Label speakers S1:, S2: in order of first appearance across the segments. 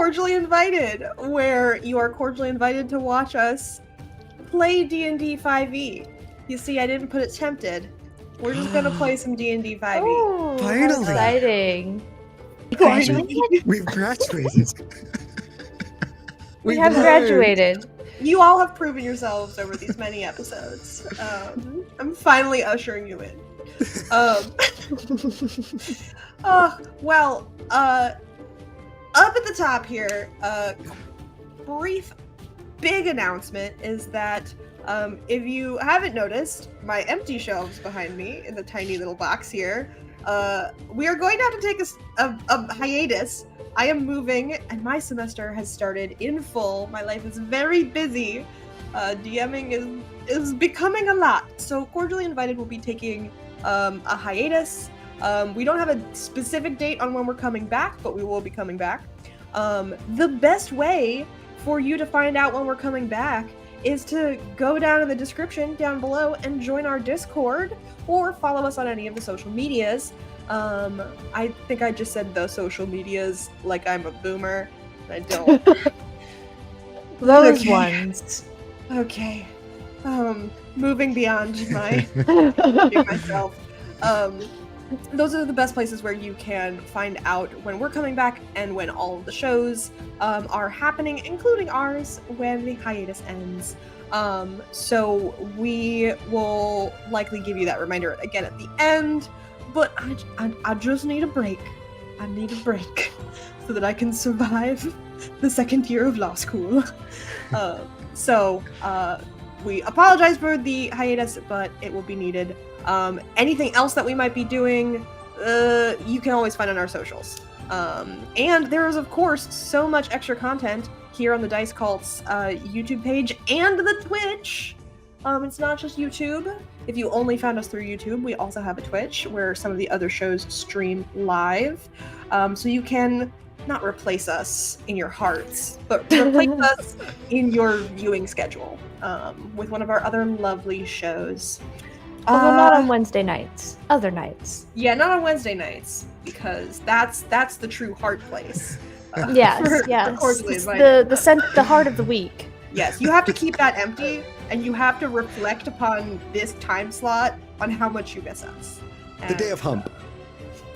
S1: Cordially Invited, where you are cordially invited to watch us play D&D 5e. You see, I didn't put attempted. We're just gonna play some D&D 5e.
S2: Oh, how
S3: Finally.
S2: exciting.
S1: Finally.
S3: We've graduated.
S2: We have graduated.
S1: You all have proven yourselves over these many episodes. I'm finally ushering you in. Up at the top here, brief, big announcement is that if you haven't noticed, my empty shelves behind me in the tiny little box here, we are going to have to take a hiatus. I am moving, and my semester has started in full. My life is very busy. DMing is becoming a lot. So Cordially Invited will be taking a hiatus. We don't have a specific date on when we're coming back, but we will be coming back. The best way for you to find out when we're coming back is to go down in the description down below and join our Discord, or follow us on any of the social medias. I think I just said the social medias like I'm a boomer. I don't.
S2: Those ones.
S1: Okay. Moving beyond my myself. Those are the best places where you can find out when we're coming back and when all of the shows are happening, including ours, when the hiatus ends. So we will likely give you that reminder again at the end, but I just need a break. I need a break so that I can survive the second year of law school. So we apologize for the hiatus, but it will be needed. Anything else that we might be doing, you can always find on our socials. And there is, of course, so much extra content here on the Dice Cult's YouTube page and the Twitch. It's not just YouTube. If you only found us through YouTube, we also have a Twitch where some of the other shows stream live. So you can not replace us in your hearts, but replace us in your viewing schedule with one of our other lovely shows.
S2: Although not on Wednesday nights. Other nights.
S1: Yeah, not on Wednesday nights, because that's the true heart place.
S2: Yes.
S1: It's
S2: The heart of the week.
S1: Yes, you have to keep that empty, and you have to reflect upon this time slot on how much you miss us.
S3: The day of hump.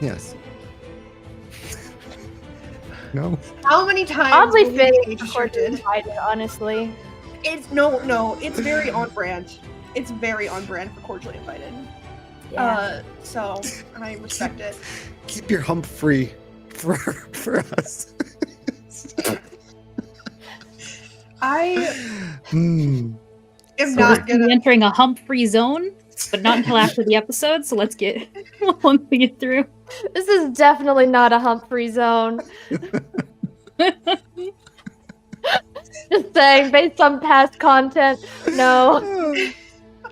S3: Yes. No.
S1: How many times?
S2: Oddly
S1: will we
S2: fitting
S1: age
S2: for Cordially
S1: shifted?
S2: Invited, honestly.
S1: It's no, it's very on brand. It's very on brand for Cordially Invited.
S2: Yeah.
S1: So I respect it.
S3: Keep your hump free for us.
S1: I am
S4: So
S1: not
S4: we're
S1: gonna.
S4: entering a hump-free zone, but not until after the episode. So let's get once we get through.
S2: This is definitely not a hump-free zone. Just saying, based on past content, no.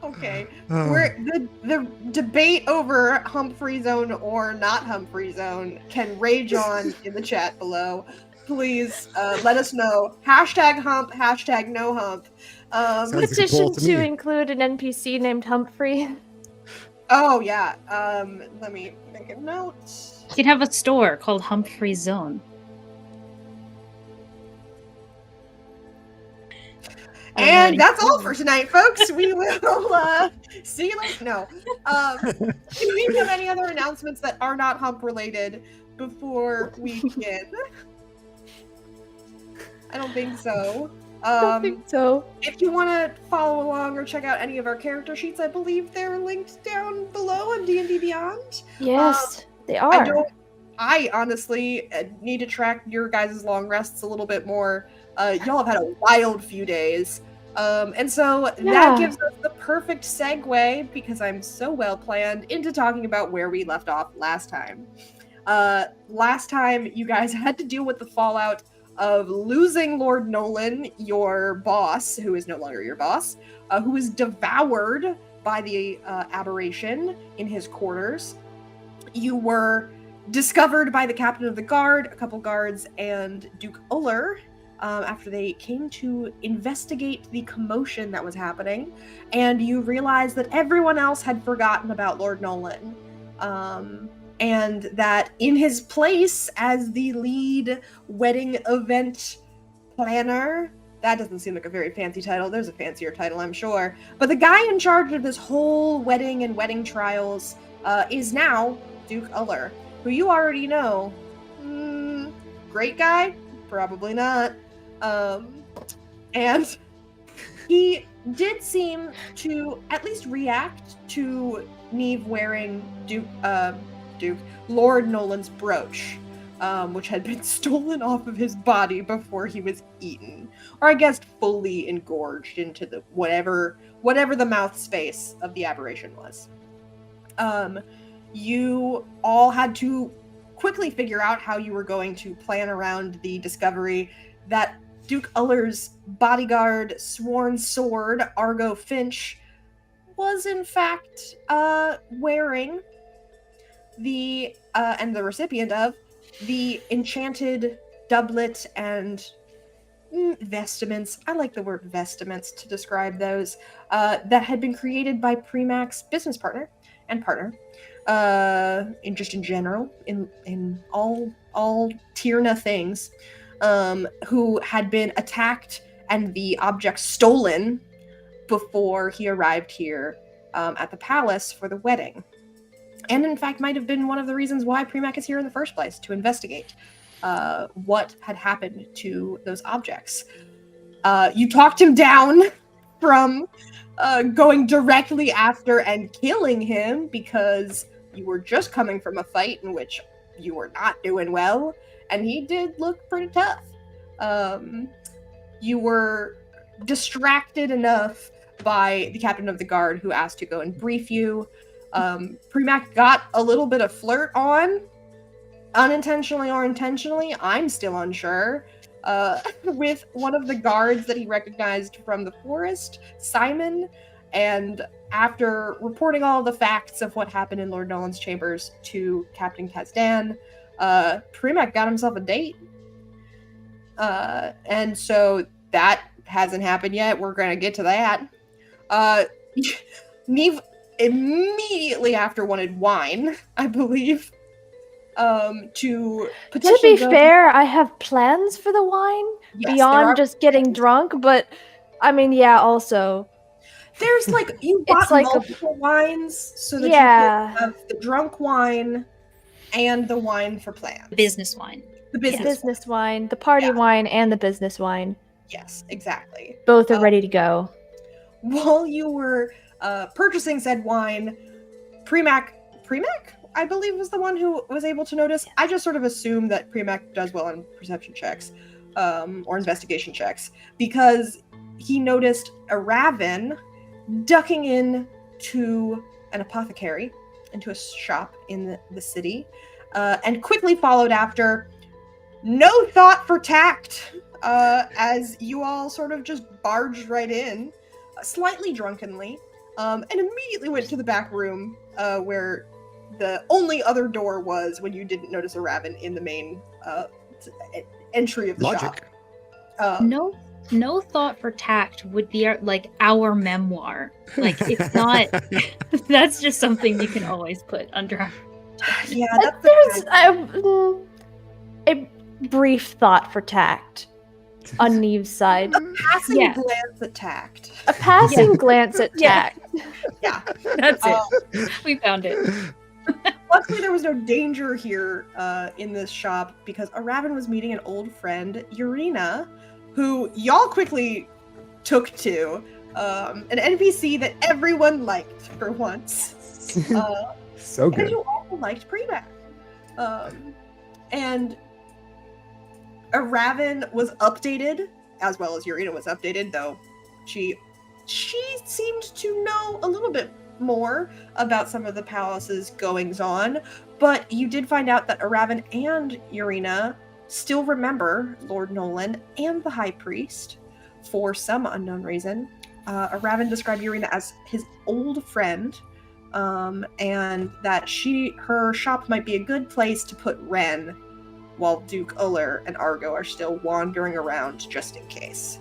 S1: Okay, we're the debate over hump-free zone or not hump-free zone can rage on in the chat below. Please let us know. Hashtag hump, hashtag no hump.
S3: Sounds like a
S2: Petition
S3: poll to
S2: to
S3: me.
S2: include an NPC named Humphrey.
S1: Oh yeah. Let me make a note.
S4: You could have a store called Hump-Free Zone.
S1: And that's all for tonight, folks. We will see you later. No. Do we have any other announcements that are not hump related before we begin? I don't think so.
S2: I don't think so.
S1: If you want to follow along or check out any of our character sheets, I believe they're linked down below on DNDBeyond.
S2: Yes, they are.
S1: I honestly need to track your guys' long rests a little bit more. Y'all have had a wild few days. And so that gives us the perfect segue, because I'm so well planned, into talking about where we left off last time. Last time, you guys had to deal with the fallout of losing Lord Nolan, your boss, who is no longer your boss, who was devoured by the aberration in his quarters. You were discovered by the captain of the guard, a couple guards, and Duke Uller, after they came to investigate the commotion that was happening, and you realized that everyone else had forgotten about Lord Nolan. and that in his place as the lead wedding event planner, that doesn't seem like a very fancy title. There's a fancier title, I'm sure. But the guy in charge of this whole wedding and wedding trials is now Duke Uller, who you already know. Great guy? Probably not. And he did seem to at least react to Neve wearing Lord Nolan's brooch, which had been stolen off of his body before he was eaten, or I guess fully engorged into the whatever the mouth space of the aberration was. You all had to quickly figure out how you were going to plan around the discovery that Duke Uller's bodyguard, sworn sword, Argo Finch, was in fact wearing the and the recipient of the enchanted doublet and vestments. I like the word vestments to describe those that had been created by Primac's business partner and partner. In general, in all Tierna things, who had been attacked and the object stolen before he arrived here at the palace for the wedding. And in fact might have been one of the reasons why Primac is here in the first place, to investigate what had happened to those objects. You talked him down from going directly after and killing him because you were just coming from a fight in which you were not doing well, and he did look pretty tough. You were distracted enough by the captain of the guard who asked to go and brief you. Primac got a little bit of flirt on, unintentionally or intentionally, I'm still unsure, with one of the guards that he recognized from the forest, Simon, and after reporting all the facts of what happened in Lord Nolan's chambers to Captain Kazdan, Primac got himself a date. And so that hasn't happened yet. We're going to get to that. Neve immediately after wanted wine, I believe, to potentially
S2: To be fair, I have plans for the wine beyond just getting drunk, but I mean, yeah, also.
S1: There's like, you bought like multiple wines so that you could have the drunk wine and the wine for plans.
S4: The business wine.
S2: The business wine, the party wine, and the business wine.
S1: Yes, exactly.
S2: Both are ready to go.
S1: While you were purchasing said wine, Primac, I believe, was the one who was able to notice. I just sort of assume that Primac does well on perception checks or investigation checks, because he noticed a raven ducking in to an apothecary, into a shop in the city, and quickly followed after. No thought for tact, as you all sort of just barged right in, slightly drunkenly, and immediately went to the back room where the only other door was when you didn't notice a raven in the main entry of the shop.
S4: No thought for tact would be our memoir. Like, it's not. That's just something you can always put under.
S1: Yeah,
S2: there's a brief thought for tact on Neve's side.
S1: A passing glance at tact.
S2: A passing glance at tact.
S1: Yeah,
S4: that's it. We found it.
S1: Luckily, there was no danger here in this shop because a raven was meeting an old friend, Urina, who y'all quickly took to, an NPC that everyone liked for once.
S3: So good.
S1: And you also liked Primac. And a raven was updated, as well as Urina was updated, though she seemed to know a little bit more about some of the palace's goings-on, but you did find out that a raven and Urina still remember Lord Nolan and the High Priest for some unknown reason. A raven described Urina as his old friend, and that her shop might be a good place to put Ren while Duke Uller and Argo are still wandering around just in case.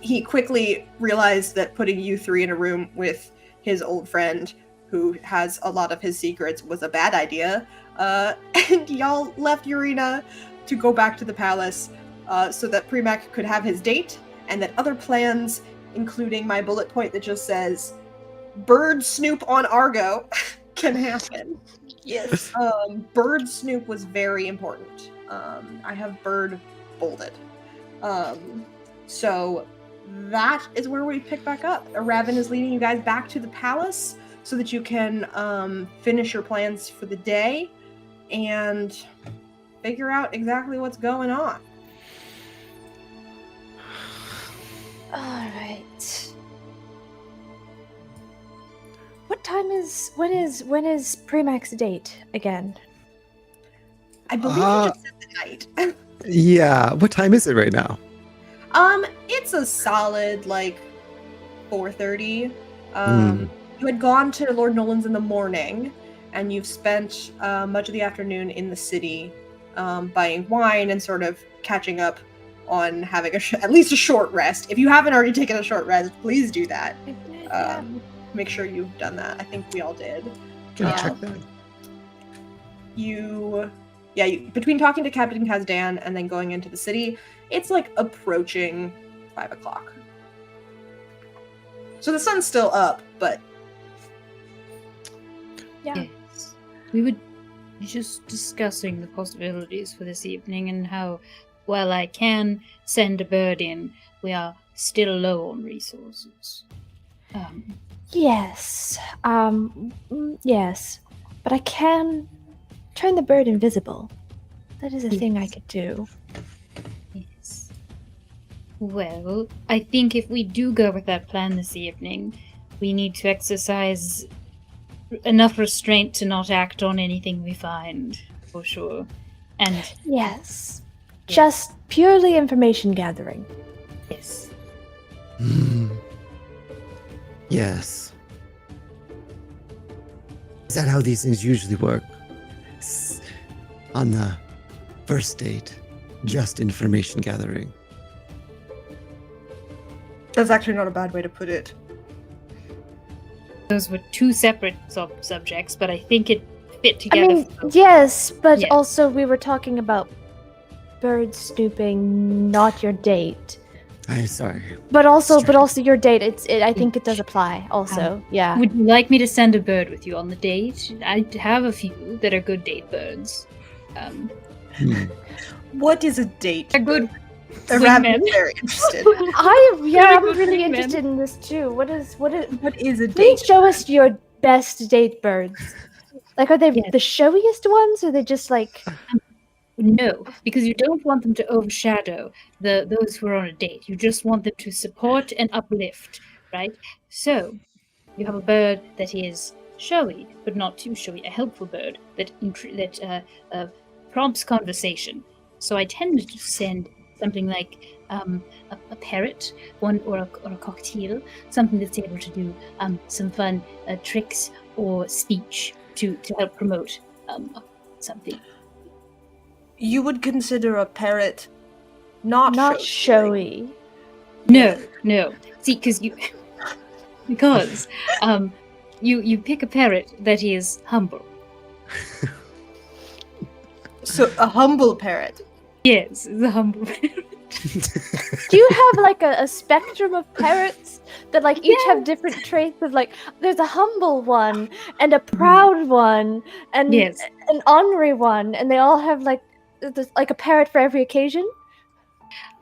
S1: He quickly realized that putting you three in a room with his old friend, who has a lot of his secrets, was a bad idea. And y'all left Urina to go back to the palace so that Premac could have his date, and that other plans, including my bullet point that just says bird snoop on Argo, can happen. Yes. Bird snoop was very important. I have bird bolded. So that is where we pick back up. Raven is leading you guys back to the palace so that you can finish your plans for the day and figure out exactly what's going on.
S2: All right. When is Premac's date again?
S1: I believe you just said the night.
S3: Yeah. What time is it right now?
S1: It's a solid, like, 4:30.
S3: Hmm.
S1: You had gone to Lord Nolan's in the morning, and you've spent much of the afternoon in the city buying wine and sort of catching up on having at least a short rest. If you haven't already taken a short rest, please do that. Make sure you've done that. I think we all did.
S3: Can I check that?
S1: You between talking to Captain Kazdan and then going into the city, it's like approaching 5 o'clock. So the sun's still up, but
S2: Yeah.
S4: Yes. We were just discussing the possibilities for this evening and how, while I can send a bird in, we are still low on resources.
S2: Yes. Yes. But I can turn the bird invisible. That is a thing I could do.
S4: Yes. Well, I think if we do go with that plan this evening, we need to exercise enough restraint to not act on anything we find, for sure. And
S2: Yes. Just purely information gathering.
S4: yes.
S3: Yes. Is that how these things usually work? On the first date, just information gathering.
S1: that's actually not a bad way to put it.
S4: Those were two separate subjects, but I think it fit together.
S2: I mean,
S4: for both.
S2: yes, but
S4: Yes.
S2: also we were talking about bird snooping, not your date.
S3: I'm sorry.
S2: But also
S3: Strange.
S2: your date. I think it does apply. Also, yeah.
S4: Would you like me to send a bird with you on the date? I have a few that are good date birds.
S1: What is a date?
S4: They're good.
S1: Raven is very interested.
S2: I'm
S4: good
S2: really
S4: wingmen.
S2: interested in this too. What is?
S1: What is a
S2: Please
S1: date?
S2: show us your best date birds. Like, are they
S4: Yes.
S2: the showiest ones, or are they just like?
S4: No, because you don't want them to overshadow those who are on a date. You just want them to support and uplift, right? So, you have a bird that is showy, but not too showy. A helpful bird that prompts conversation. So I tend to send something like a parrot, or a cockatiel, something that's able to do some fun tricks or speech to help promote something.
S1: You would consider a parrot not
S2: showy.
S4: No. See, because you pick a parrot that is humble.
S1: So a humble parrot.
S4: Yes, the humble parrot.
S2: Do you have like a spectrum of parrots that like each have different traits of like there's a humble one and a proud one and
S4: Yes.
S2: an ornery one, and they all have like a parrot for every occasion?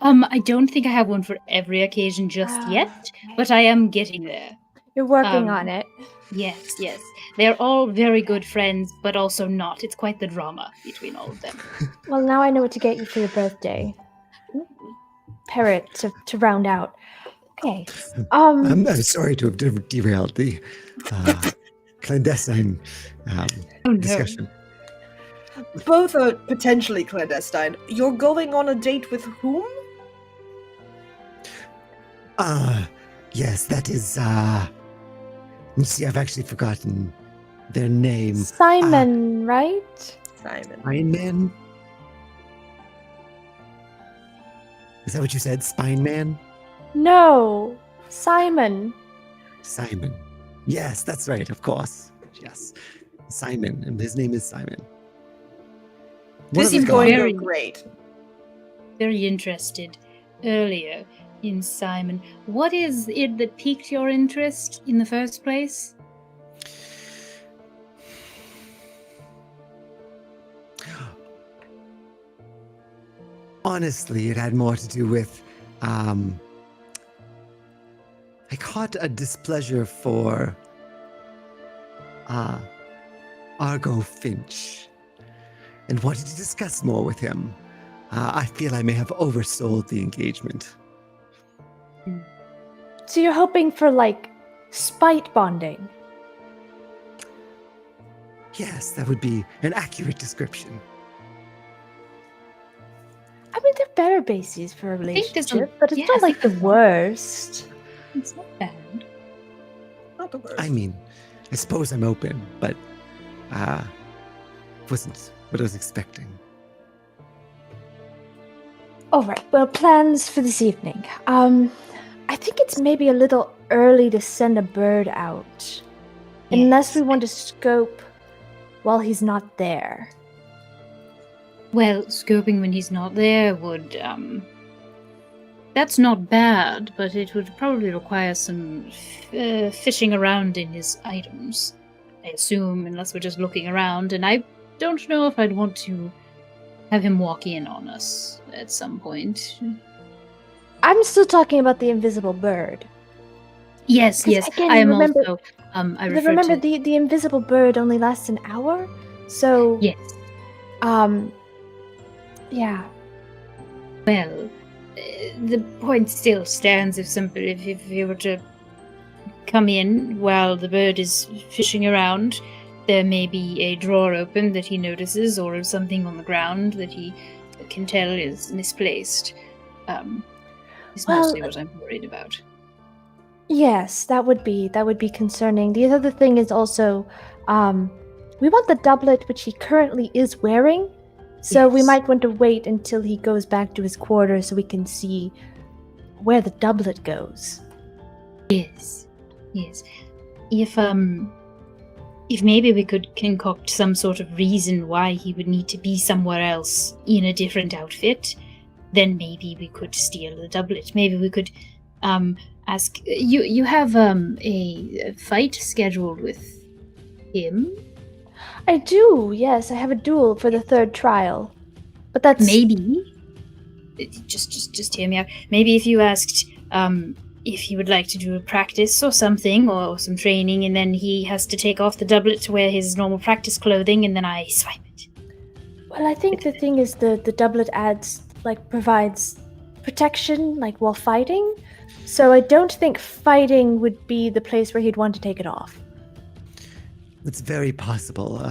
S4: I don't think I have one for every occasion just yet, but I am getting there.
S2: You're working on it.
S4: Yes. They're all very good friends, but also not. It's quite the drama between all of them.
S2: Well, now I know what to get you for your birthday. Parrot to round out. Okay.
S3: I'm sorry to have derailed the clandestine discussion.
S1: Both are potentially clandestine. You're going on a date with whom?
S3: Yes, that is, see, I've actually forgotten their name.
S2: Simon, right?
S1: Simon.
S3: Spineman? Is that what you said? Spineman?
S2: No, Simon.
S3: Simon. Yes, that's right, of course. Yes. Simon, and his name is Simon.
S4: This
S3: One of
S4: is
S3: us
S1: Going
S3: got-
S1: to
S4: very-
S1: go great.
S4: Very interested earlier in Simon. What is it that piqued your interest in the first place?
S3: Honestly, it had more to do with, I caught a displeasure for, Argo Finch, and wanted to discuss more with him. I feel I may have oversold the engagement.
S2: So you're hoping for like spite bonding?
S3: Yes, that would be an accurate description.
S2: I mean, they're better bases for a
S4: think there's a-
S2: relationship, but it's
S4: yeah, I
S2: not like the
S4: think-
S2: worst.
S4: It's not bad.
S1: Not the worst.
S3: I mean, I suppose I'm open, but wasn't what I was expecting.
S2: All right. Well, plans for this evening. I think it's maybe a little early to send a bird out, unless we
S4: Yes.
S2: want to scope while he's not there.
S4: Well, scoping when he's not there would, that's not bad, but it would probably require some fishing around in his items, I assume, unless we're just looking around, and I don't know if I'd want to have him walk in on us at some point.
S2: I'm still talking about the invisible bird.
S4: Yes,
S2: 'Cause
S4: yes,
S2: again,
S4: I am
S2: remember-
S4: also, I refer
S2: Remember,
S4: to...
S2: the invisible bird only lasts an hour, so
S4: Yes,
S2: yeah.
S4: well, the point still stands if you were to come in while the bird is fishing around, there may be a drawer open that he notices or something on the ground that he can tell is misplaced. Is mostly
S2: Well,
S4: what I'm worried about.
S2: Yes, that would be concerning. The other thing is also, we want the doublet which he currently is wearing, so we
S4: Yes.
S2: might want to wait until he goes back to his quarters so we can see where the doublet goes.
S4: Yes, yes. If maybe we could concoct some sort of reason why he would need to be somewhere else in a different outfit, then maybe we could steal the doublet. Maybe we could ask you have a fight scheduled with him?
S2: I do, yes, I have a duel for the third trial, but that's
S4: Maybe just hear me out. Maybe if you asked if he would like to do a practice or something, or some training, and then he has to take off the doublet to wear his normal practice clothing, and then I swipe it.
S2: Well, I think the thing is the doublet provides protection while fighting. So I don't think fighting would be the place where he'd want to take it off.
S3: It's very possible.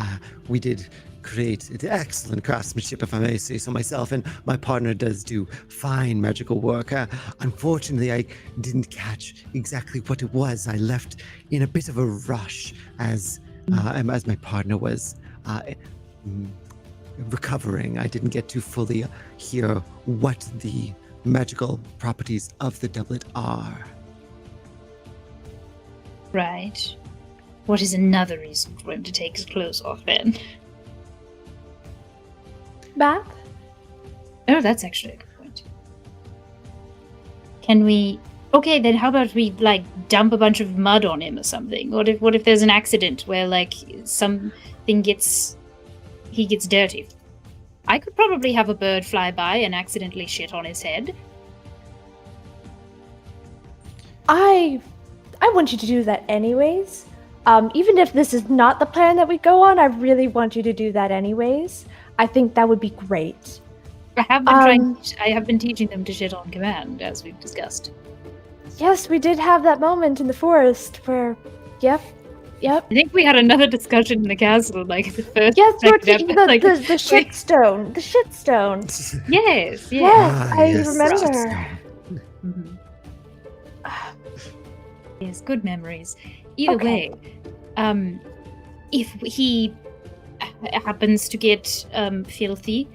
S3: We did create excellent craftsmanship, if I may say so myself, and my partner does do fine magical work. Unfortunately, I didn't catch exactly what it was. I left in a bit of a rush as my partner was recovering. I didn't get to fully hear what the magical properties of the doublet are.
S4: Right. What is another reason for him to take his clothes off then?
S2: Math?
S4: Oh, that's actually a good point. Can we... Okay, then how about we, dump a bunch of mud on him or something? What if there's an accident where, something gets... he gets dirty? I could probably have a bird fly by and accidentally shit on his head.
S2: I want you to do that anyways. Even if this is not the plan that we go on, I really want you to do that anyways. I think that would be great.
S4: I have been teaching them to shit on command, as we've discussed.
S2: Yes, we did have that moment in the forest where, yep.
S4: I think we had another discussion in the castle, the first...
S2: Yes,
S4: second
S2: the shitstone. The shitstone.
S4: Yes, yes.
S2: Yes, I
S3: yes,
S2: remember.
S4: Mhm. Yes, good memories. Either
S2: Okay.
S4: way, if he happens to get filthy,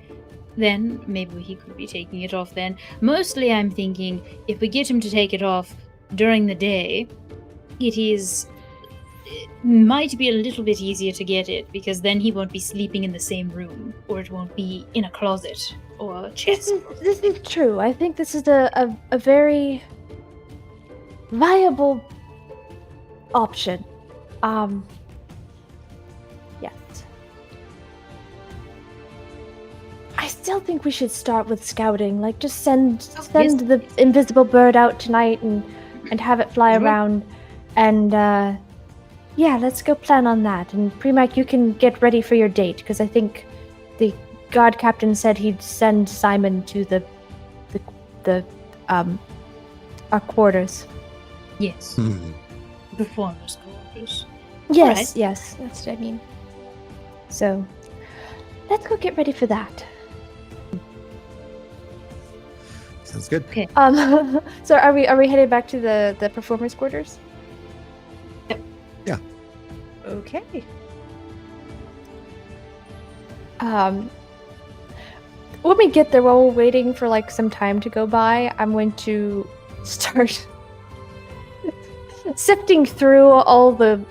S4: then maybe he could be taking it off then. Mostly I'm thinking if we get him to take it off during the day, it is it might be a little bit easier to get it, because then he won't be sleeping in the same room, or it won't be in a closet or a chest.
S2: This is true. I think this is a very viable option. Yes. I still think we should start with scouting. Like, just send the invisible bird out tonight and have it fly around. And yeah, let's go plan on that. And Premac, you can get ready for your date, because I think the guard captain said he'd send Simon to our quarters.
S4: Yes. The foreigners' quarters.
S2: Yes,
S4: Alright.
S2: yes, that's what I mean. So, let's go get ready for that.
S3: Sounds good.
S4: Okay.
S2: So are we headed back to the performers' quarters?
S1: Okay.
S2: When we get there, while we're waiting for like some time to go by, I'm going to start sifting through all the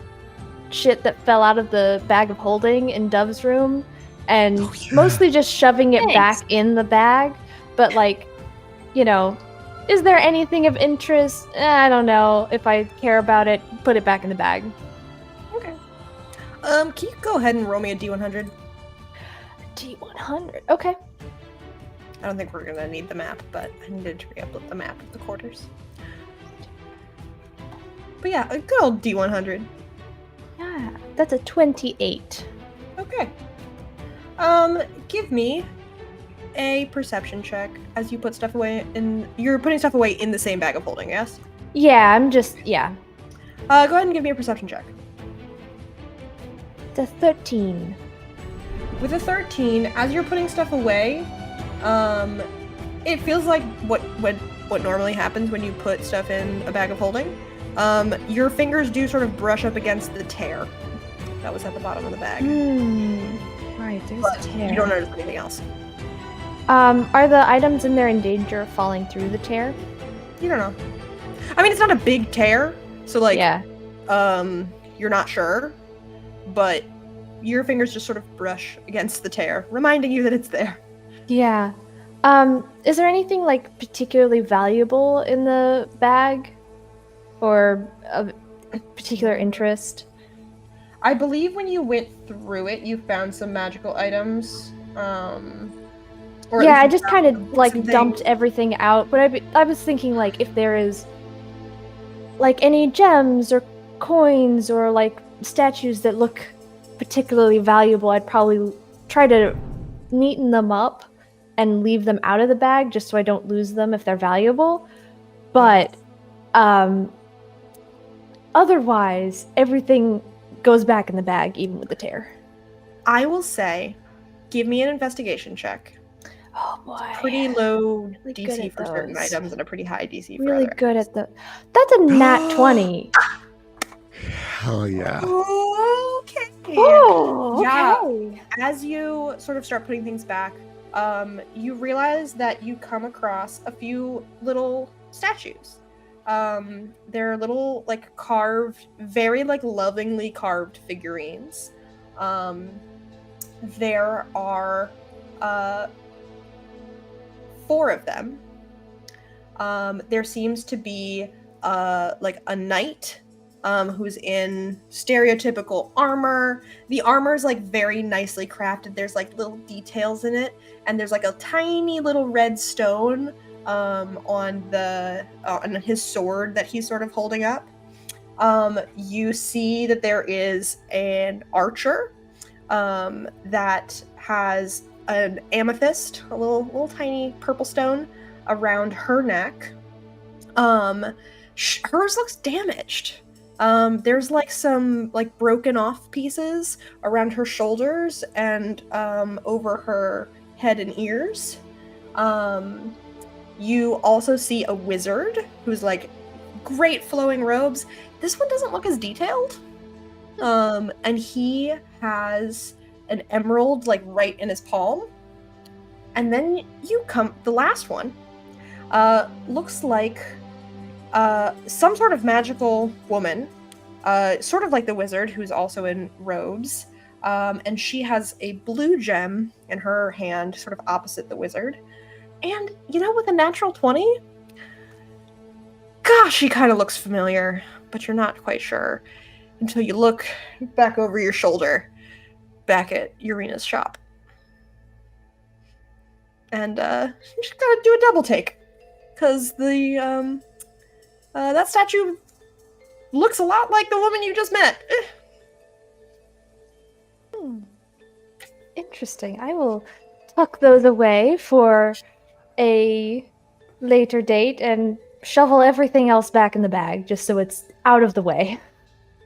S2: shit that fell out of the bag of holding in Dove's room, and mostly just shoving it back in the bag. But like, is there anything of interest? I don't know if I care about it. Put it back in the bag.
S1: Okay. Can you go ahead and roll me a D100?
S2: D100. Okay.
S1: I don't think we're gonna need the map, but I needed to re-upload the map of the quarters. But yeah, a good old D100.
S2: Yeah, that's a 28.
S1: Okay. Give me a perception check as you put stuff away you're putting stuff away in the same bag of holding, yes?
S2: Yeah,
S1: Go ahead and give me a perception check.
S2: It's a 13.
S1: With a 13, as you're putting stuff away, it feels like what normally happens when you put stuff in a bag of holding. Your fingers do sort of brush up against the tear that was at the bottom of the bag.
S2: Right, there's
S1: But
S2: a tear.
S1: you don't notice anything else.
S2: Are the items in there in danger of falling through the tear?
S1: You don't know. I mean, it's not a big tear, so like,
S2: Yeah.
S1: You're not sure, but your fingers just sort of brush against the tear, reminding you that it's there.
S2: Yeah. Is there anything like particularly valuable in the bag, or of particular interest?
S1: I believe when you went through it, you found some magical items. Or at
S2: Yeah,
S1: least
S2: I
S1: you
S2: just
S1: found
S2: kind of
S1: some
S2: like
S1: things.
S2: dumped everything out, but I was thinking like if there is like any gems or coins or like statues that look particularly valuable, I'd probably try to neaten them up and leave them out of the bag just so I don't lose them if they're valuable. But otherwise, everything goes back in the bag, even with the tear.
S1: I will say, give me an investigation check.
S2: Oh boy.
S1: Pretty low
S2: Really good
S1: DC
S2: at
S1: for certain
S2: those.
S1: items and a pretty high DC for
S2: Really
S1: other
S2: good at the. That's a nat 20.
S3: Hell yeah.
S1: Okay.
S2: Oh,
S1: Yeah.
S2: okay.
S1: As you sort of start putting things back, you realize that you come across a few little statues. They're little, like, carved, very, like, lovingly carved figurines. There are 4 of them. There seems to be like a knight who's in stereotypical armor. The armor's like very nicely crafted. There's like little details in it, and there's like a tiny little red stone on his sword that he's sort of holding up. You see that there is an archer that has an amethyst, a little tiny purple stone around her neck. Hers looks damaged. There's like some like broken off pieces around her shoulders and over her head and ears. You also see a wizard who's like great flowing robes. This one doesn't look as detailed. And he has an emerald like right in his palm. And then the last one looks like some sort of magical woman sort of like the wizard, who's also in robes. And she has a blue gem in her hand, sort of opposite the wizard. And, with a natural 20, gosh, she kind of looks familiar, but you're not quite sure until you look back over your shoulder, back at Urina's shop. And you just gotta do a double take, because the that statue looks a lot like the woman you just met.
S2: Interesting. I will tuck those away for a later date and shovel everything else back in the bag, just so it's out of the way.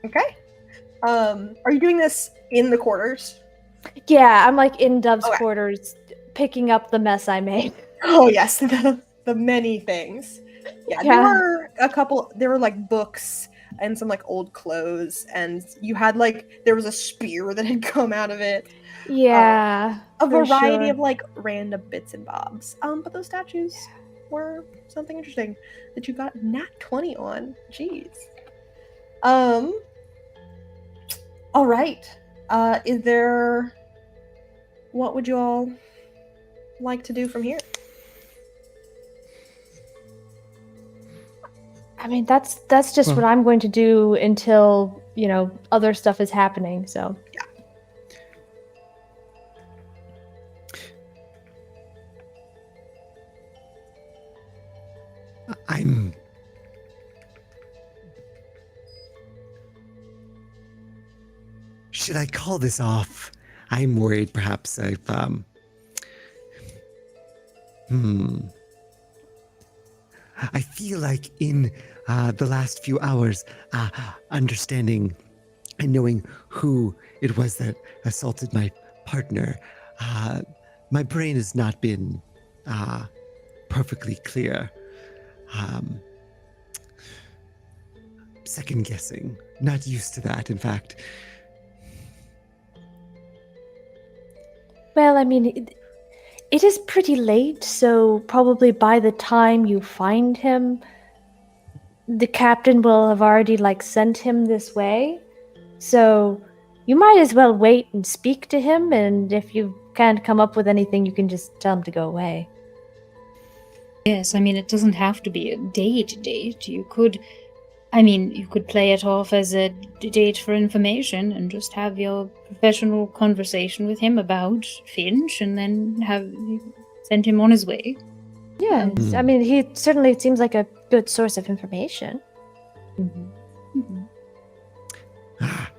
S1: Okay. Are you doing this in the quarters?
S2: Yeah, I'm like in Dove's
S1: Okay.
S2: quarters, picking up the mess I made.
S1: Oh yes, the many things. Yeah, there were like books and some like old clothes, and you had there was a spear that had come out of it.
S2: Yeah.
S1: A
S2: for
S1: variety
S2: sure.
S1: of like random bits and bobs. But those statues were something interesting that you got nat 20 on. Jeez. All right. What would you all like to do from here?
S2: I mean, that's just what I'm going to do until, other stuff is happening, so.
S1: Yeah.
S3: Should I call this off? I'm worried perhaps I've, I feel like in the last few hours, understanding and knowing who it was that assaulted my partner, my brain has not been perfectly clear. Second guessing. Not used to that, in fact.
S2: Well, I mean, it is pretty late, so probably by the time you find him, the captain will have already, sent him this way. So you might as well wait and speak to him, and if you can't come up with anything, you can just tell him to go away.
S4: Yes, I mean, it doesn't have to be a date. You could play it off as a date for information and just have your professional conversation with him about Finch and then send him on his way.
S2: Yes, I mean, he certainly seems like a good source of information.
S4: Mm-hmm. Mm-hmm.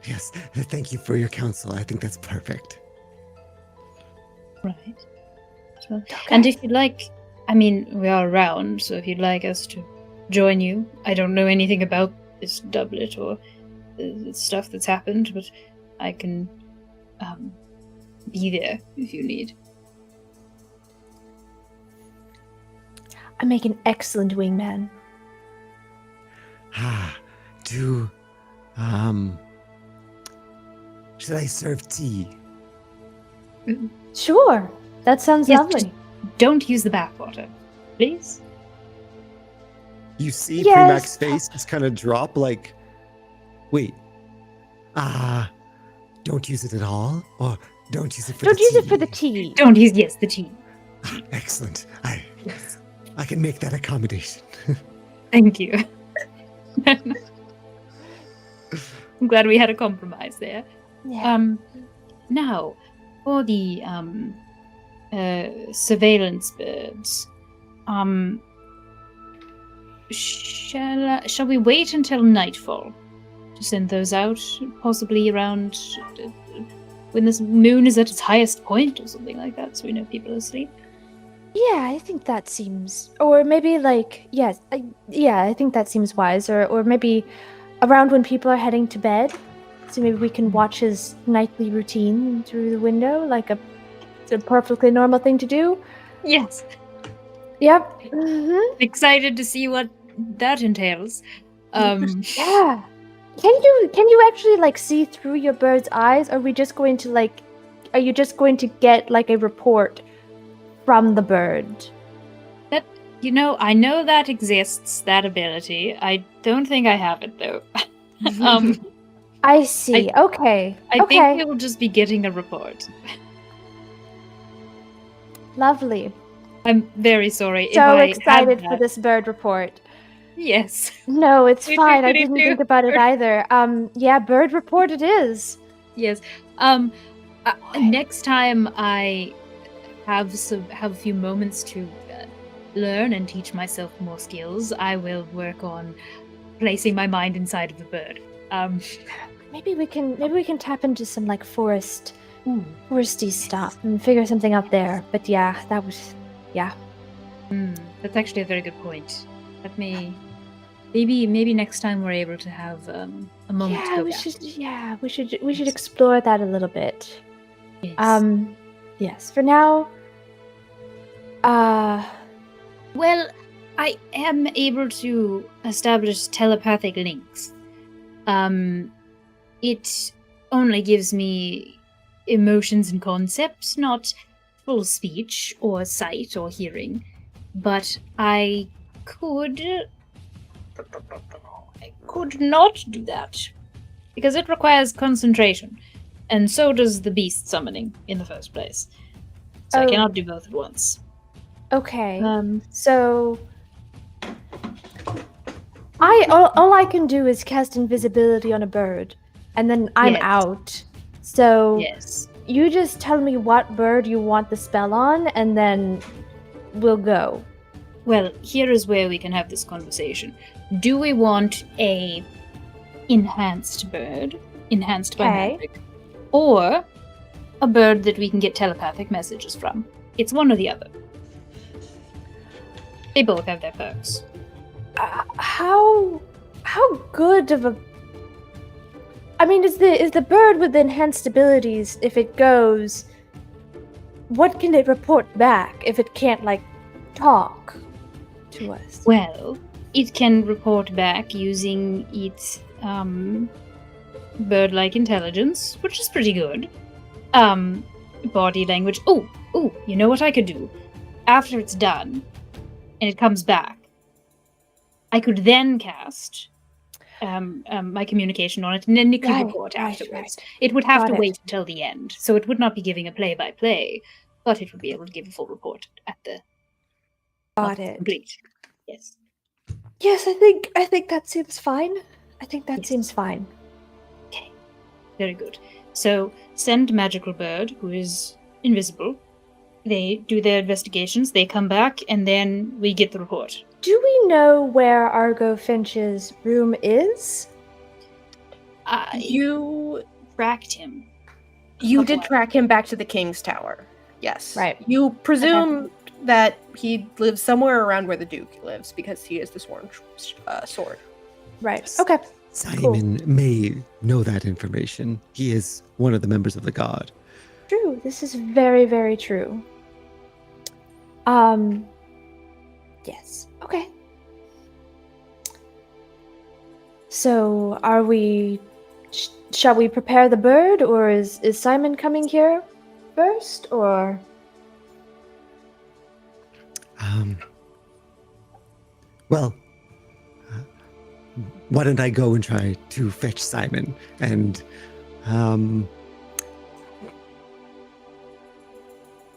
S3: Yes, thank you for your counsel. I think that's perfect.
S4: Right. So, and if you'd like, we are around, so if you'd like us to join you, I don't know anything about this doublet or the stuff that's happened, but I can be there if you need.
S2: I make an excellent wingman.
S3: Should I serve tea?
S2: Sure, that sounds
S4: Yes,
S2: lovely.
S4: just don't use the bathwater, please.
S3: You see
S2: Yes.
S3: Primac's face just kind of drop wait. Don't use it at all? Or don't use it for
S2: Don't
S3: the
S2: use
S3: tea?
S2: it for the tea.
S4: Don't use, yes, the tea.
S3: Excellent. I can make that accommodation.
S4: Thank you. I'm glad we had a compromise there.
S2: Yeah.
S4: Now, for the surveillance birds, shall we wait until nightfall to send those out? Possibly around when the moon is at its highest point or something like that, so we know people are asleep.
S2: Yeah, I think that seems, or maybe yes, I think that seems wise, or maybe around when people are heading to bed, so maybe we can watch his nightly routine through the window, it's a perfectly normal thing to do.
S4: Yes.
S2: Yep. Mm-hmm.
S4: Excited to see what that entails.
S2: Yeah. Can you actually see through your bird's eyes? Or are we just going to are you just going to get a report from the bird?
S4: That I know that exists, that ability. I don't think I have it though.
S2: I see. Okay.
S4: I
S2: okay.
S4: think we will just be getting a report.
S2: Lovely.
S4: I'm very sorry. if
S2: So
S4: I
S2: excited
S4: had
S2: for
S4: that.
S2: this bird report.
S4: Yes.
S2: No, it's
S4: Me too,
S2: fine. I
S4: me
S2: didn't
S4: too.
S2: think about it either. Yeah, bird report it is.
S4: Yes. Next time I have a few moments to learn and teach myself more skills, I will work on placing my mind inside of the bird.
S2: Maybe we can tap into some like foresty stuff and figure something out there. But yeah,
S4: That's actually a very good point. Let me. Maybe next time we're able to have a moment to
S2: yeah,
S4: go
S2: we
S4: back.
S2: should. Yeah, we should explore that a little bit.
S4: Yes.
S2: Yes. For now.
S4: Well, I am able to establish telepathic links. It only gives me emotions and concepts, not full speech or sight or hearing. But I could not do that. Because it requires concentration. And so does the beast summoning in the first place. So I
S2: Oh.
S4: cannot do both at once.
S2: Okay. So all I can do is cast invisibility on a bird, and then I'm
S4: Yes.
S2: out. So
S4: Yes.
S2: you just tell me what bird you want the spell on, and then we'll go.
S4: Well, here is where we can have this conversation. Do we want a enhanced bird, enhanced by
S2: Okay.
S4: magic, or a bird that we can get telepathic messages from? It's one or the other. They both have their perks.
S2: How good of a? I mean, is the bird with the enhanced abilities? If it goes, what can it report back if it can't like talk to us?
S4: Well, it can report back using its bird-like intelligence, which is pretty good. Body language. Oh, you know what I could do? After it's done, and it comes back, I could then cast my communication on it, and then it could report afterwards.
S2: Right.
S4: It would have
S2: Got
S4: to
S2: it.
S4: wait until the end, so it would not be giving a play-by-play, but it would be able to give a full report at the
S2: Got it.
S4: complete. Yes.
S2: Yes, I think that seems fine. I think that
S4: Yes.
S2: seems fine.
S4: Okay. Very good. So send Magical Bird, who is invisible. They do their investigations, they come back, and then we get the report.
S2: Do we know where Argo Finch's room is?
S1: You
S4: Tracked him.
S1: did track him back to the King's Tower. Yes.
S2: Right.
S1: You presume that he lives somewhere around where the Duke lives because he is the sworn sword.
S2: Right. Okay.
S3: Simon may know that information. He is one of the members of the Guard.
S2: True. This is very, very true. Yes. Okay. So, are we? Shall we prepare the bird, or is Simon coming here first, or?
S3: Well, why don't I go and try to fetch Simon and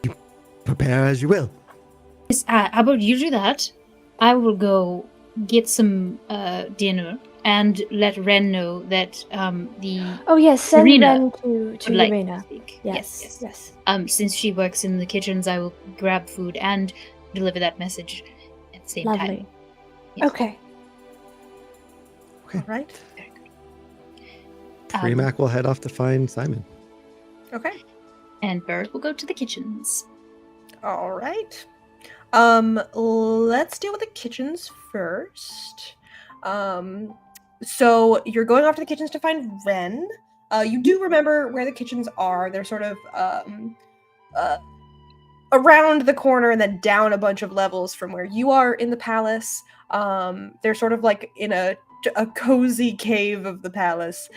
S3: you prepare as you will.
S4: Yes, how about you do that? I will go get some dinner and let Ren know that the
S2: Oh yes, send
S4: Irina
S2: Ren to
S4: would like to
S2: Irina.
S4: speak.
S2: Yes.
S4: Since she works in the kitchens, I will grab food and deliver that message at the same time.
S2: Lovely.
S4: Yes.
S2: Okay.
S1: All right.
S4: Very good.
S3: Premac will head off to find Simon.
S1: Okay.
S4: And Bird will go to the kitchens.
S1: All right. Let's deal with the kitchens first. So you're going off to the kitchens to find Ren. You do remember where the kitchens are. They're sort of around the corner and then down a bunch of levels from where you are in the palace. They're sort of like in a cozy cave of the palace,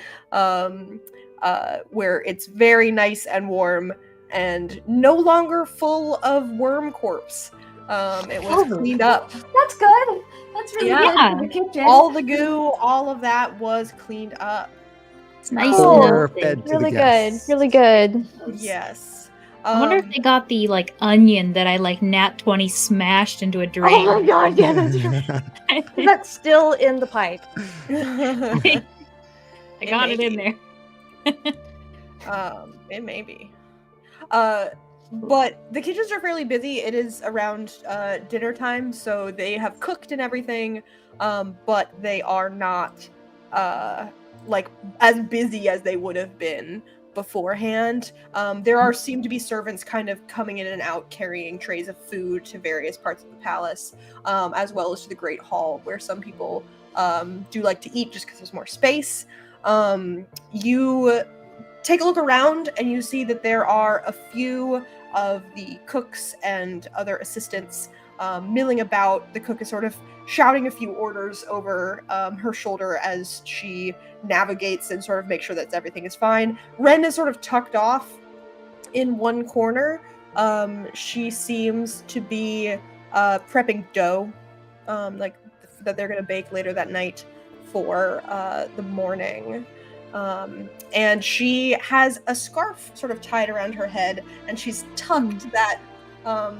S1: where it's very nice and warm and no longer full of worm corpse. It was cleaned up.
S2: That's good. That's really
S1: Yeah.
S2: good for the kitchen.
S1: All the goo, all of that was cleaned up.
S4: It's nice
S1: Oh,
S4: and
S3: Or
S4: healthy.
S3: fed to
S2: Really
S3: the
S2: good.
S3: guests.
S2: Really good.
S1: Yes.
S4: I wonder if they got the like onion that I like nat 20 smashed into a drain.
S2: Oh my god, yeah, that's right. That's still in the pipe.
S4: I got it in there.
S1: It may be. But the kitchens are fairly busy. It is around dinner time, so they have cooked and everything. But they are not like as busy as they would have been beforehand. There seem to be servants kind of coming in and out carrying trays of food to various parts of the palace, as well as to the Great Hall, where some people do like to eat just because there's more space. You take a look around and you see that there are a few of the cooks and other assistants milling about. The cook is sort of shouting a few orders over her shoulder as she navigates and sort of makes sure that everything is fine. Ren is sort of tucked off in one corner. She seems to be prepping dough, like that they're going to bake later that night for the morning. And she has a scarf sort of tied around her head, and she's tucked that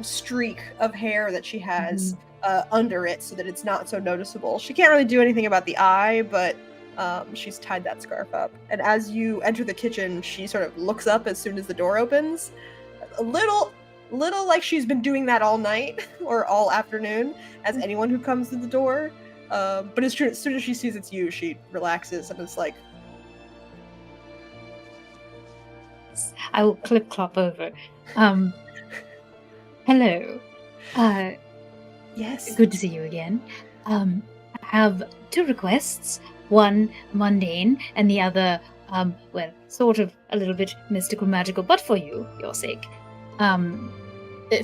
S1: streak of hair that she has under it so that it's not so noticeable. She can't really do anything about the eye, but she's tied that scarf up. And as you enter the kitchen, she sort of looks up as soon as the door opens. A little like she's been doing that all night or all afternoon, as anyone who comes to the door. But it's true, as soon as she sees it's you, she relaxes and is like,
S4: I will clip-clop over. Hello.
S1: yes.
S4: Good to see you again. I have two requests. One mundane, and the other, well, sort of a little bit mystical, magical, but for your sake.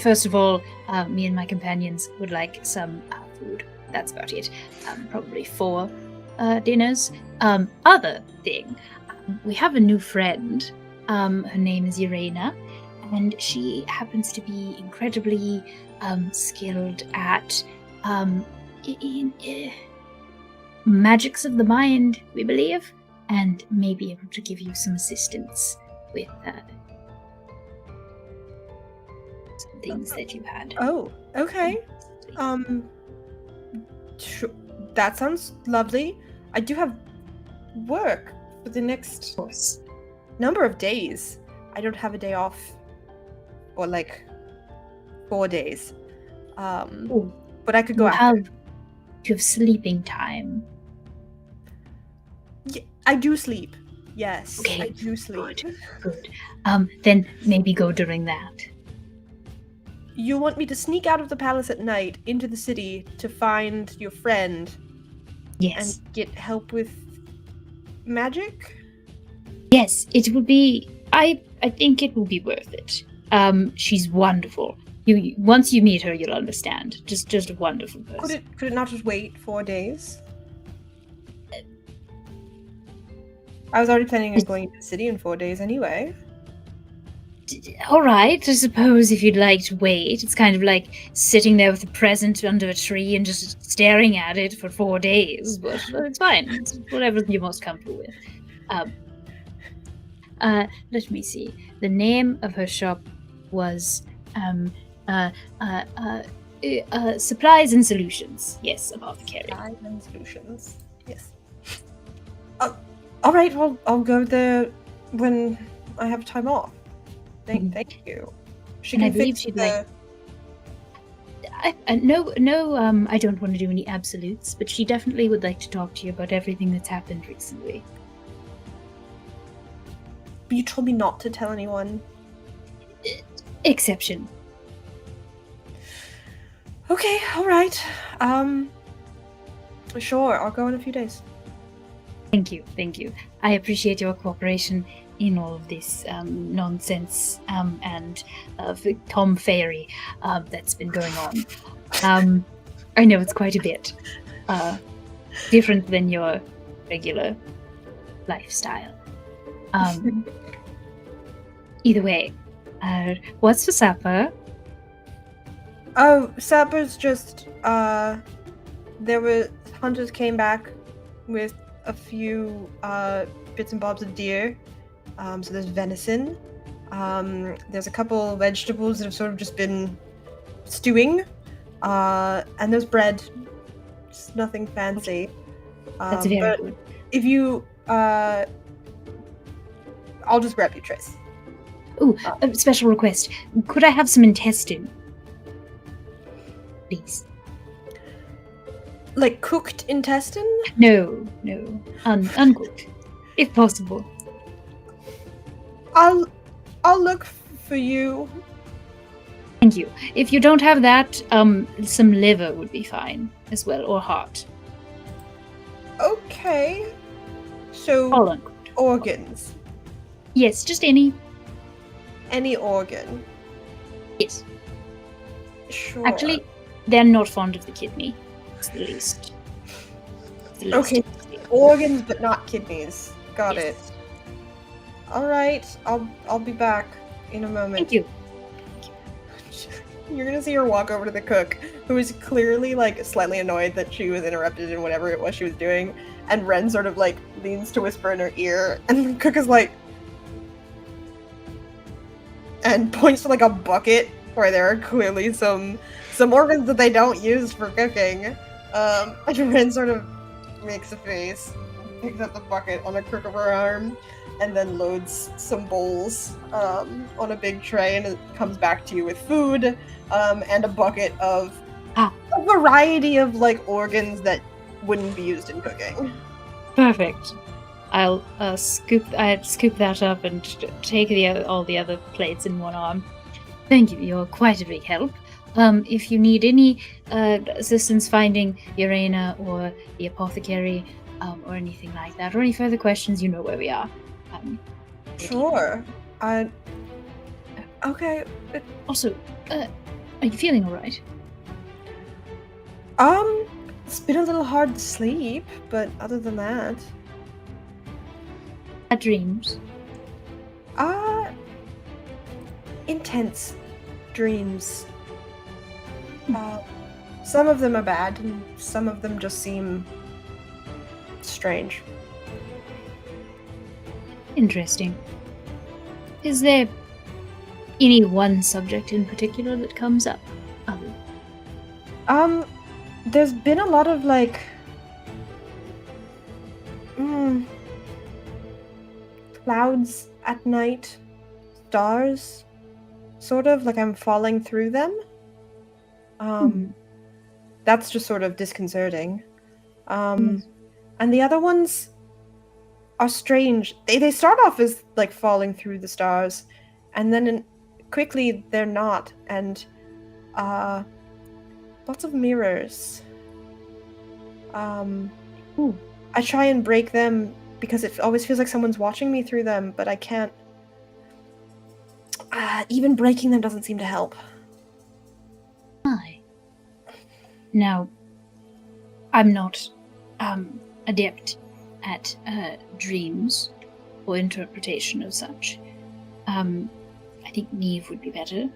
S4: First of all, me and my companions would like some food. That's about it. Probably 4 dinners. Other thing, we have a new friend. Her name is Irena, and she happens to be incredibly skilled at magics of the mind, we believe, and may be able to give you some assistance with some things that you had.
S1: Oh, okay. That sounds lovely. I do have work for the next
S4: Of course.
S1: number of days. I don't have a day off, or like 4 days. But I could go after.
S4: You have sleeping time.
S1: I do sleep. Yes,
S4: Okay,
S1: I do sleep.
S4: Good. Then maybe go during that.
S1: You want me to sneak out of the palace at night into the city to find your friend
S4: Yes.
S1: and get help with magic?
S4: Yes, it will be. I think it will be worth it. She's wonderful. You once you meet her, you'll understand. Just a wonderful person.
S1: Could it not just wait 4 days? I was already planning on going to the city in 4 days anyway.
S4: All right, I suppose if you'd like to wait, it's kind of like sitting there with a present under a tree and just staring at it for 4 days. But it's fine. It's whatever you're most comfortable with. Let me see. The name of her shop was Supplies and Solutions. Yes, apothecary.
S1: Supplies and Solutions. Yes. All right. Well, I'll go there when I have time off. Thank you. She
S4: And
S1: can
S4: I believe
S1: fix
S4: she'd
S1: the.
S4: No, I don't want to do any absolutes, but she definitely would like to talk to you about everything that's happened recently.
S1: But you told me not to tell anyone.
S4: Exception.
S1: Okay. All right. Sure. I'll go in a few days.
S4: Thank you. I appreciate your cooperation in all of this nonsense and tomfoolery that's been going on. I know it's quite a bit different than your regular lifestyle. Either way, what's for supper?
S1: Oh, supper's just hunters came back with a few bits and bobs of deer. So there's venison. There's a couple vegetables that have sort of just been stewing. And there's bread. Just nothing fancy.
S4: That's very
S1: but
S4: good.
S1: if you, I'll just grab you, Trace.
S4: Ooh, a special request. Could I have some intestine? Please.
S1: Like cooked intestine?
S4: No. Uncooked. If possible.
S1: I'll look for you.
S4: Thank you. If you don't have that, some liver would be fine as well, or heart.
S1: Okay. So
S4: All uncooked.
S1: organs.
S4: Yes, just any.
S1: Any organ.
S4: Yes.
S1: Sure.
S4: Actually, they're not fond of the kidney. It's the least.
S1: Okay. Organs but not kidneys. Got it.
S4: Yes.
S1: All right. I'll be back in a moment.
S4: Thank you.
S1: You're gonna see her walk over to the cook, who is clearly like slightly annoyed that she was interrupted in whatever it was she was doing, and Ren sort of like leans to whisper in her ear, and the cook is like, and points to like a bucket where there are clearly some organs that they don't use for cooking. And Ren sort of makes a face, picks up the bucket on the crook of her arm, and then loads some bowls on a big tray, and it comes back to you with food and a bucket of a variety of like organs that wouldn't be used in cooking.
S4: Perfect. I'll scoop that up and take all the other plates in one arm. Thank you. You're quite a big help. If you need any assistance finding Urena or the apothecary or anything like that, or any further questions, you know where we are.
S1: Sure. Okay.
S4: Also, are you feeling alright?
S1: It's been a little hard to sleep, but other than that,
S4: Had dreams?
S1: intense dreams. Some of them are bad, and some of them just seem strange.
S4: Interesting. Is there any one subject in particular that comes up?
S1: There's been a lot of like, clouds at night, stars, sort of like I'm falling through them. That's just sort of disconcerting. And the other ones are strange. They start off as like falling through the stars, and then quickly they're not. And lots of mirrors. I try and break them because it always feels like someone's watching me through them, but I can't. Even breaking them doesn't seem to help.
S4: Now, I'm not adept at dreams or interpretation of such. I think Neve would be better.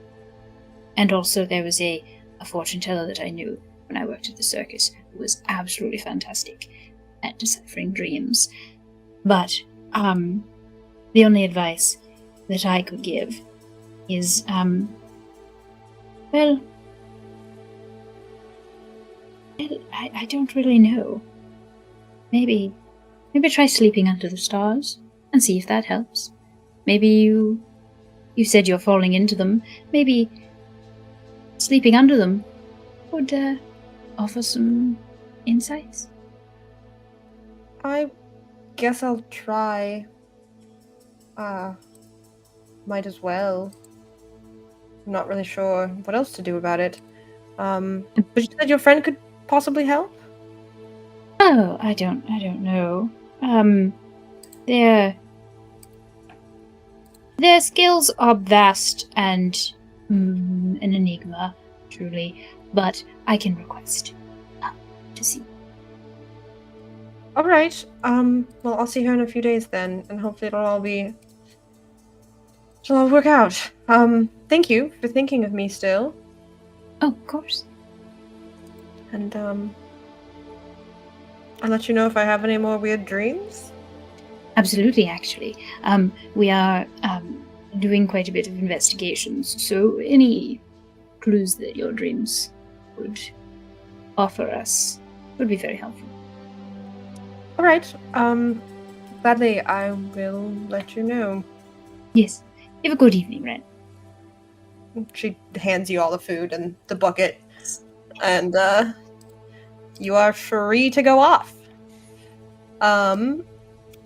S4: And also there was a fortune teller that I knew when I worked at the circus who was absolutely fantastic at deciphering dreams. But the only advice that I could give is, I don't really know. Maybe try sleeping under the stars and see if that helps. Maybe you said you're falling into them. Maybe sleeping under them would offer some insights.
S1: I guess I'll try. Might as well. I'm not really sure what else to do about it. But you said your friend could possibly help?
S4: Oh, I don't know. Their skills are vast and an enigma, truly. But I can request to see.
S1: All right. Well, I'll see her in a few days then, and hopefully it'll all work out. Thank you for thinking of me still.
S4: Oh, of course.
S1: And I'll let you know if I have any more weird dreams.
S4: Absolutely, actually. We are doing quite a bit of investigations, so any clues that your dreams would offer us would be very helpful.
S1: All right. Gladly, I will let you know.
S4: Yes. You have a good evening, Ren.
S1: She hands you all the food and the bucket, and you are free to go off.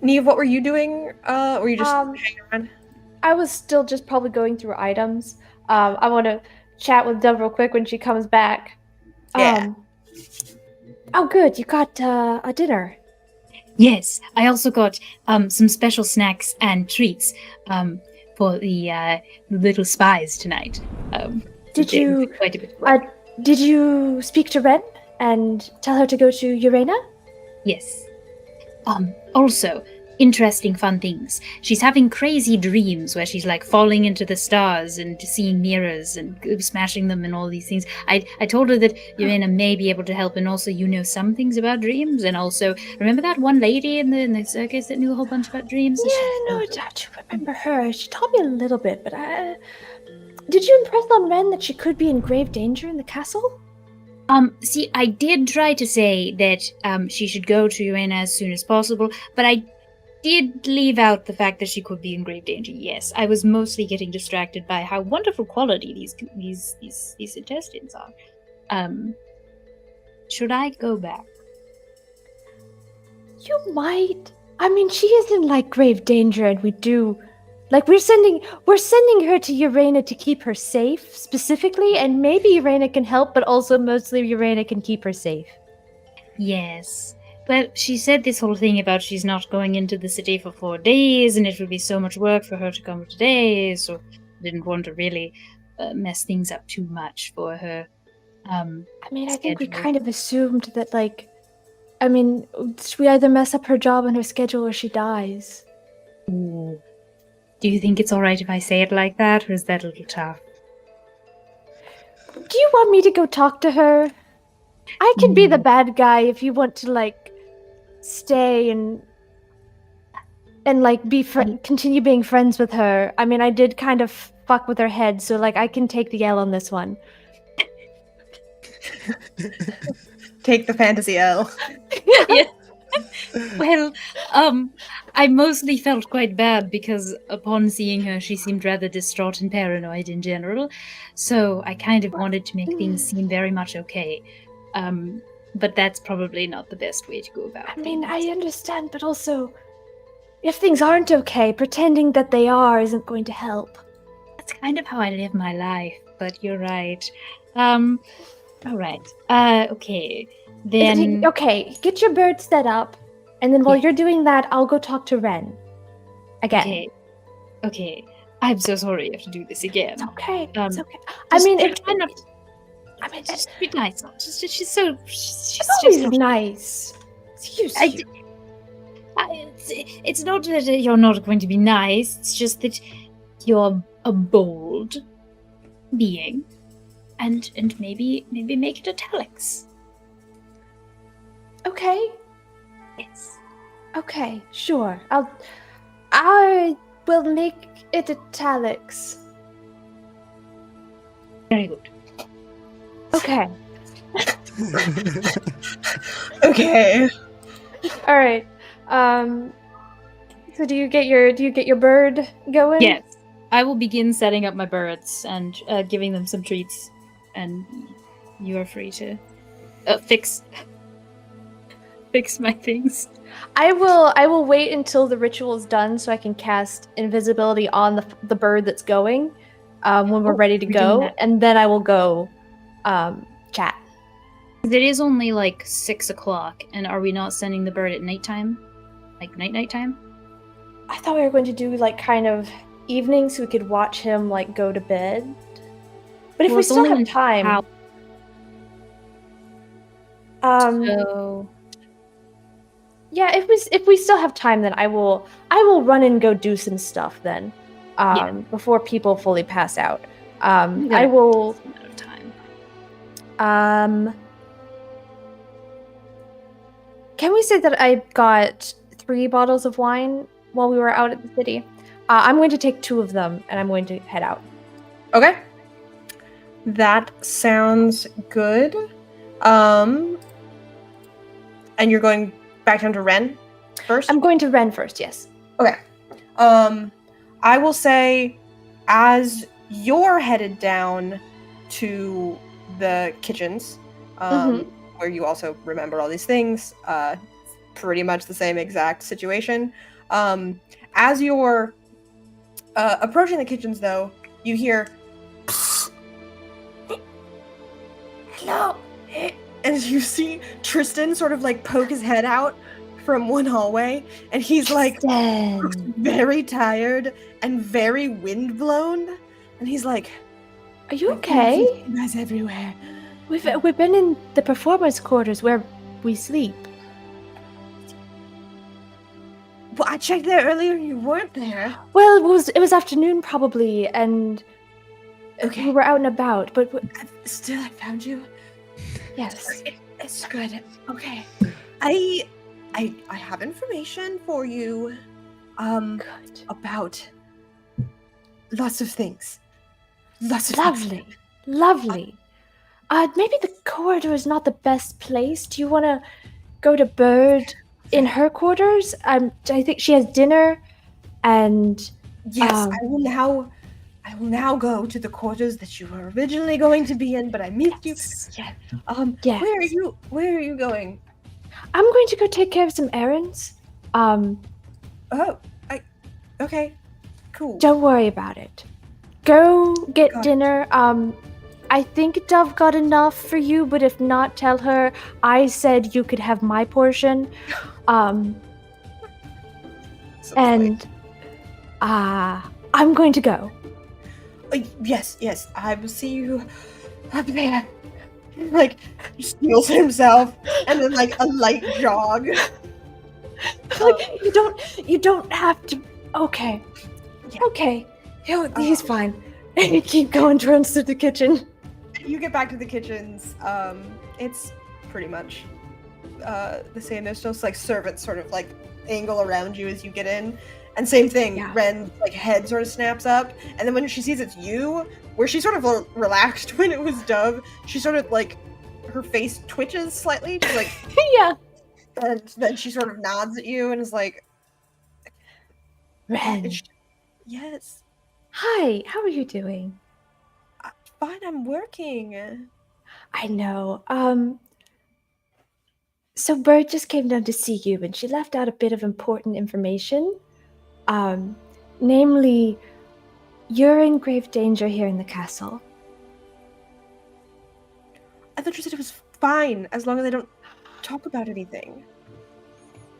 S1: Neve, what were you doing? Were you just hanging around?
S2: I was still just probably going through items. I want to chat with Dove real quick when she comes back.
S1: Yeah.
S2: Oh, good. You got a dinner.
S4: Yes, I also got some special snacks and treats for the little spies tonight.
S2: Did
S4: they
S2: you
S4: did quite a bit of work.
S2: Did you speak to Ren and tell her to go to Urena?
S4: Yes. Also, interesting fun things. She's having crazy dreams where she's like falling into the stars and seeing mirrors and smashing them and all these things. I told her that Urena may be able to help, and also you know some things about dreams, and also remember that one lady in the circus that knew a whole bunch about dreams?
S2: Yeah, no, I do remember her. She told me a little bit, but did you impress on Ren that she could be in grave danger in the castle?
S4: See, I did try to say that she should go to Urena as soon as possible, but I did leave out the fact that she could be in grave danger. Yes, I was mostly getting distracted by how wonderful quality these intestines are. Should I go back?
S2: You might. I mean, she is in like grave danger, and we do, like, we're sending her to Urena to keep her safe specifically, and maybe Urena can help, but also mostly Urena can keep her safe.
S4: Yes. Well, she said this whole thing about she's not going into the city for 4 days, and it would be so much work for her to come today, so I didn't want to really mess things up too much for her.
S2: I mean, I think we
S4: schedule.
S2: kind of assumed that, like, I mean, we either mess up her job and her schedule, or she dies.
S4: Ooh. Do you think it's alright if I say it like that, or is that a little tough?
S2: Do you want me to go talk to her? I can be the bad guy if you want to, like, stay and like continue being friends with her. I mean, I did kind of fuck with her head, so like I can take the L on this one.
S1: Take the fantasy L.
S4: Yeah. Well, I mostly felt quite bad because upon seeing her, she seemed rather distraught and paranoid in general. So I kind of wanted to make things seem very much okay. But that's probably not the best way to go about it.
S2: I mean, I understand, but also, if things aren't okay, pretending that they are isn't going to help.
S4: That's kind of how I live my life, but you're right. Alright. Okay. Then...
S2: Okay, get your bird set up, and then while you're doing that, I'll go talk to Ren. Again.
S4: Okay. I'm so sorry you have to do this again.
S2: It's okay.
S4: It's
S2: okay. I mean,
S4: try not to...
S2: I mean,
S4: just be nice. She's so... She's
S2: always
S4: just
S2: nice. Excuse you.
S4: It's not that you're not going to be nice. It's just that you're a bold being, and maybe make it italics.
S2: Okay.
S4: Yes.
S2: Okay. Sure. I will make it italics.
S4: Very good.
S2: Okay.
S1: Okay.
S2: All right. So do you get your bird going?
S4: Yes. I will begin setting up my birds and giving them some treats, and you are free to fix my things.
S2: I will wait until the ritual is done so I can cast invisibility on the bird that's going when we're ready to go, and then I will go chat.
S4: It is only like 6 o'clock, and are we not sending the bird at nighttime? Like nighttime?
S2: I thought we were going to do like kind of evening so we could watch him like go to bed. But if we still have time,
S4: so...
S2: yeah, if we still have time, then I will run and go do some stuff then, before people fully pass out. I will. Can we say that I got 3 bottles of wine while we were out at the city? I'm going to take 2 of them, and I'm going to head out.
S1: Okay. That sounds good. And you're going back down to Ren first?
S2: I'm going to Ren first, yes.
S1: Okay. I will say, as you're headed down to the kitchens, where you also remember all these things, pretty much the same exact situation. As you're approaching the kitchens, though, you hear, hello, and you see Tristan sort of like poke his head out from one hallway, and he's like very tired and very windblown, and he's like,
S2: "Are you okay?
S1: You guys everywhere.
S2: We've been in the performers' quarters where we sleep."
S1: Well, I checked there earlier. You weren't there.
S2: Well, it was afternoon probably, and
S1: okay,
S2: we were out and about. But
S1: I found you.
S2: Yes,
S1: it's good. Okay, I have information for you.
S2: Good.
S1: About lots of things.
S2: Lovely. Maybe the corridor is not the best place. Do you want to go to Bird in her quarters? I think she has dinner, and
S1: yes, I will now go to the quarters that you were originally going to be in, but I missed you.
S2: Yeah.
S1: Yes. Where are you going?
S2: I'm going to go take care of some errands.
S1: Okay, cool.
S2: Don't worry about it. Go get dinner. I think Dove got enough for you, but if not, tell her I said you could have my portion. I'm going to go.
S1: Yes, I will see you up there. Like, he steals himself, and then like a light jog.
S2: Like, you don't have to. Okay. Yeah. Okay. He's fine. And you keep going towards the kitchen.
S1: You get back to the kitchens. It's pretty much the same. There's just like servants sort of like angle around you as you get in. And same thing, yeah. Ren's like head sort of snaps up, and then when she sees it's you, where she sort of relaxed when it was Dove, she sort of like, her face twitches slightly. She's like,
S2: yeah.
S1: And then she sort of nods at you and is like,
S2: Ren.
S1: Yes.
S2: Hi, how are you doing?
S1: Fine, I'm working.
S2: I know. So Bird just came down to see you, and she left out a bit of important information. Namely, you're in grave danger here in the castle.
S1: I thought you said it was fine, as long as I don't talk about anything.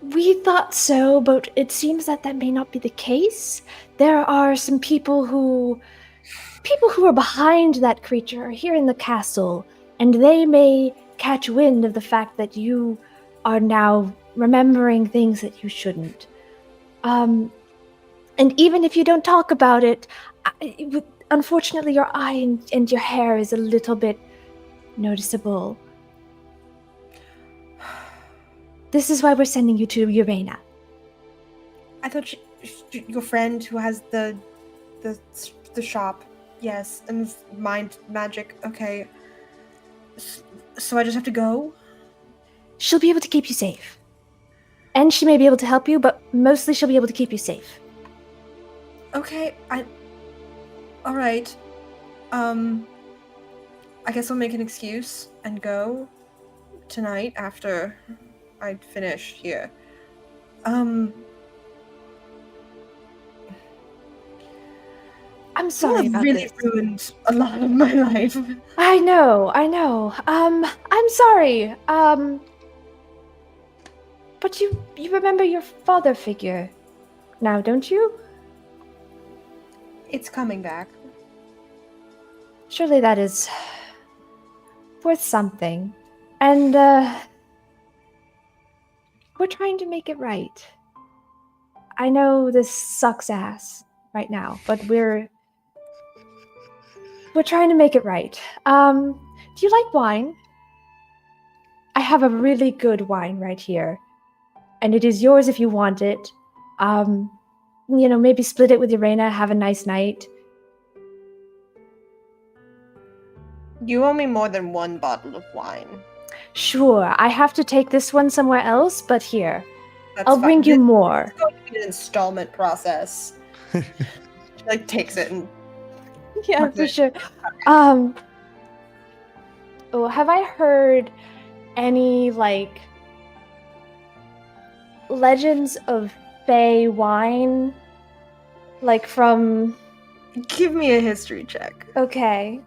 S2: We thought so, but it seems that may not be the case. There are some people who are behind that creature are here in the castle, and they may catch wind of the fact that you are now remembering things that you shouldn't. And even if you don't talk about it, unfortunately your eye and your hair is a little bit noticeable. This is why we're sending you to Urena.
S1: I thought your friend who has the shop, yes, and mind magic. Okay, so I just have to go.
S2: She'll be able to keep you safe, and she may be able to help you, but mostly she'll be able to keep you safe.
S1: Okay, all right. I guess I'll make an excuse and go tonight after I finish here. I'm
S2: sorry about
S1: really
S2: this.
S1: Ruined a lot of my life.
S2: I know. I'm sorry. But you remember your father figure now, don't you?
S1: It's coming back.
S2: Surely that is worth something. And we're trying to make it right. I know this sucks ass right now, but we're trying to make it right. Do you like wine? I have a really good wine right here. and it is yours if you want it. Maybe split it with Irena, have a nice night.
S1: You owe me more than one bottle of wine.
S2: Sure, I have to take this one somewhere else, but here.
S1: That's
S2: I'll
S1: fine.
S2: bring you more.
S1: It's going to be an installment process. She, like, takes it and...
S2: Yeah, for sure. Have I heard any, like, legends of Fey wine? Like, from...
S1: Give me a history check.
S2: Okay.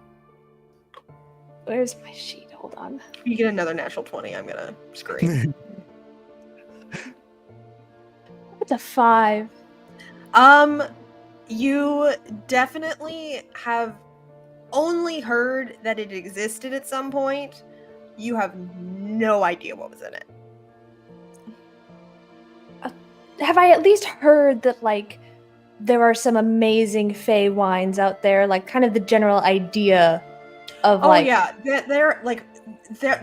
S2: Where's my sheet? Hold on.
S1: You get another natural 20, I'm gonna scream.
S2: It's a 5.
S1: You definitely have only heard that it existed at some point. You have no idea what was in it.
S2: Have I at least heard that, like, there are some amazing Fey wines out there? Like, kind of the general idea of,
S1: yeah. They're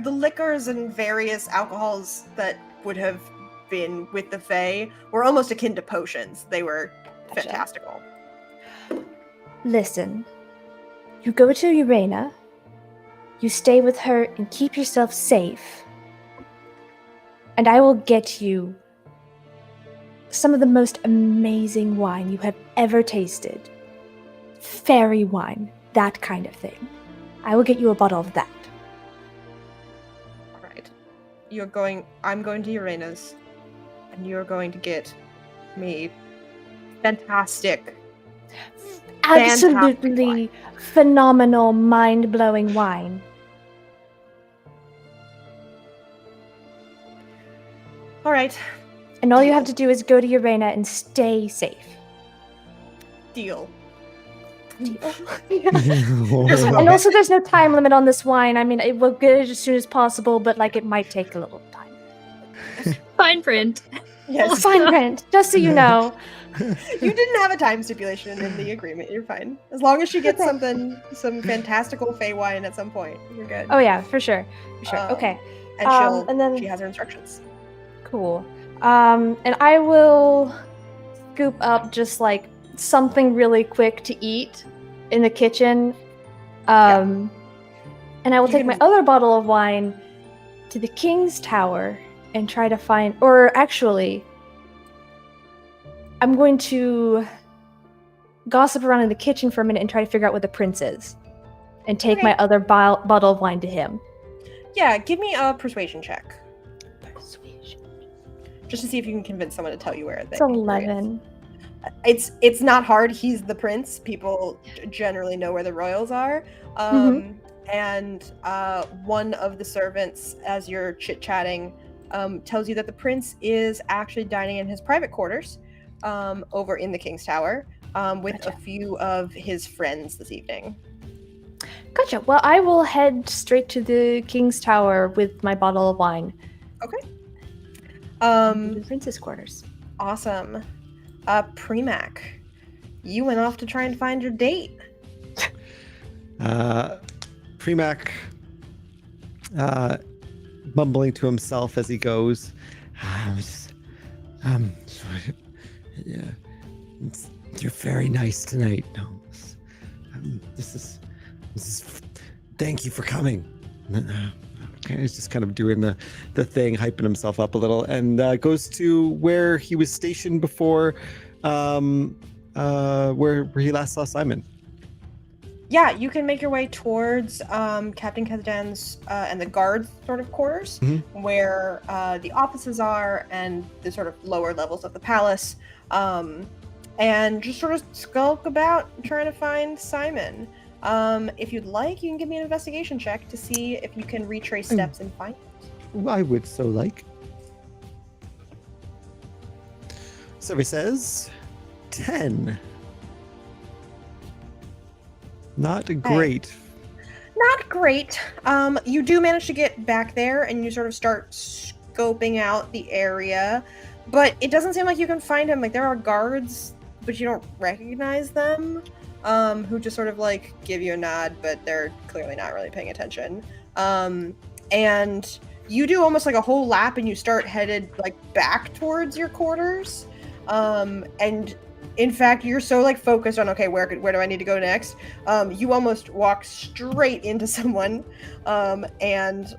S1: the liquors and various alcohols that would have been with the Fae were almost akin to potions. They were
S2: Gotcha.
S1: fantastical.
S2: Listen, you go to Irena, you stay with her and keep yourself safe, and I will get you some of the most amazing wine you have ever tasted. Fairy wine, that kind of thing. I will get you a bottle of that.
S1: Alright. I'm going to Uranus, and you're going to get me fantastic
S2: Absolutely
S1: wine.
S2: phenomenal, mind-blowing wine.
S1: Alright.
S2: And all you have to do is go to Urena and stay safe.
S1: Deal.
S2: And also, there's no time limit on this wine. I mean, it will get it as soon as possible, but like it might take a little time.
S4: Fine print.
S1: Yes.
S2: Fine print, just so you know.
S1: You didn't have a time stipulation in the agreement. You're fine. As long as she gets some fantastical Fey wine at some point, you're good.
S2: Oh yeah, for sure. Okay.
S1: And
S2: and then
S1: she has her instructions.
S2: Cool. And I will scoop up just like something really quick to eat in the kitchen. And I will take my other bottle of wine to the King's Tower and try to find, or actually, I'm going to gossip around in the kitchen for a minute and try to figure out where the prince is. And take my other bottle of wine to him.
S1: Yeah, give me a persuasion check.
S2: Persuasion.
S1: Just to see if you can convince someone to tell you where
S2: It's 11.
S1: It's not hard. He's the prince. People generally know where the royals are. And one of the servants, as you're chit-chatting, tells you that the prince is actually dining in his private quarters over in the King's Tower with a few of his friends this evening.
S2: Gotcha. Well, I will head straight to the King's Tower with my bottle of wine.
S1: Okay.
S2: The prince's quarters.
S1: Awesome. Premac, you went off to try and find your date.
S3: Premac, mumbling to himself as he goes, you're very nice tonight. No, this is. Thank you for coming. Okay, he's just kind of doing the thing, hyping himself up a little, and goes to where he was stationed before, where he last saw Simon.
S1: Yeah, you can make your way towards Captain Kazdan's and the guards sort of quarters, where the offices are and the sort of lower levels of the palace, and just sort of skulk about trying to find Simon. If you'd like, you can give me an investigation check to see if you can retrace steps and find it.
S3: I would so like. Survey says 10. Not great.
S1: Not great. You do manage to get back there and you sort of start scoping out the area, but it doesn't seem like you can find him. Like, there are guards, but you don't recognize them. Who just sort of like give you a nod, but they're clearly not really paying attention. And you do almost like a whole lap and you start headed like back towards your quarters. And in fact, you're so like focused on, okay, where do I need to go next? You almost walk straight into someone, and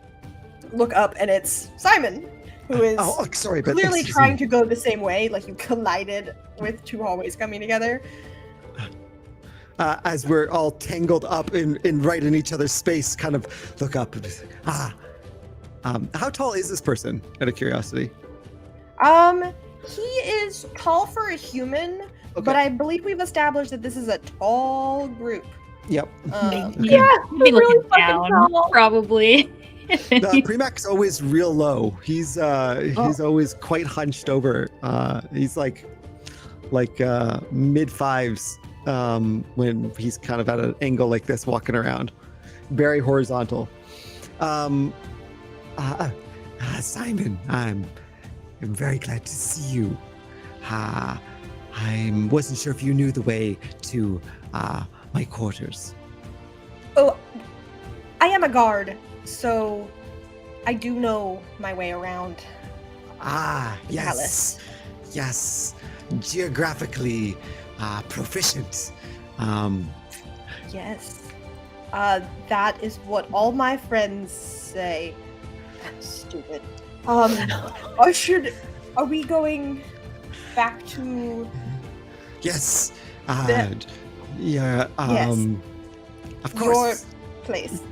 S1: look up, and it's Simon, who is
S3: sorry, but
S1: clearly
S3: excuse
S1: trying
S3: me.
S1: to go the same way. Like you collided with two hallways coming together.
S3: As we're all tangled up in right in each other's space, kind of look up. And just, how tall is this person? Out of curiosity.
S1: He is tall for a human,
S3: Okay.
S1: but I believe we've established that this is a tall group.
S3: Yep.
S2: Yeah,
S4: Maybe
S2: really
S4: looking
S2: fucking
S4: down,
S2: tall.
S4: probably.
S3: Primac's always real low. He's always quite hunched over. He's like mid fives when he's kind of at an angle like this, walking around, very horizontal. Simon, I'm very glad to see you. I wasn't sure if you knew the way to my quarters.
S1: Oh, I am a guard, so I do know my way around.
S3: Yes.
S1: Palace.
S3: Yes. Geographically proficient.
S1: Yes. That is what all my friends say. Stupid. Are we going back to...
S3: Yes.
S1: The-
S3: Yeah.
S1: Yes.
S3: Of
S1: your
S3: course.
S1: place?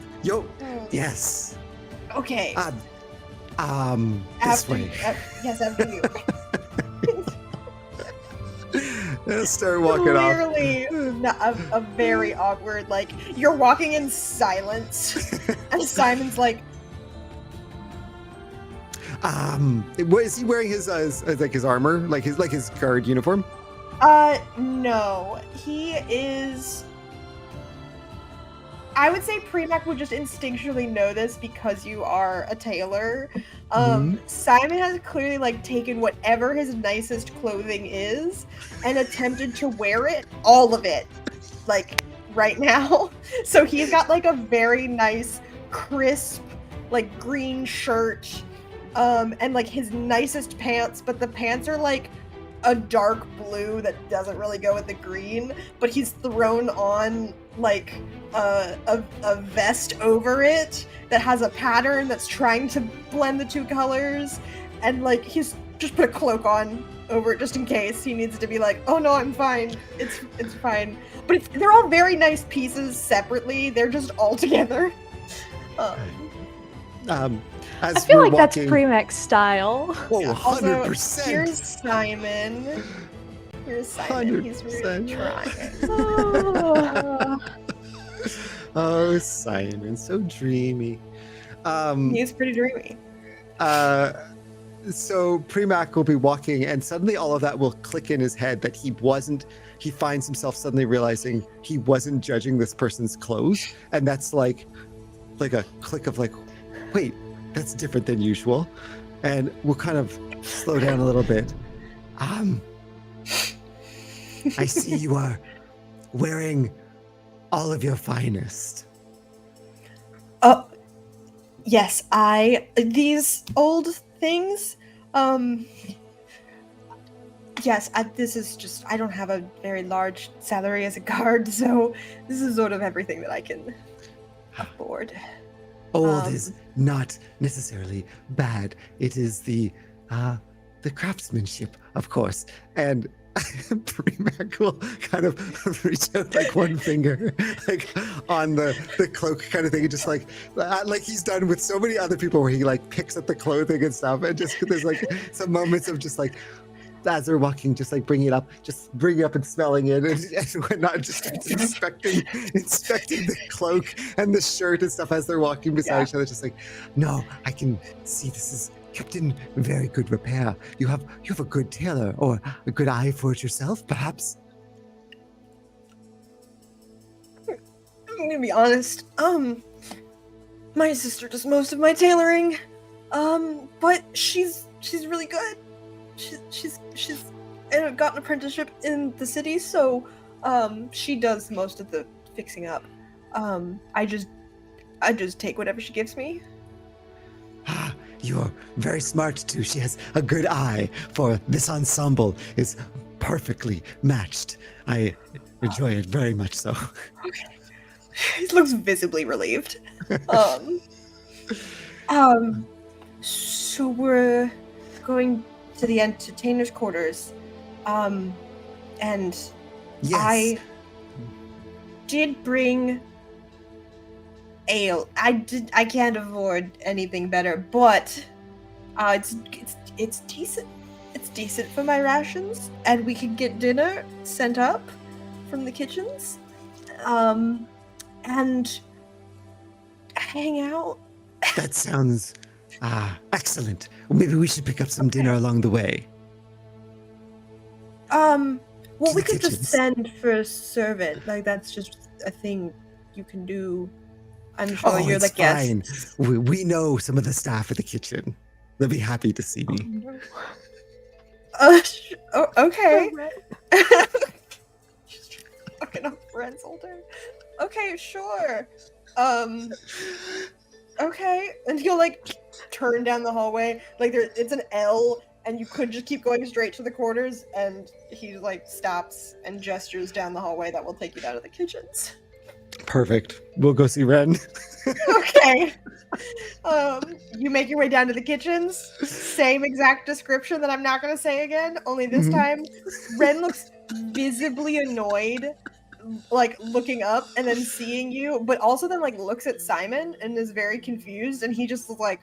S3: Yes.
S1: Okay.
S3: This way.
S1: Yes, after you.
S3: Let's start walking off.
S1: Clearly a very awkward, like, you're walking in silence, and Simon's like,
S3: What is he wearing? His like his armor, like his guard uniform?
S1: no, he is. I would say Premac would just instinctually know this because you are a tailor. Simon has clearly like taken whatever his nicest clothing is and attempted to wear it, all of it, like right now. So he's got like a very nice, crisp, like green shirt, and like his nicest pants, but the pants are like a dark blue that doesn't really go with the green, but he's thrown on like a vest over it that has a pattern that's trying to blend the two colors, and like he's just put a cloak on over it just in case he needs to be like, oh no, I'm fine, it's fine. But they're all very nice pieces separately, they're just all together.
S3: As
S2: I feel
S3: we're
S2: like that's
S3: walking-
S2: Premax style.
S3: Oh,
S1: Also,
S3: 100%.
S1: here's Simon. Here's Simon. He's really
S3: 100%.
S1: trying.
S3: Oh, Simon, so dreamy.
S1: He's pretty dreamy.
S3: So Premac will be walking, and suddenly all of that will click in his head that he finds himself suddenly realizing he wasn't judging this person's clothes, and that's like a click of like, wait, that's different than usual. And we'll kind of slow down a little bit. I see you are wearing all of your finest.
S1: Oh, yes, these old things, yes, this is just, I don't have a very large salary as a guard, so this is sort of everything that I can afford.
S3: Old is not necessarily bad. It is the craftsmanship, of course. And Premac will kind of reach out like one finger, like on the cloak kind of thing, and just like he's done with so many other people where he like picks at the clothing and stuff, and just there's like some moments of just like, as they're walking, just like bringing it up and smelling it and whatnot, just inspecting the cloak and the shirt and stuff as they're walking beside each other, just like, no, I can see this is kept in very good repair. You have a good tailor, or a good eye for it yourself, perhaps.
S1: I'm gonna be honest. My sister does most of my tailoring. But she's really good. She's got an apprenticeship in the city, so she does most of the fixing up. I just take whatever she gives me.
S3: You're very smart too. She has a good eye for this ensemble. Is perfectly matched. I enjoy it very much so.
S1: Okay. He looks visibly relieved. So we're going to the entertainer's quarters. And
S3: Yes.
S1: I did bring ale. I can't afford anything better, but it's decent. It's decent for my rations, and we could get dinner sent up from the kitchens. And hang out.
S3: That sounds excellent. Maybe we should pick up some dinner along the way.
S1: Well,
S3: To
S1: we
S3: the
S1: could just
S3: kitchens.
S1: send for a servant. Like, that's just a thing you can do. I'm sure you're
S3: it's
S1: the guest.
S3: fine. We know some of the staff at the kitchen. They'll be happy to see me.
S1: Okay. Fucking up Ren's older. Okay, sure. Okay. And he'll like turn down the hallway. Like it's an L, and you could just keep going straight to the quarters, and he like stops and gestures down the hallway that will take you down to the kitchens.
S3: Perfect. We'll go see Ren.
S1: Okay. You make your way down to the kitchens. Same exact description that I'm not gonna say again, only this
S3: Mhm.
S1: time Ren looks visibly annoyed, like looking up and then seeing you, but also then like looks at Simon and is very confused, and he just like,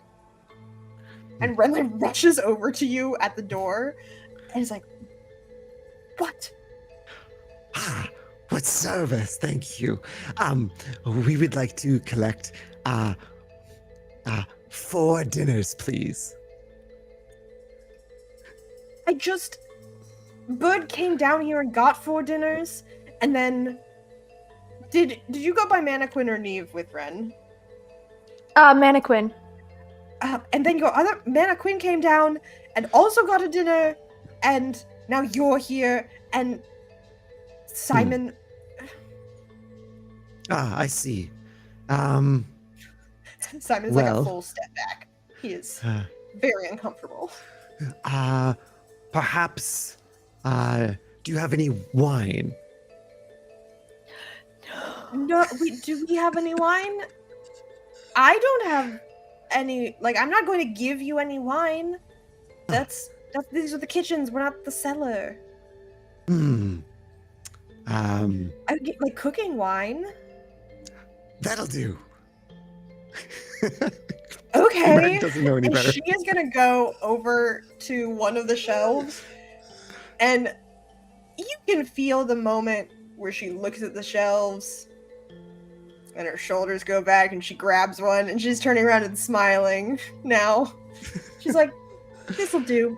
S1: and Ren like rushes over to you at the door and is like, what?
S3: What service? Thank you. We would like to collect 4 dinners, please.
S1: Bud came down here and got 4 dinners, and then did you go by Mannequin or Neve with Ren?
S2: Mannequin.
S1: And then your other Mannequin came down and also got a dinner, and now you're here, and Simon.
S3: I see.
S1: Simon's like a
S3: well,
S1: full step back. He is very uncomfortable.
S3: Perhaps, do you have any wine?
S1: No, do we have any wine? I don't have any. Like, I'm not going to give you any wine. These are the kitchens. We're not the cellar. I would get like cooking wine.
S3: That'll do.
S1: Okay.
S3: Ren doesn't know any
S1: And
S3: better.
S1: she is gonna go over to one of the shelves, and you can feel the moment where she looks at the shelves, and her shoulders go back, and she grabs one, and she's turning around and smiling now. She's like, "This'll do.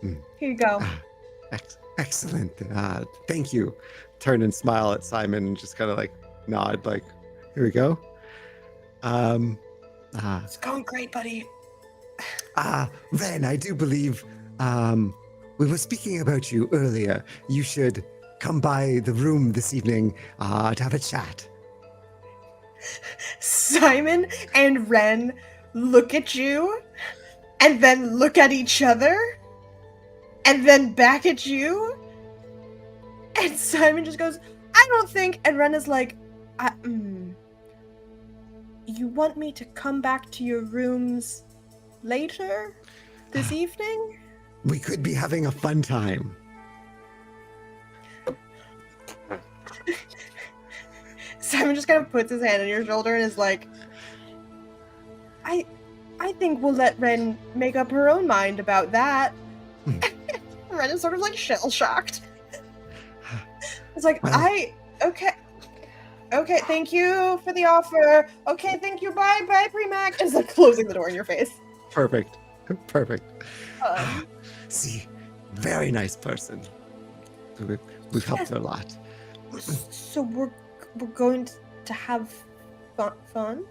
S1: Here you go."
S3: Excellent. Thank you. Turn and smile at Simon and just kind of like nod, like, here we go.
S1: It's going great, buddy.
S3: Ren, I do believe we were speaking about you earlier. You should come by the room this evening to have a chat.
S1: Simon and Ren look at you, and then look at each other, and then back at you. And Simon just goes, "I don't think," and Ren is like, "You want me to come back to your rooms later this evening?"
S3: We could be having a fun time.
S1: Simon just kind of puts his hand on your shoulder and is like, I think we'll let Ren make up her own mind about that." Ren is sort of like shell-shocked. It's like,
S3: Well-
S1: okay, thank you for the offer. Okay, thank you, bye, Premac. And it's like closing the door in your face.
S3: Perfect.
S1: Um,
S3: See, very nice person. We've helped her a lot.
S1: So we're going to have fun?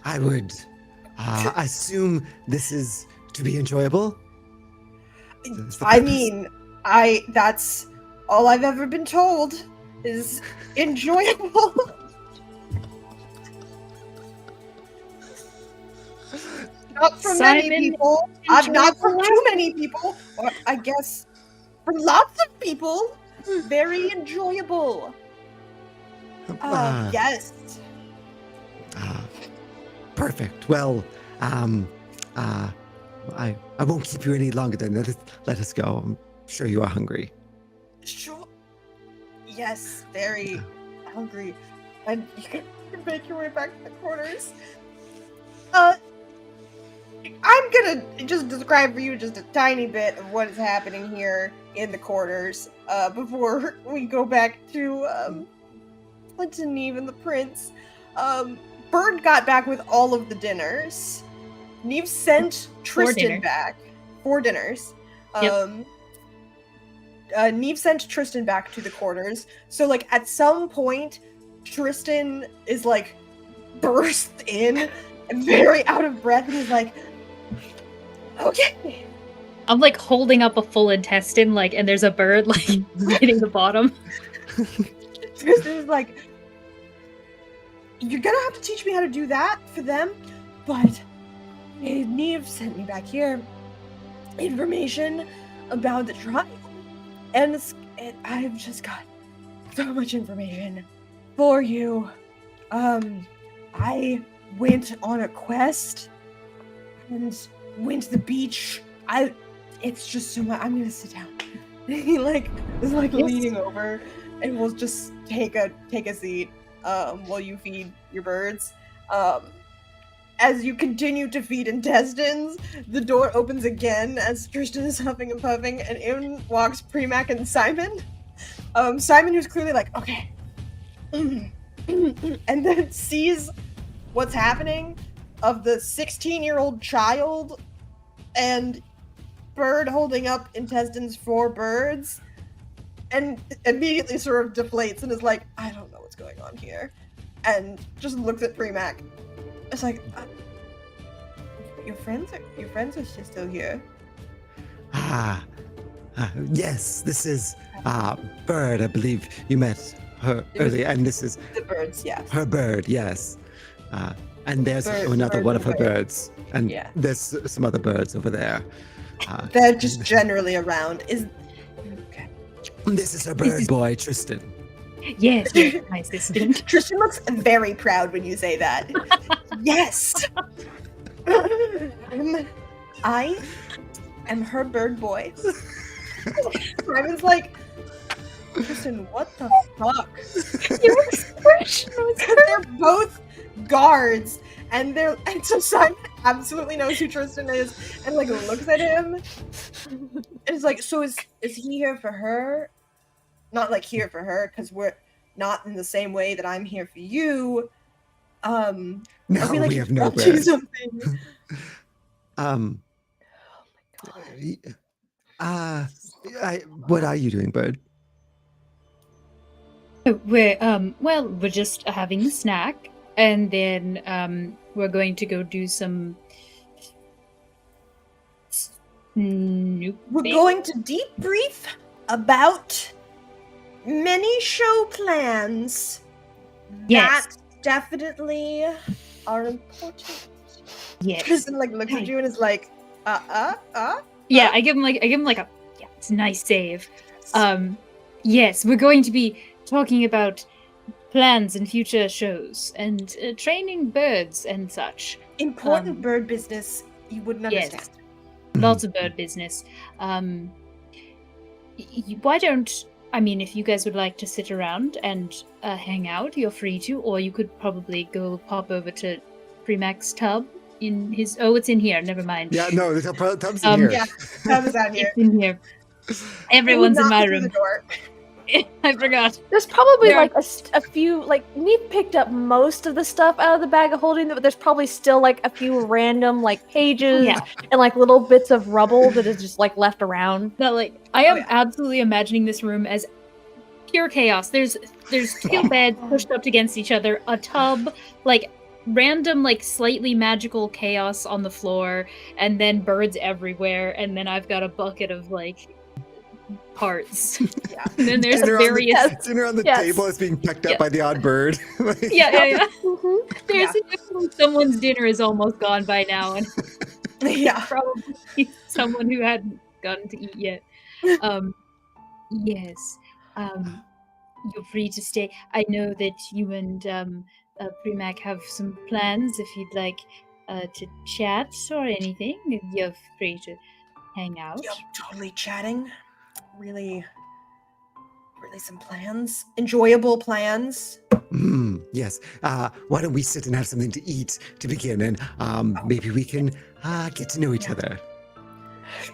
S3: I would assume this is to be enjoyable. Is the
S1: I
S3: purpose?
S1: mean, that's all I've ever been told is enjoyable. Not from many people. Not from too many people. Or I guess from lots of people. Very enjoyable. Yes.
S3: Perfect. Well, I won't keep you any longer then. Let us go. I'm sure you are hungry.
S1: Sure. Yes, very hungry. And you can make your way back to the quarters. I'm gonna just describe for you just a tiny bit of what is happening here in the quarters before we go back to Neve and the prince. Bird got back with all of the dinners. Neve sent Tristan back. 4 dinners. Neve sent Tristan back to the quarters. So, like, at some point, Tristan is, like, burst in, very out of breath, and he's like, okay.
S4: I'm, like, holding up a full intestine, like, and there's a bird, like, hitting the bottom.
S1: Tristan's like, you're gonna have to teach me how to do that for them, but Neve sent me back here information about the trial, and I've just got so much information for you. I went on a quest and went to the beach. It's just so much. I'm gonna sit down. He is leaning over, and we'll just take a seat while you feed your birds. As you continue to feed intestines, the door opens again as Tristan is huffing and puffing, and in walks Premac and Simon. Simon, who's clearly like, okay, and then sees what's happening of the 16-year-old child and Bird holding up intestines for birds, and immediately sort of deflates and is like, I don't know what's going on here, and just looks at Premac. It's like, your friends are still here.
S3: Yes, this is Bird. I believe you met her earlier, and this is
S1: the birds. Yeah,
S3: her bird. Yes, and there's another one of her birds, and there's some other birds over there.
S1: They're just generally around.
S3: This is her bird boy, Tristan.
S4: Yes, my assistant.
S1: Tristan looks very proud when you say that. Yes. I am her bird boy. Simon's like, Tristan, what the fuck?
S2: Your expression was
S1: They're both guards, and so Simon absolutely knows who Tristan is, and like looks at him, and is like, so is he here for her? Not like here for her, because we're not in the same way that I'm here for you.
S3: No,
S1: we
S3: have no birds.
S2: Oh my god.
S3: What are you doing, Bird?
S4: We're just having a snack, and then we're going to go do some snooping.
S1: We're going to debrief about many show plans.
S4: Yes.
S1: That definitely are important.
S4: Yes.
S1: Tristan looks at you and is like,
S4: Yeah, I give him like a it's a nice save. Yes, we're going to be talking about plans and future shows and training birds and such.
S1: Important bird business you wouldn't understand.
S4: Yes. Lots of bird business. Why don't if you guys would like to sit around and hang out, you're free to, or you could probably go pop over to Premac's tub in his. Oh, it's in here. Never mind.
S3: Yeah, no, the tub's in here.
S1: Yeah, tub is out here.
S4: It's in here. Everyone's in my room.
S1: The door.
S4: I forgot.
S2: There's probably like a few, like, Neve picked up most of the stuff out of the bag of holding, but there's probably still like a few random like pages and like little bits of rubble that is just like left around.
S4: That I am absolutely imagining this room as pure chaos. There's 2 beds pushed up against each other, a tub, like random like slightly magical chaos on the floor, and then birds everywhere, and then I've got a bucket of like parts. Yeah. And then there's various
S3: dinner on the table is being picked up by the odd bird.
S4: Mm-hmm. There's someone's dinner is almost gone by now, and
S1: Yeah.
S4: Probably someone who hadn't gotten to eat yet. Yes. You're free to stay. I know that you and Primac have some plans. If you'd like to chat or anything, you're free to hang out.
S1: Yep, totally chatting. Really some plans. Enjoyable plans.
S3: Yes. Why don't we sit and have something to eat to begin, and maybe we can get to know each other.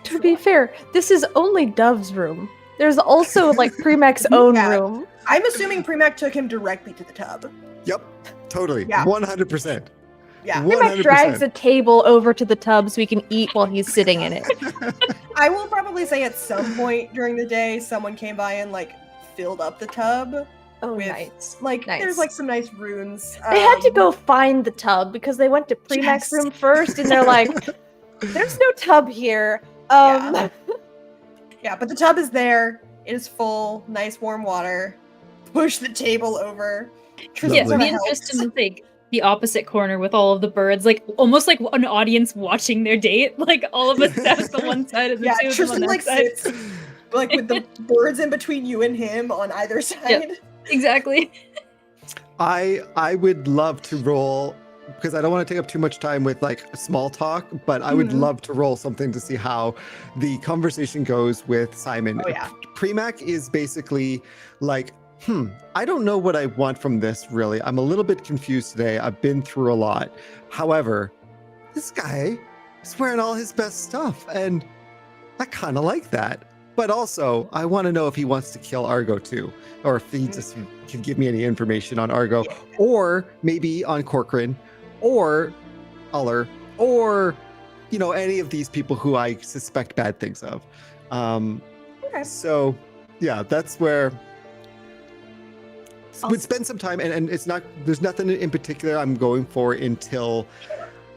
S2: To be fair, this is only Dove's room. There's also like Primac's own room.
S1: I'm assuming Primac took him directly to the tub.
S3: Yep. Totally.
S1: Yeah.
S3: 100%.
S1: Yeah.
S2: Primac drags a table over to the tub so he can eat while he's sitting in it.
S1: I will probably say at some point during the day, someone came by and like filled up the tub.
S2: Oh,
S1: with,
S2: nice.
S1: Like,
S2: Nice.
S1: there's like some nice runes.
S2: They had to go find the tub because they went to Primac's room first, and they're like, "There's no tub here."
S1: Yeah, but the tub is there. It is full, nice warm water. Push the table over.
S4: Yeah,
S1: Tristan
S4: me and Tristan is like the opposite corner with all of the birds, like almost like an audience watching their date. Like all of us sat at the one side of the two of them
S1: Tristan
S4: on that
S1: like
S4: side.
S1: sits like with the birds in between you and him on either side.
S4: Exactly.
S3: I would love to roll, because I don't want to take up too much time with like small talk, but I would love to roll something to see how the conversation goes with Simon.
S1: Oh, yeah.
S3: Primac is basically like, I don't know what I want from this really. I'm a little bit confused today. I've been through a lot. However, this guy is wearing all his best stuff, and I kind of like that. But also, I want to know if he wants to kill Argo too, or if he just can give me any information on Argo, or maybe on Corcoran, or Uller, or, you know, any of these people who I suspect bad things of. So, yeah, that's where we'd spend some time, and it's not, there's nothing in particular I'm going for until,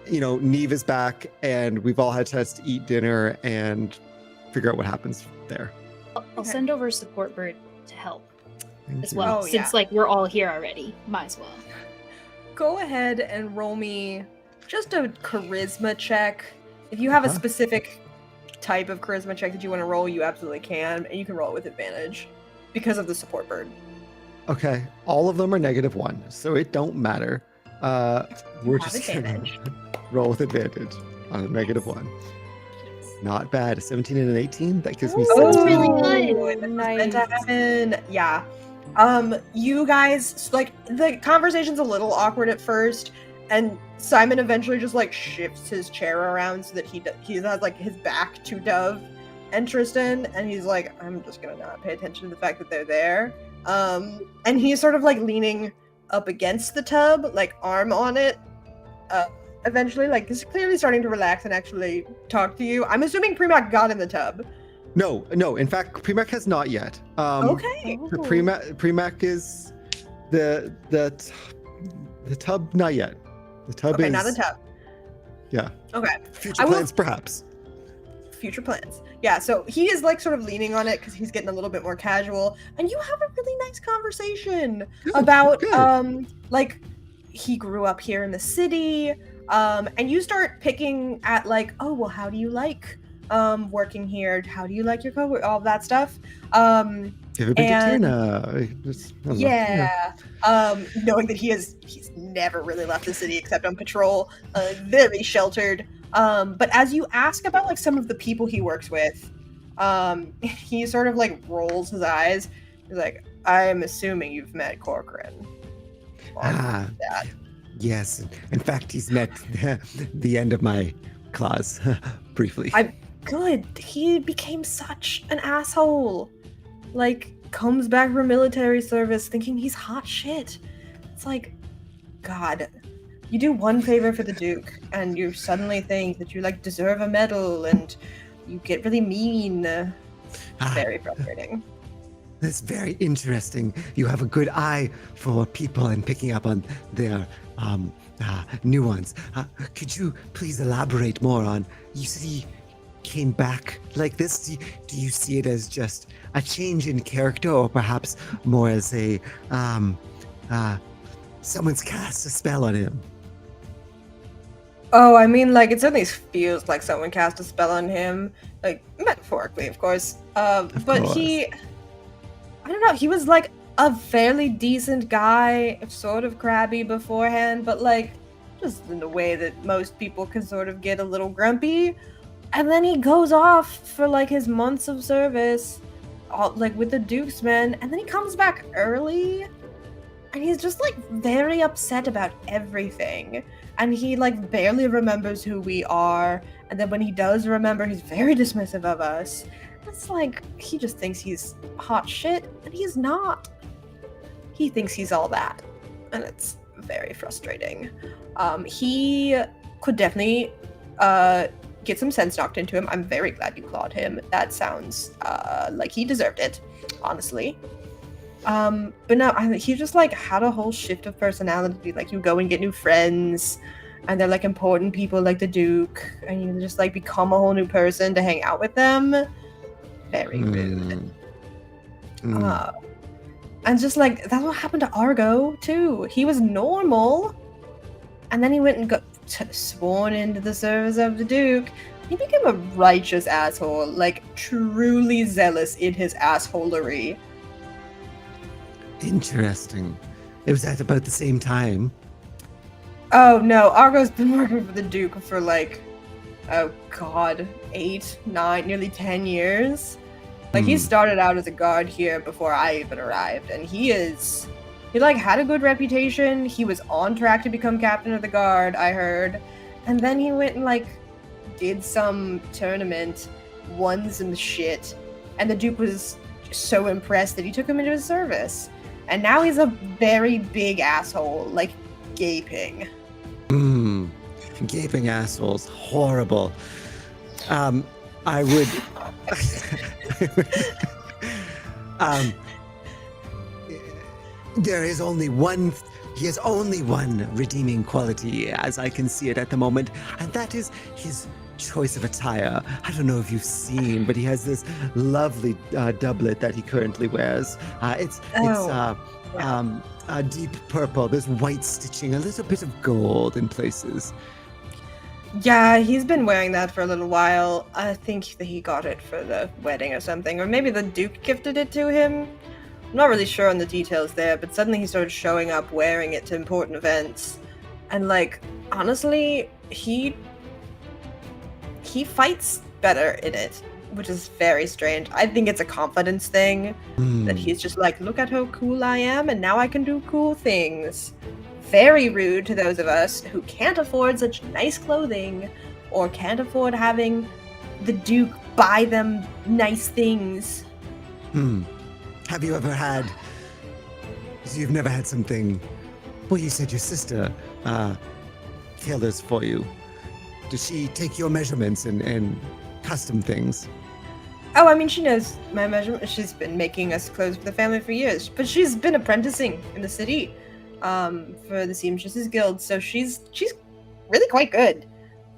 S3: you know, Neve is back and we've all had a chance to eat dinner and figure out what happens there.
S4: I'll send over a support bird to help
S3: Thank
S4: as
S3: you.
S4: well,
S1: Oh,
S4: since like we're all here already. Might as well.
S1: Go ahead and roll me just a charisma check. If you have a specific type of charisma check that you want to roll, you absolutely can, and you can roll it with advantage because of the support bird.
S3: Okay, all of them are -1, so it don't matter. We're
S1: Have
S3: just gonna
S1: advantage.
S3: roll with advantage on a -1. Not bad. A 17 and an 18. That gives me
S4: Oh,
S3: 16.
S4: really good.
S1: This was
S2: Nice.
S1: meant to happen. Yeah. You guys, like, the conversation's a little awkward at first, and Simon eventually just like shifts his chair around so that he has like his back to Dove and Tristan, and he's like, I'm just gonna not pay attention to the fact that they're there. And he's sort of like leaning up against the tub, like arm on it. Eventually, like, he's clearly starting to relax and actually talk to you. I'm assuming Primac got in the tub.
S3: No. In fact, Primac has not yet.
S1: Okay.
S3: The Primac is the tub, not yet. The tub
S1: Okay,
S3: is
S1: not the tub.
S3: Yeah.
S1: Okay.
S3: Future
S1: I will-
S3: plans, perhaps.
S1: Future plans. Yeah, so he is like sort of leaning on it because he's getting a little bit more casual, and you have a really nice conversation about like he grew up here in the city, and you start picking at like, oh well, how do you like working here? How do you like your co-work? All of that stuff.
S3: Have you ever been to
S1: and-
S3: Tierna?
S1: Yeah. Knowing that he's never really left the city except on patrol, very sheltered. But as you ask about like some of the people he works with, he sort of like rolls his eyes. He's like, I'm assuming you've met Corcoran.
S3: Yes. In fact, he's met the end of my class briefly.
S1: Good. He became such an asshole. Like, comes back from military service thinking he's hot shit. It's like, God, you do one favor for the Duke, and you suddenly think that you like deserve a medal, and you get really mean. Very frustrating.
S3: That's very interesting. You have a good eye for people and picking up on their nuance. Could you please elaborate more on? You said he came back like this. Do you see it as just a change in character, or perhaps more as a someone's cast a spell on him?
S1: Oh, I mean, like, it certainly feels like someone cast a spell on him. Like, metaphorically, of course.
S3: Of
S1: But
S3: course.
S1: I don't know, he was, like, a fairly decent guy, sort of crabby beforehand, but, like, just in the way that most people can sort of get a little grumpy. And then he goes off for, like, his months of service, like, with the Duke's men, and then he comes back early, and he's just, like, very upset about everything. And he, like, barely remembers who we are, and then when he does remember, he's very dismissive of us. It's like, he just thinks he's hot shit, and he's not. He thinks he's all that, and it's very frustrating. He could definitely get some sense knocked into him. I'm very glad you clawed him. That sounds like he deserved it, honestly. But no, he just like had a whole shift of personality. Like, you go and get new friends, and they're like important people like the Duke, and you just like become a whole new person to hang out with them. Very rude. And just like, that's what happened to Argo too. He was normal, and then he went and got sworn into the service of the Duke. He became a righteous asshole, like truly zealous in his assholery.
S3: Interesting. It was at about the same time.
S1: Oh no, Argo's been working for the Duke for like, oh god, 8, 9, nearly 10 years. Like, he started out as a guard here before I even arrived, and he like had a good reputation. He was on track to become captain of the guard, I heard. And then he went and like did some tournament, won some shit, and the Duke was so impressed that he took him into his service. And now he's a very big asshole, like gaping.
S3: Gaping assholes. Horrible. I would... there is only one... He has only one redeeming quality, as I can see it at the moment, and that is his choice of attire. I don't know if you've seen, but he has this lovely doublet that he currently wears. It's deep purple. There's white stitching, a little bit of gold in places.
S1: Yeah, he's been wearing that for a little while. I think that he got it for the wedding or something, or maybe the Duke gifted it to him. I'm not really sure on the details there, but suddenly he started showing up wearing it to important events. And like, honestly, he fights better in it, which is very strange. I think it's a confidence thing, that he's just like, look at how cool I am, and now I can do cool things. Very rude to those of us who can't afford such nice clothing, or can't afford having the Duke buy them nice things.
S3: Have you ever had... So you've never had something... Well, you said your sister tailors for you. Does she take your measurements and custom things?
S1: Oh, I mean, she knows my measurement. She's been making us clothes for the family for years, but she's been apprenticing in the city for the Seamstresses Guild, so she's really quite good.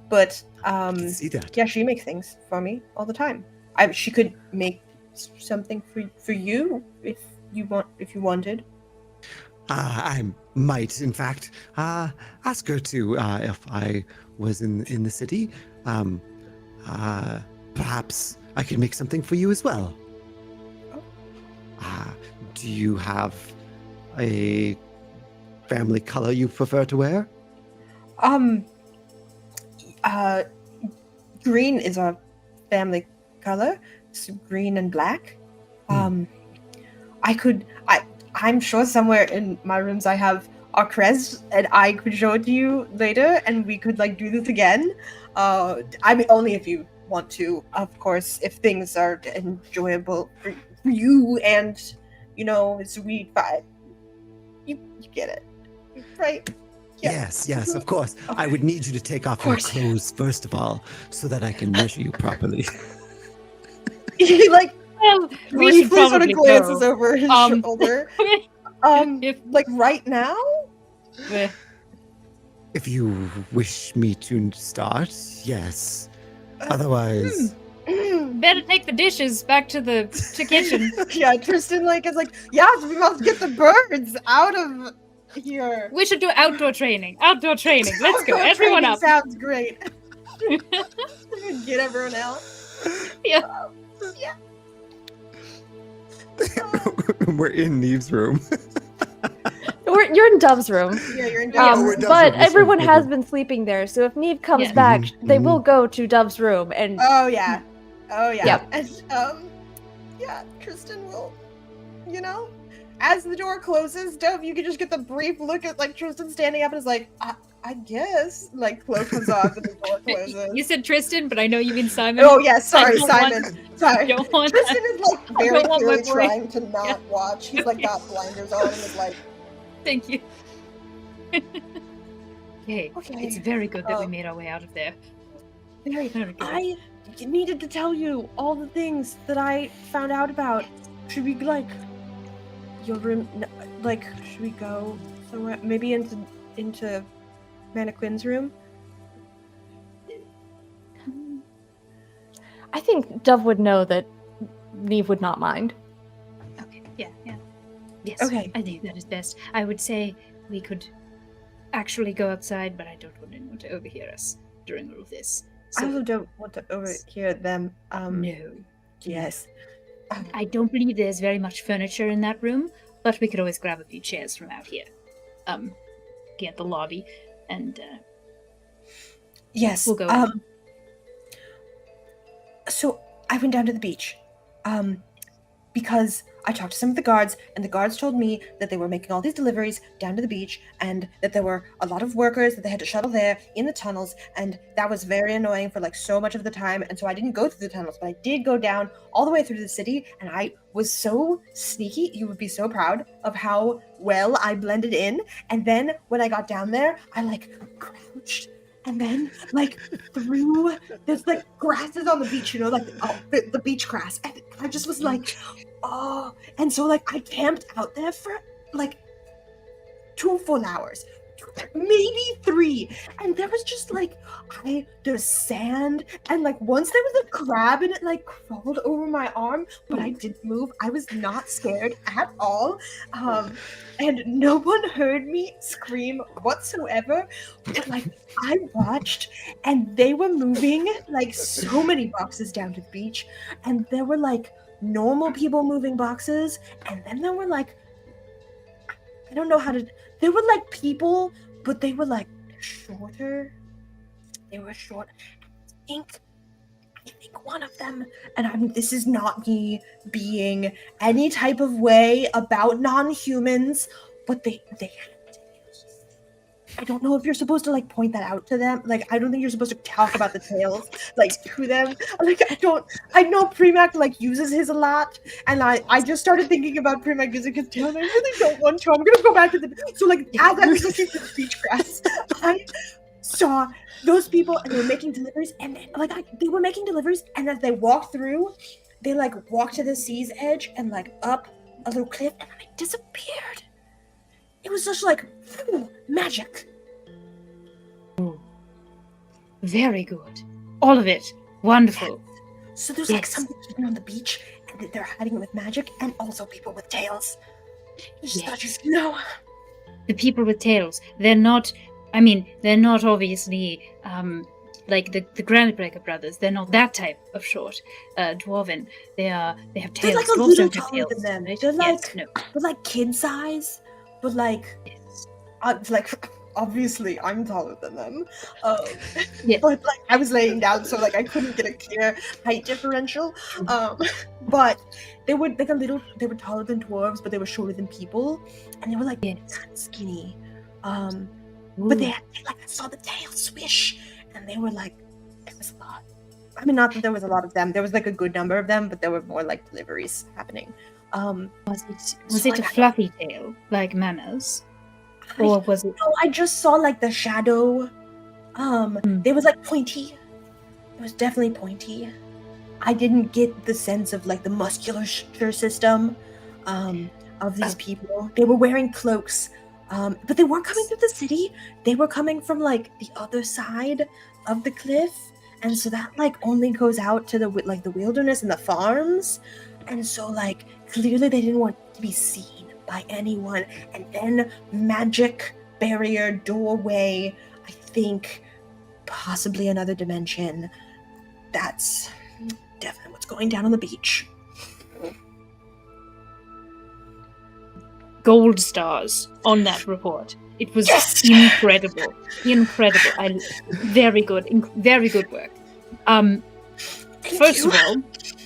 S1: But
S3: I can see that.
S1: yeah, she makes things for me all the time. She could make something for you if you wanted.
S3: I might, in fact, ask her to if I was in the city. Perhaps I could make something for you as well. Do you have a family color you prefer to wear?
S1: Green is our family color. It's green and black. I'm sure somewhere in my rooms I have our crest, and I could show it to you later, and we could like do this again. I mean, only if you want to, of course. If things are enjoyable for you, and you know, sweet vibe, you get it, right? Yeah.
S3: Yes, of course. I would need you to take off your clothes first of all, so that I can measure you properly.
S1: He like
S4: We should
S1: briefly sort of
S4: probably
S1: glances
S4: go.
S1: over his shoulder. Like right now?
S3: If you wish me to start, yes. Otherwise,
S5: Better take the dishes back to the kitchen.
S1: Yeah, Tristan like is like, yes, we must get the birds out of here.
S5: We should do outdoor training. Outdoor training. Let's go.
S1: Outdoor
S5: Everyone
S1: training
S5: up.
S1: Sounds great. Get everyone out.
S5: Yeah.
S1: Yeah.
S3: We're in Neve's room.
S2: You're in Dove's room.
S1: Yeah, you're in
S3: Yeah, we're
S1: Dove's
S3: in
S1: room.
S3: Dove's
S2: But
S3: room.
S2: everyone
S3: This
S2: has
S3: one.
S2: been sleeping there, so if Neve comes
S5: Yeah.
S2: back, they
S3: Mhm.
S2: will go to Dove's room and
S1: Oh yeah. Oh yeah.
S2: Yep.
S1: And yeah, Tristan will, as the door closes, Dove, you can just get the brief look at like Tristan standing up and is like, I guess. Like cloak comes off and the door closes.
S5: You said Tristan, but I know you mean Simon.
S1: Oh yeah, sorry,
S5: don't
S1: Simon. Sorry.
S5: Don't want
S1: Tristan is like very
S5: don't want my
S1: clearly
S5: boy.
S1: trying to not watch. He's like got blinders on and is like,
S5: Thank you. Okay.
S1: okay.
S5: It's very good that we
S1: Um,
S5: made our way out of there.
S1: Very
S5: Very good.
S1: I needed to tell you all the things that I found out about. Should we like your room? Like, should we go somewhere? Maybe into Mannequin's room?
S2: I think Dove would know that Neve would not mind.
S5: Okay. Yeah. Yes.
S1: Okay.
S5: I think that is best. I would say we could actually go outside, but I don't want anyone to overhear us during all of this.
S1: I
S5: So
S1: also don't want to overhear them.
S5: no.
S1: Yes.
S5: I don't believe there's very much furniture in that room, but we could always grab a few chairs from out here. Get the lobby, and
S1: Yes.
S5: we'll go.
S1: So I went down to the beach, because I talked to some of the guards, and the guards told me that they were making all these deliveries down to the beach, and that there were a lot of workers that they had to shuttle there in the tunnels, and that was very annoying for like so much of the time. And so I didn't go through the tunnels, but I did go down all the way through the city, and I was so sneaky. You would be so proud of how well I blended in. And then when I got down there, I like crouched. And then, like, through, there's, like, grasses on the beach, like, the beach grass. And I just was like, oh. And so, like, I camped out there for, like, 2 full hours. Maybe 3. And there was just, like, there's sand. And, like, once there was a crab and it, like, crawled over my arm. But I didn't move. I was not scared at all. And no one heard me scream whatsoever. But, like, I watched, and they were moving like so many boxes down to the beach, and there were like normal people moving boxes, and then there were like, I don't know how to, there were like people, but they were like shorter. They were short. I think one of them, and this is not me being any type of way about non-humans, but they had tails. I don't know if you're supposed to like point that out to them. Like, I don't think you're supposed to talk about the tails like to them. Like, I know Premac like uses his a lot, and I just started thinking about Premac using his tail, and I really don't want to. I'm gonna go back to so like as I was looking at the beach grass, I saw those people, and they were making deliveries, and they were making deliveries, and as they walked through, they like walked to the sea's edge and like up a little cliff, and then they disappeared. It was just like magic.
S5: Very good. All of it. Wonderful.
S1: So there's like
S5: Yes.
S1: something hidden on the beach, and they're hiding it with magic, and also people with tails. Just thought
S5: Yes.
S1: you know.
S5: The people with tails. They're not. I mean, they're not obviously like the Granitbreaker brothers. They're not that type of short dwarven. They have tails.
S1: They're like a
S5: Dwarves
S1: little
S5: don't have
S1: taller
S5: tails,
S1: than them.
S5: right?
S1: They're
S5: Yes,
S1: like
S5: no.
S1: they're like kid size, but like obviously I'm taller than them.
S5: Yes.
S1: But like I was laying down, so like I couldn't get a clear height differential. But they were like they were taller than dwarves, but they were shorter than people, and they were like
S5: Yes.
S1: kind of skinny. But they had, like, I saw the tail swish, and they were like, it was a lot. I mean, not that there was a lot of them. There was like a good number of them, but there were more like deliveries happening.
S5: Was
S1: So,
S5: it a
S1: like,
S5: fluffy tail like Manners, or was it?
S1: No, I just saw like the shadow. It was like pointy. It was definitely pointy. I didn't get the sense of like the musculature system of these people. They were wearing cloaks, but they weren't coming through the city. They were coming from like the other side of the cliff, and so that like only goes out to the like the wilderness and the farms, and so like clearly they didn't want to be seen by anyone. And then magic barrier doorway, I think possibly another dimension. That's definitely what's going down on the beach.
S5: Gold stars on that report. It was
S1: Yes!
S5: incredible. Very good work. First of all,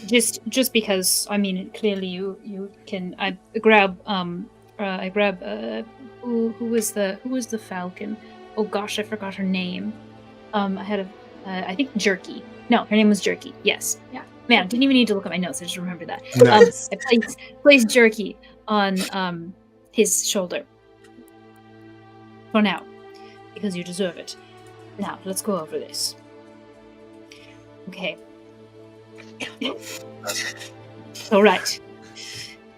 S5: just because clearly you can. I grab who was the falcon? Oh gosh, I forgot her name. I think Jerky. No, her name was Jerky. Yes. Yeah. Man, didn't even need to look at my notes. I just remembered that.
S3: Nice.
S5: I placed Jerky on his shoulder. For now, because you deserve it. Now, let's go over this. Okay. All right.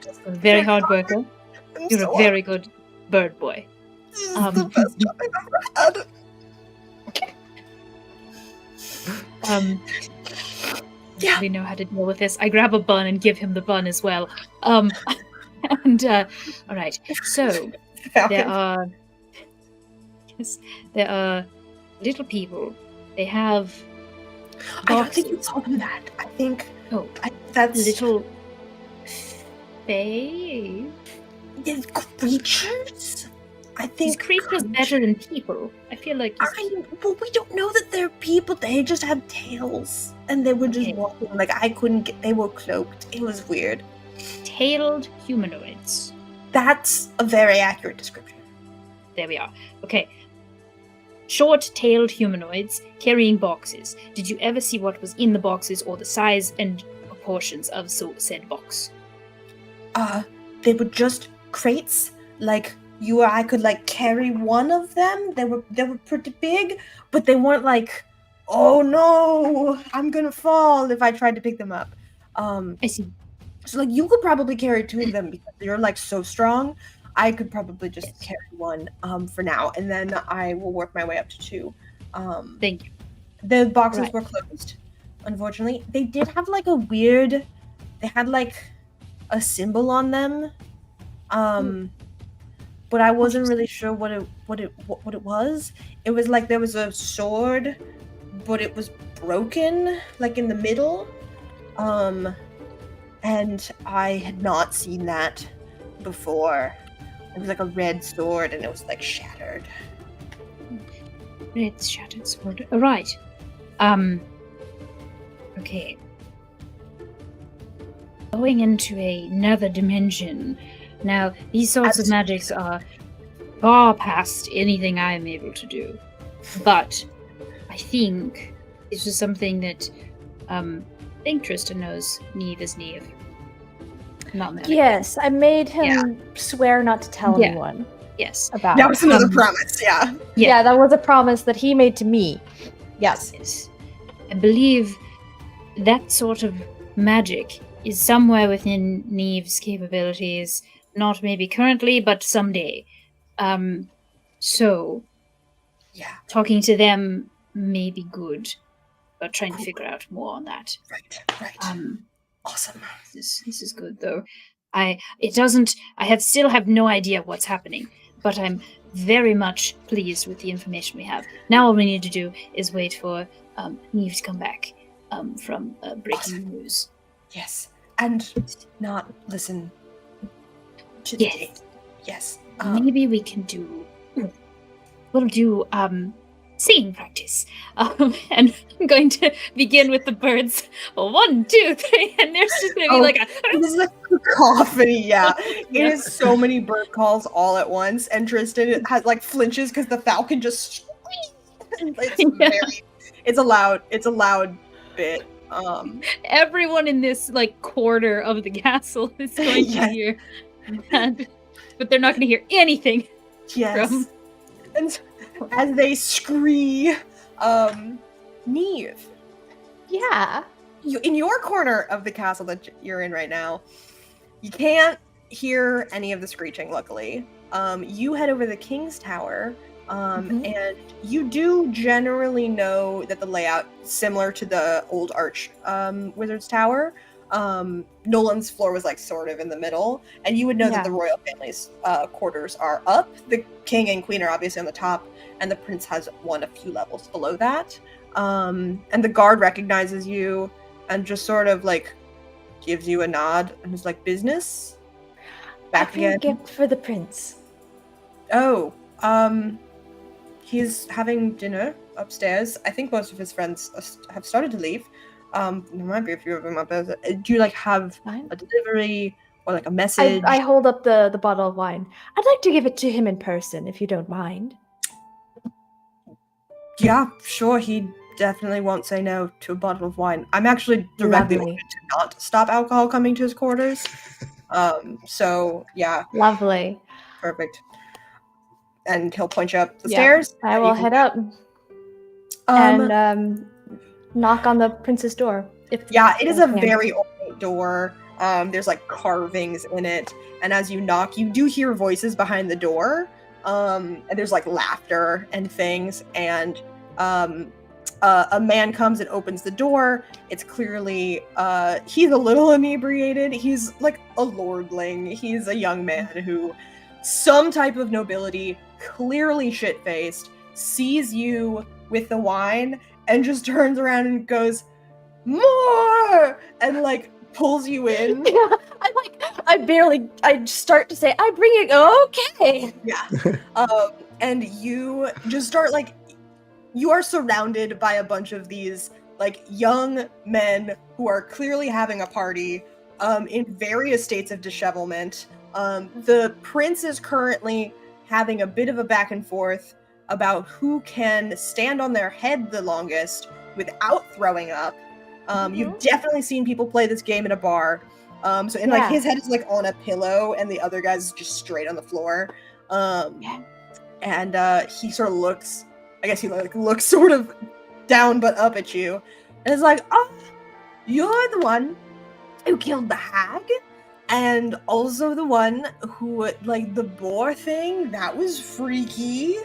S5: You're a very hard worker. You're a very good bird boy.
S1: This is the best job I've ever had. Yeah.
S5: We know how to deal with this. I grab a bun and give him the bun as well. All right. So
S1: Falcon.
S5: there are little people. They have
S1: I don't think you
S5: boxes.
S1: told me that. I think
S5: Oh,
S1: that's
S5: little fae.
S1: creatures. I
S5: These
S1: think
S5: creatures better than people. I feel like
S1: Well, we don't know that they're people. They just had tails, and they were just
S5: Okay.
S1: walking. Like I couldn't get. They were cloaked. It was weird.
S5: tailed humanoids.
S1: That's a very accurate description.
S5: There we are. Okay. Short-tailed humanoids carrying boxes. Did you ever see what was in the boxes or the size and proportions of said box?
S1: They were just crates. Like you or I could like carry one of them. They were pretty big, but they weren't like, oh no, I'm gonna fall if I tried to pick them up.
S5: I see.
S1: So like you could probably carry two of them because you're like so strong. I could probably just
S5: Yes.
S1: carry one for now, and then I will work my way up to two.
S5: Thank you.
S1: The boxes
S5: Right.
S1: were closed, unfortunately. They did have like a weird. They had like a symbol on them, but I wasn't really sure what it was. It was like there was a sword, but it was broken, like in the middle. And I had not seen that before. It was like a red sword, and it was like shattered.
S5: Red shattered sword. All right. Okay. Going into another dimension. Now, these sorts of magics are far past anything I am able to do. But I think this is something that I think Tristan knows Neve is Neve. Not magic.
S2: Yes, I made him swear not to tell
S5: Yeah.
S2: anyone
S5: Yes.
S2: about
S1: That
S2: it.
S1: was another promise, yeah.
S2: Yeah, that was a promise that he made to me. Yes.
S5: Yes. I believe that sort of magic is somewhere within Neve's capabilities. Not maybe currently, but someday. So
S1: Yeah,
S5: talking to them may be good, but trying to figure out more on that.
S1: right. Awesome.
S5: This is good though. I still have no idea what's happening, but I'm very much pleased with the information we have. Now all we need to do is wait for Neve to come back from breaking news.
S1: Yes, and not listen to the
S5: Yes.
S1: tape. Yes.
S5: Maybe we can we'll do singing practice. And I'm going to begin with the birds. 1, 2, 3, and there's just gonna be like a
S1: It is like cacophony, yeah. It
S5: Yeah.
S1: is so many bird calls all at once, and Tristan has like flinches because the falcon just it's a loud bit.
S5: everyone in this like quarter of the castle is going
S1: Yeah.
S5: to hear that, but they're not going to hear anything.
S1: Yes.
S5: From-
S1: And as they scree, Neve,
S2: Yeah.
S1: in your corner of the castle that you're in right now, you can't hear any of the screeching, luckily. You head over the King's Tower, and you do generally know that the layout is similar to the old Arch Wizard's Tower. Nolan's floor was like sort of in the middle, and you would know that the royal family's quarters are up. The king and queen are obviously on the top, and the prince has one a few levels below that. And the guard recognizes you and just sort of like gives you a nod and is like, business? Back
S2: I bring a
S1: again?
S2: gift for the prince.
S1: Oh, he's having dinner upstairs. I think most of his friends have started to leave. There might be a few of them up there. Do you like have a delivery or like a message?
S2: I hold up the bottle of wine. I'd like to give it to him in person, if you don't mind.
S1: Yeah, sure. He definitely won't say no to a bottle of wine. I'm actually directly ordered to not stop alcohol coming to his quarters. So yeah.
S2: Lovely.
S1: Perfect. And he'll point you up the stairs.
S2: I will head up and knock on the prince's door.
S1: It is a very old door. There's like carvings in it, and as you knock, you do hear voices behind the door. And there's like laughter and things, and a man comes and opens the door. It's clearly he's a little inebriated. He's like a lordling. He's a young man who, some type of nobility, clearly shit-faced, sees you with the wine and just turns around and goes, more, and like pulls you in.
S2: Yeah, I start to say, I'm bringing, okay.
S1: Yeah. And you just start like, you are surrounded by a bunch of these like young men who are clearly having a party in various states of dishevelment. The prince is currently having a bit of a back and forth about who can stand on their head the longest without throwing up. You've definitely seen people play this game in a bar. Like his head is like on a pillow and the other guy's just straight on the floor. And he sort of looks, I guess he like looks sort of down but up at you and is like, oh, you're the one who killed the hag? And also the one who, like, the boar thing, that was freaky,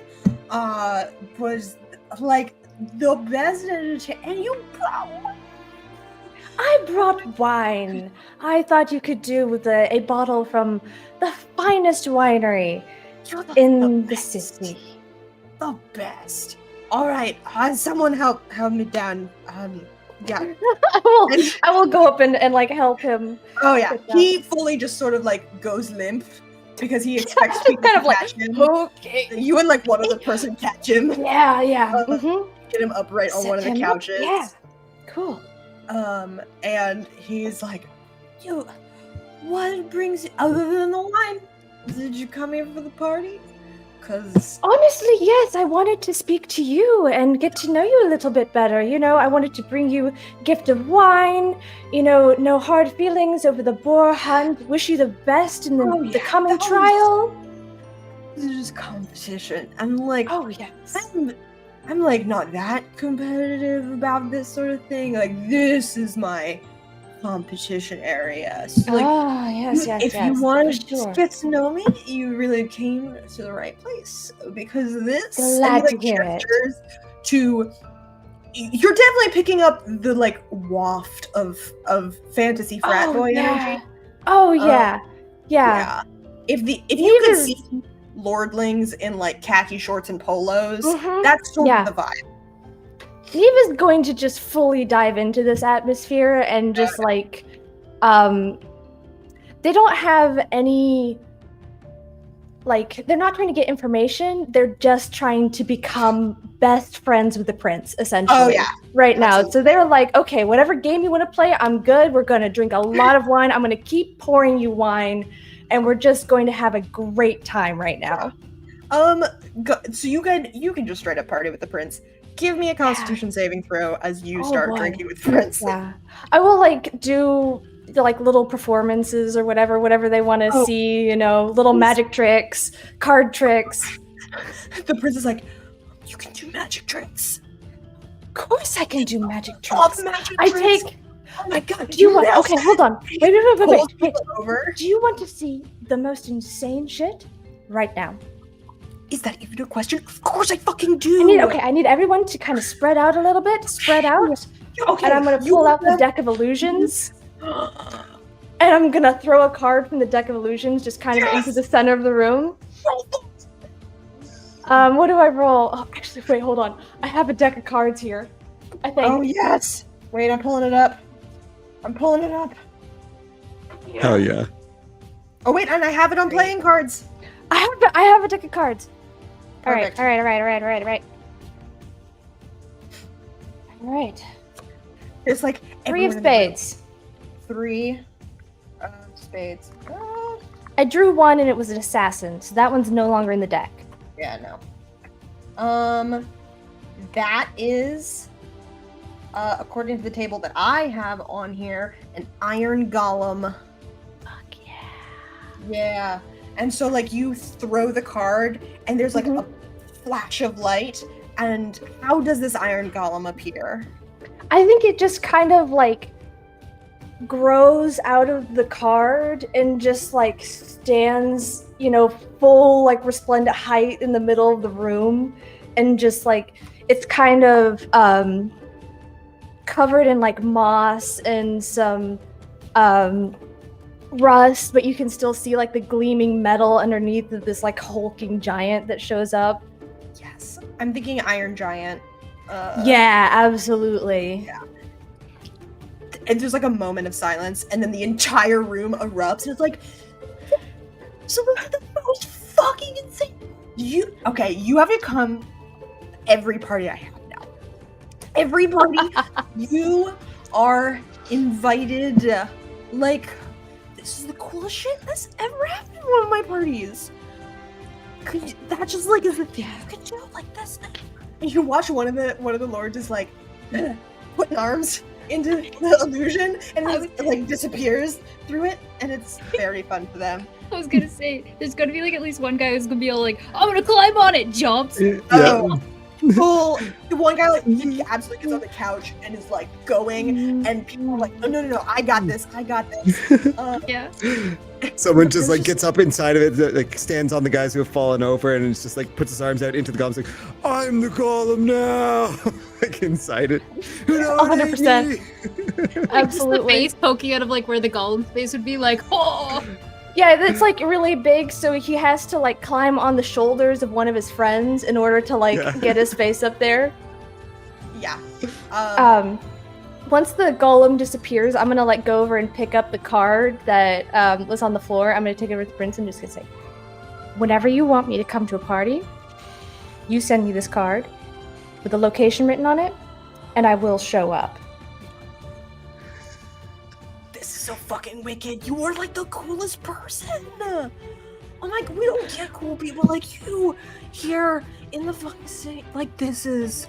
S1: was, like, the best and you brought.
S2: I brought wine. I thought you could do with a bottle from the finest winery in the city.
S1: The best. All right, someone help me down. Yeah.
S2: I will go up and like help him.
S1: Oh yeah, he fully just sort of like goes limp because he expects people
S2: kind
S1: to
S2: of like,
S1: catch him.
S2: Okay.
S1: You and like one other person catch him.
S2: Yeah.
S1: Get him upright on one of the couches.
S2: Yeah. Cool.
S1: And he's like, "Yo, what brings you other than the wine? Did you come here for the party?" Because
S2: honestly, yes, I wanted to speak to you and get to know you a little bit better. You know, I wanted to bring you a gift of wine. You know, no hard feelings over the boar hunt. Wish you the best in the coming trial.
S1: This is just competition. I'm like,
S2: oh yes.
S1: I'm like not that competitive about this sort of thing. Like, this is my competition area. So, like,
S2: yes.
S1: If you want to get to know me, you really came to the right place, because this
S2: glad to hear it.
S1: You're definitely picking up the like waft of fantasy frat boy energy.
S2: Oh yeah.
S1: If you could see lordlings in like khaki shorts and polos, that's sort of the vibe.
S2: Neve is going to just fully dive into this atmosphere and just like, they don't have any, like, they're not trying to get information. They're just trying to become best friends with the prince, essentially. Right now. Absolutely. So they're like, okay, whatever game you want to play, I'm good. We're going to drink a lot of wine. I'm going to keep pouring you wine, and we're just going to have a great time right now.
S1: So you can just straight up party with the prince. Give me a Constitution saving throw as you start drinking with friends.
S2: Yeah, I will like do like little performances or whatever they want to see. You know, little magic tricks, card tricks.
S1: The prince is like, you can do magic tricks.
S2: Of course, I can do magic tricks.
S1: Oh, magic tricks. Oh my god!
S2: Do you want? Okay, hold on. Wait.
S1: Over.
S2: Do you want to see the most insane shit right now?
S1: Is that even a question? Of course I fucking do!
S2: I need everyone to kind of spread out a little bit. Spread out. Okay. And I'm going to pull out the deck of illusions. And I'm gonna throw a card from the deck of illusions just kind of into the center of the room. What do I roll? Oh, actually, wait, hold on. I have a deck of cards here. I think.
S1: Oh yes. Wait, I'm pulling it up.
S3: Hell yeah.
S1: Oh wait, and I have it on playing cards.
S2: I have a deck of cards.
S1: Perfect.
S2: All right.
S1: It's like
S2: 3 of
S1: everyone in the room.
S2: spades.
S1: 3 of spades.
S2: I drew 1 and it was an assassin, so that one's no longer in the deck.
S1: Yeah, no. That is, according to the table that I have on here, an iron golem.
S2: Fuck yeah.
S1: Yeah. And so, like, you throw the card, and there's, like, a flash of light, and how does this iron golem appear?
S2: I think it just kind of, like, grows out of the card and just, like, stands, you know, full, like, resplendent height in the middle of the room, and just, like, it's kind of, covered in, like, moss and some, rust, but you can still see like the gleaming metal underneath of this like hulking giant that shows up.
S1: Yes. I'm thinking iron giant.
S2: Yeah, absolutely.
S1: Yeah. And there's like a moment of silence, and then the entire room erupts, and it's like, absolutely the most fucking insane. You have to come every party I have now. Every party, you are invited. Like, this is the coolest shit that's ever happened in one of my parties. That just like is a thing you could do like this. And you watch one of the lords is like putting arms into the illusion, and it like disappears through it, and it's very fun for them.
S5: I was gonna say, there's gonna be like at least one guy who's gonna be all like, I'm gonna climb on it, jumps.
S1: Oh, cool. The one guy like he absolutely gets on the couch and is like going, and people are like, no, I got this.
S5: Yeah.
S3: Someone just like gets up inside of it, like stands on the guys who have fallen over, and it's just like puts his arms out into the golems, like, I'm the golem now, like inside it.
S2: 100%. Absolutely.
S5: Just the face poking out of like where the golem's face would be, like, oh.
S2: Yeah, that's like really big, so he has to like climb on the shoulders of one of his friends in order to like get his face up there.
S1: Yeah.
S2: Once the golem disappears, I'm gonna like go over and pick up the card that was on the floor. I'm gonna take it over to the prince and just gonna say, whenever you want me to come to a party, you send me this card with a location written on it, and I will show up.
S1: This is so fucking wicked. You are like the coolest person. I'm like, we don't get cool people like you here in the fucking city. Like, this is,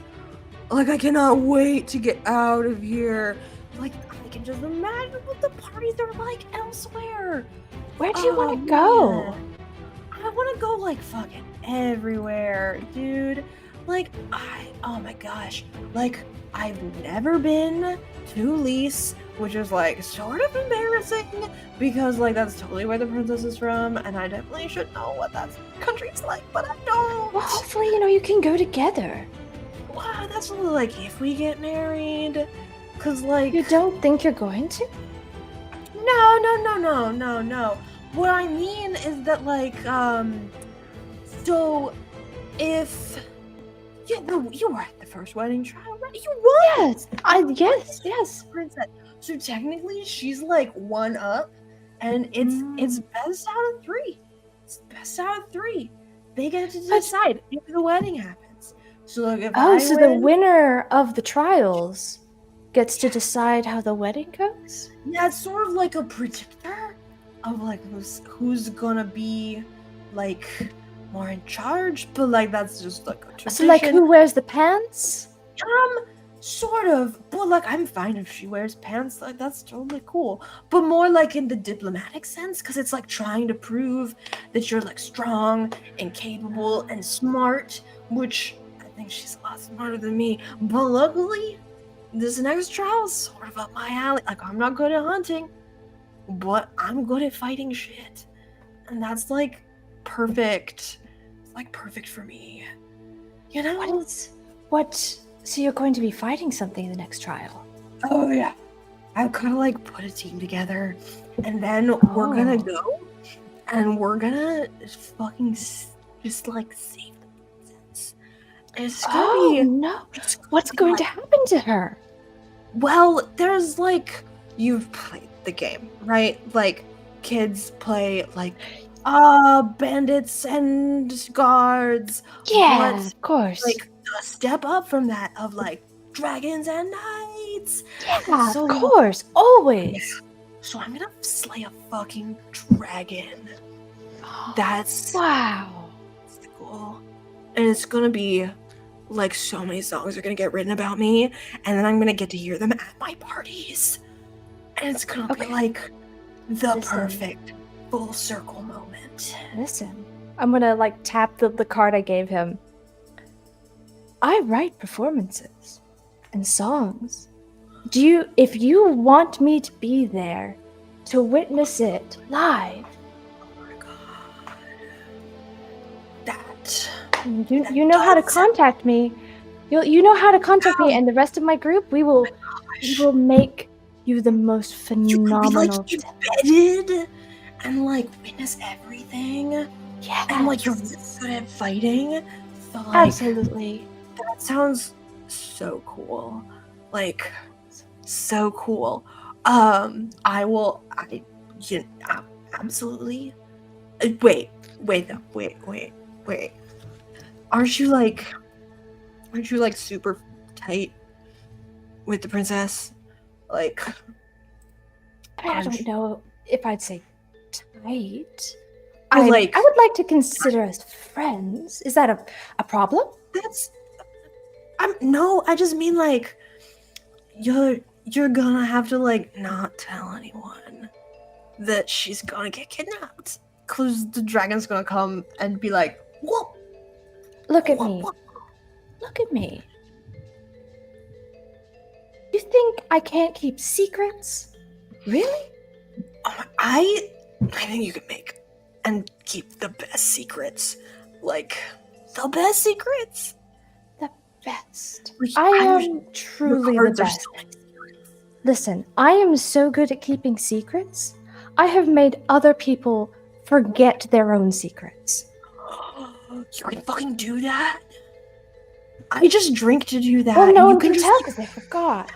S1: like, I cannot wait to get out of here. Like, I can just imagine what the parties are like elsewhere.
S2: Where do you want to go?
S1: Man. I want to go, like, fucking everywhere, dude. Like, oh my gosh. Like, I've never been to Lys, which is, like, sort of embarrassing, because, like, that's totally where the princess is from, and I definitely should know what that country's like, but I don't.
S2: Well, hopefully, you can go together.
S1: Wow, that's only, like, if we get married, because, like...
S2: You don't think you're going to?
S1: No. What I mean is that, like, so, if... Yeah, no, you were at the first wedding trial, right? You were!
S2: Yes.
S1: Princess. So technically, she's, like, 1 up, and it's best out of 3. It's best out of 3. They get to decide if the wedding happens. So, like, if
S2: the winner of the trials gets to decide how the wedding goes?
S1: Yeah, it's sort of like a predictor of, like, who's gonna be, like, more in charge, but, like, that's just, like, a tradition.
S2: So, like, who wears the pants?
S1: Sort of, but, like, I'm fine if she wears pants, like, that's totally cool. But more, like, in the diplomatic sense, because it's, like, trying to prove that you're, like, strong and capable and smart, which I think she's a lot smarter than me. But luckily, this next trial is sort of up my alley. Like, I'm not good at hunting, but I'm good at fighting shit. And that's, like, perfect. It's, like, perfect for me. You know?
S2: So you're going to be fighting something in the next trial?
S1: Oh, yeah. I've kind of like put a team together, and then we're gonna go, and we're gonna fucking just like save the princess. It's gonna be
S2: no! What's going to happen to her?
S1: well. There's like you've played the game, right? Like kids play like bandits and guards.
S2: Yeah,
S1: But,
S2: of course.
S1: like a step up from that of like dragons and knights.
S2: Yeah,
S1: So-
S2: of course, always.
S1: So I'm gonna slay a fucking dragon. That's
S2: Wow.
S1: cool. And it's gonna be like so many songs are gonna get written about me, and then I'm gonna get to hear them at my parties. And it's gonna be
S2: Okay.
S1: like the
S2: Listen.
S1: perfect full circle moment.
S2: Listen, I'm gonna like tap the card I gave him. I write performances and songs. If you want me to be there to witness it live,
S1: Oh my god. That
S2: you know how to
S1: does-
S2: contact me. You know how to contact me, and the rest of my group. We will make you the most
S1: you could be
S2: phenomenal.
S1: like embedded and like witness everything.
S2: Yeah,
S1: And like you're really good at fighting. So like
S2: absolutely.
S1: that sounds so cool. Like so cool. Absolutely. Wait. Aren't you like super tight with the princess? Like
S2: I don't know if I'd say tight.
S1: Or,
S2: I
S1: like-
S2: would like to consider us friends. Is that a problem?
S1: no, I just mean like you're gonna have to like not tell anyone that she's gonna get kidnapped. Cause the dragon's gonna come and be like, whoa,
S2: Look at
S1: whoa,
S2: me.
S1: whoa."
S2: Look at me. You think I can't keep secrets? Really?
S1: I think you can make and keep the best secrets. Like the best secrets.
S2: The best.
S1: Like,
S2: I
S1: wish
S2: am
S1: your
S2: truly the
S1: cards are
S2: best.
S1: so many secrets.
S2: Listen, I am so good at keeping secrets. I have made other people forget their own secrets.
S1: You can fucking do that? I just drink to do that.
S2: Well, no
S1: You
S2: one can
S1: just-
S2: tell because they forgot.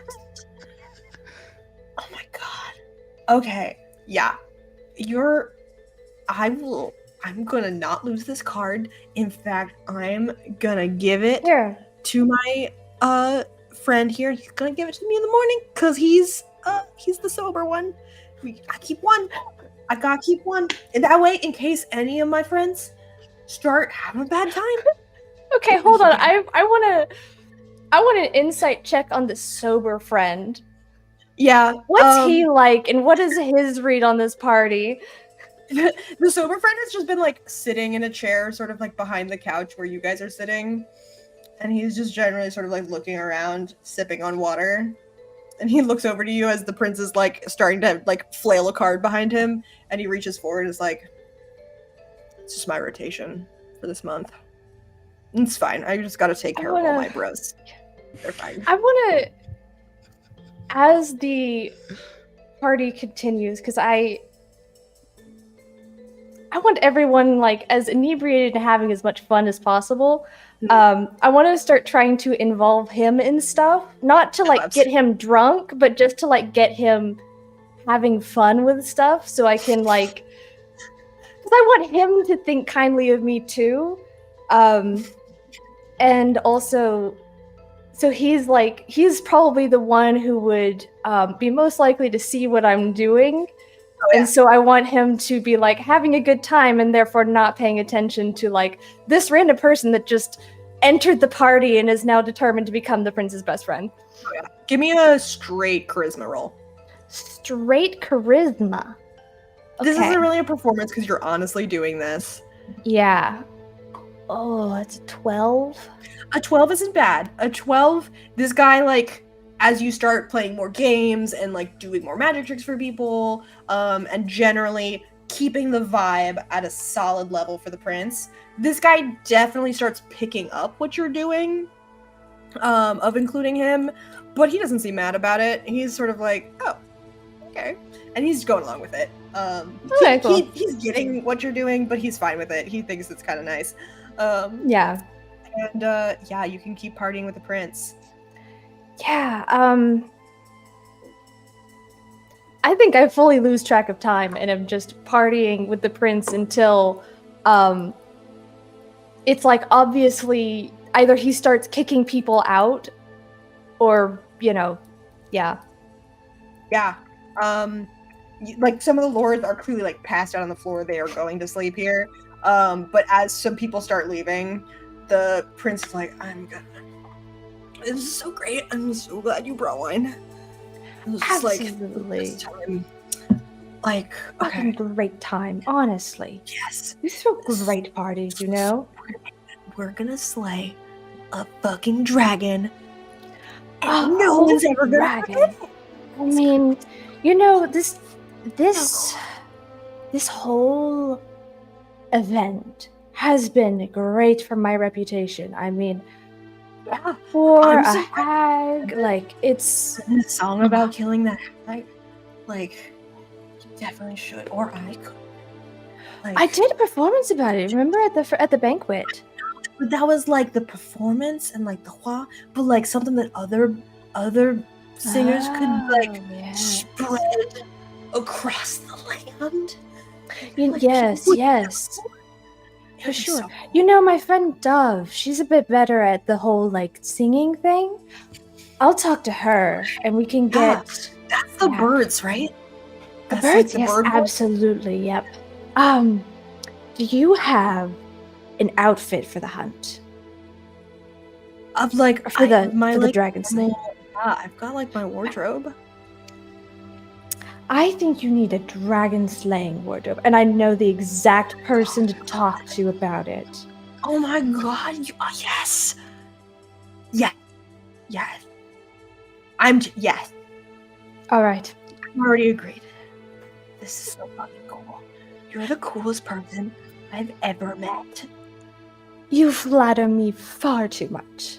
S1: Oh my god. Okay. Yeah. I'm gonna not lose this card. In fact, I'm gonna give it
S2: Here,
S1: to my friend here. He's gonna give it to me in the morning because he's the sober one. I keep one. I gotta keep one. And that way, in case any of my friends start having a bad time.
S2: okay, hold on. I want an insight check on the sober friend.
S1: Yeah.
S2: What's he like, and what is his read on this party?
S1: The sober friend has just been like sitting in a chair, sort of like behind the couch where you guys are sitting. And he's just generally sort of like looking around, sipping on water. And he looks over to you as the prince is like starting to like flail a card behind him. And he reaches forward and is like, it's just my rotation for this month. It's fine. I just gotta take care of all my bros. They're fine.
S2: I want to, as the party continues, because I want everyone like as inebriated and having as much fun as possible. I want to start trying to involve him in stuff, not to like get him drunk, but just to like get him having fun with stuff, so I can like, because I want him to think kindly of me too, and also. So he's probably the one who would be most likely to see what I'm doing.
S1: Oh, yeah.
S2: And so I want him to be like having a good time and therefore not paying attention to like this random person that just entered the party and is now determined to become the prince's best friend.
S1: Oh, yeah. Give me a straight charisma roll.
S2: Straight charisma.
S1: This
S2: Okay.
S1: isn't really a performance because you're honestly doing this.
S2: Yeah. Oh, it's a 12.
S1: A 12 isn't bad. A 12, this guy, like, as you start playing more games and, like, doing more magic tricks for people, and generally keeping the vibe at a solid level for the prince, this guy definitely starts picking up what you're doing, of including him, but he doesn't seem mad about it. He's sort of like, oh, okay. And he's going along with it.
S2: Okay, cool.
S1: He's getting what you're doing, but he's fine with it. He thinks it's kind of nice.
S2: Yeah.
S1: And yeah, you can keep partying with the prince.
S2: Yeah, I think I fully lose track of time and am just partying with the prince until it's like obviously either he starts kicking people out or, yeah.
S1: Yeah. Like some of the lords are clearly like passed out on the floor. They are going to sleep here. But as some people start leaving, the prince is like, I'm gonna. This is so great. I'm so glad you brought wine. It was just
S2: Absolutely.
S1: like this time. Like,
S2: Fucking
S1: okay.
S2: great time, honestly.
S1: Yes.
S2: These are great parties, you know?
S1: We're gonna slay a fucking dragon. And
S2: Oh,
S1: no one's ever gonna
S2: dragon.
S1: forget it.
S2: I mean, this whole event has been great for my reputation. I mean,
S1: Yeah.
S2: for
S1: I'm
S2: a
S1: so
S2: hag, like, it's...
S1: And the song about killing that hag, like, you definitely should, or I could. Like,
S2: I did a performance about it, remember, at the banquet?
S1: but that was like the performance and like the wah, but like something that other singers could like spread across the land. Like,
S2: Yes,
S1: people would
S2: yes.
S1: know. It
S2: For
S1: would be
S2: sure.
S1: so
S2: You know, my friend Dove, she's a bit better at the whole, like, singing thing. I'll talk to her, and we can
S1: Yeah.
S2: get...
S1: That's the
S2: Yeah.
S1: birds, right?
S2: The
S1: That's, like,
S2: birds,
S1: the
S2: yes,
S1: bird one?
S2: absolutely, yep. Do you have an outfit for the hunt?
S1: Of like
S2: Or for the
S1: like,
S2: dragon slaying?
S1: yeah, I've got like my wardrobe.
S2: I think you need a dragon slaying wardrobe, and I know the exact person to talk to about it.
S1: Oh my god! Yes, yes. Yes.
S2: All right.
S1: I'm already agreed. This is so fucking cool. You're the coolest person I've ever met.
S2: You flatter me far too much.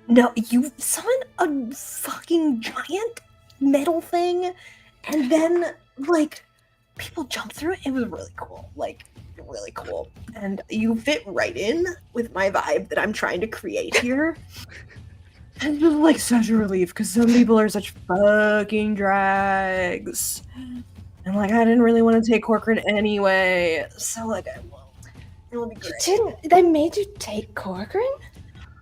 S1: No, you summoned a fucking giant metal thing, and then like people jump through it. It was really cool. Like really cool. And you fit right in with my vibe that I'm trying to create here. And it was like such a relief because some people are such fucking drags. And like I didn't really want to take Corcoran anyway. So like I won't. It'll be great.
S2: They made you take Corcoran?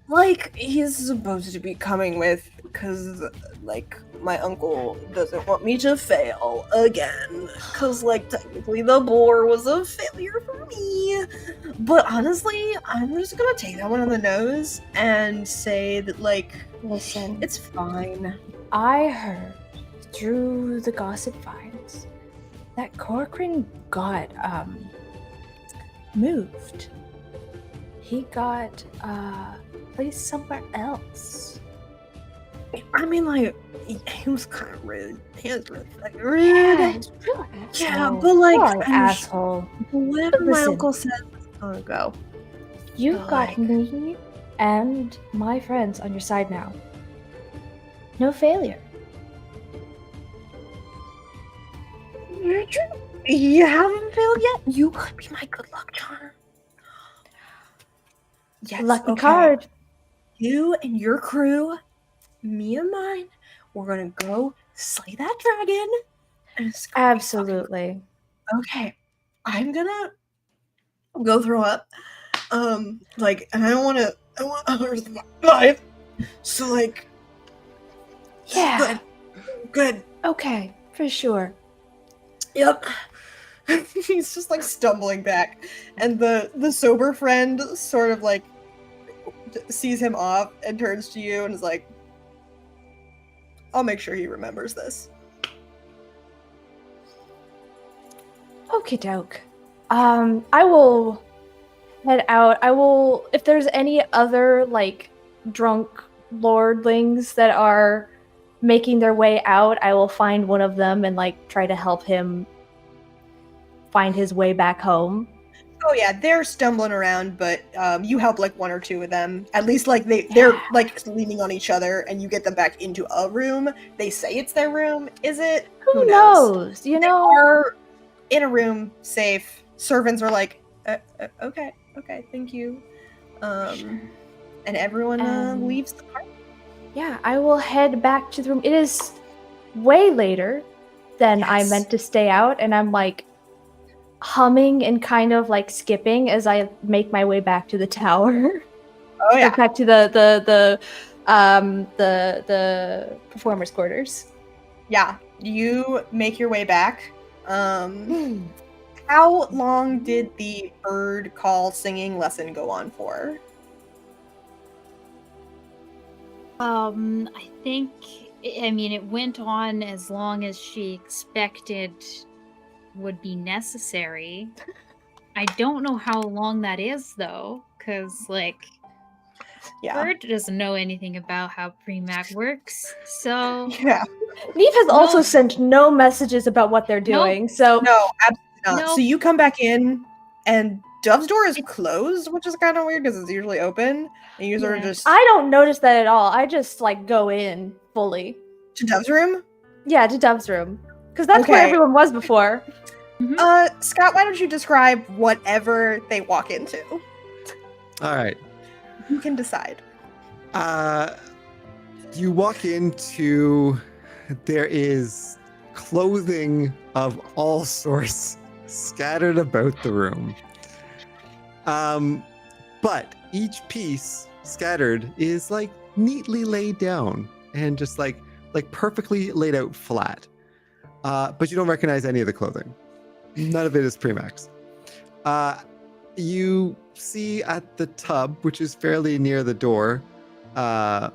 S1: Like he's supposed to be coming with because like my uncle doesn't want me to fail again because like technically the boar was a failure for me, but honestly I'm just gonna take that one on the nose and say that like
S2: Listen,
S1: it's fine.
S2: I heard through the gossip vines that Corcoran got moved. He got placed somewhere else.
S1: I mean like he was kind of rude. He was really fucking rude.
S2: Yeah, he's real
S1: Yeah,
S2: asshole.
S1: but like
S2: You're an
S1: I'm
S2: asshole.
S1: whatever my
S2: Listen.
S1: uncle said was gonna go.
S2: You
S1: But,
S2: got
S1: like-
S2: me and my friends on your side now. No failure.
S1: You haven't failed yet? You could be my good luck charm. Yes,
S2: Lucky
S1: okay.
S2: card.
S1: You and your crew, me and mine, we're gonna go slay that dragon. And it's gonna be
S2: Absolutely.
S1: fucking- okay. I'm gonna go throw up. Like, and I want others to life. So like,
S2: Yeah.
S1: good.
S2: Okay, for sure.
S1: Yep. He's just like stumbling back, and the sober friend sort of like sees him off and turns to you and is like, I'll make sure he remembers this.
S2: Okie doke. I will head out. I will, if there's any other like drunk lordlings that are making their way out, I will find one of them and like try to help him find his way back home.
S1: Oh yeah, they're stumbling around, but you help like one or two of them. At least like they're like leaning on each other, and you get them back into a room. They say it's their room. Is it?
S2: Who knows? You
S1: They
S2: know.
S1: are in a room, safe. Servants are like, okay, thank you. And everyone leaves the party.
S2: Yeah, I will head back to the room. It is way later than I
S1: Yes.
S2: meant to stay out, and I'm like humming and kind of like skipping as I make my way back to the tower.
S1: Oh yeah.
S2: Or back to the performers' quarters.
S1: Yeah, you make your way back. How long did the bird call singing lesson go on for?
S5: I think, I mean, it went on as long as she expected would be necessary. I don't know how long that is, though, because, like,
S1: Yeah.
S5: Bird doesn't know anything about how pre-Mac works, so...
S1: Yeah.
S2: Neve has also
S5: No.
S2: sent no messages about what they're doing, so
S1: No, absolutely not.
S5: No.
S1: So you come back in, and Dove's door is closed, which is kind of weird because it's usually open. And you sort of
S5: Yeah.
S1: just
S2: I don't notice that at all. I just like go in fully.
S1: to Dove's room.
S2: Yeah, to Dove's room. Because that's where
S1: Okay.
S2: everyone was before.
S1: Scott, why don't you describe whatever they walk into?
S3: All right.
S1: You can decide.
S3: You walk into, there is clothing of all sorts scattered about the room. But each piece scattered is like neatly laid down and just like perfectly laid out flat. But you don't recognize any of the clothing. None of it is Premax. You see at the tub, which is fairly near the door, the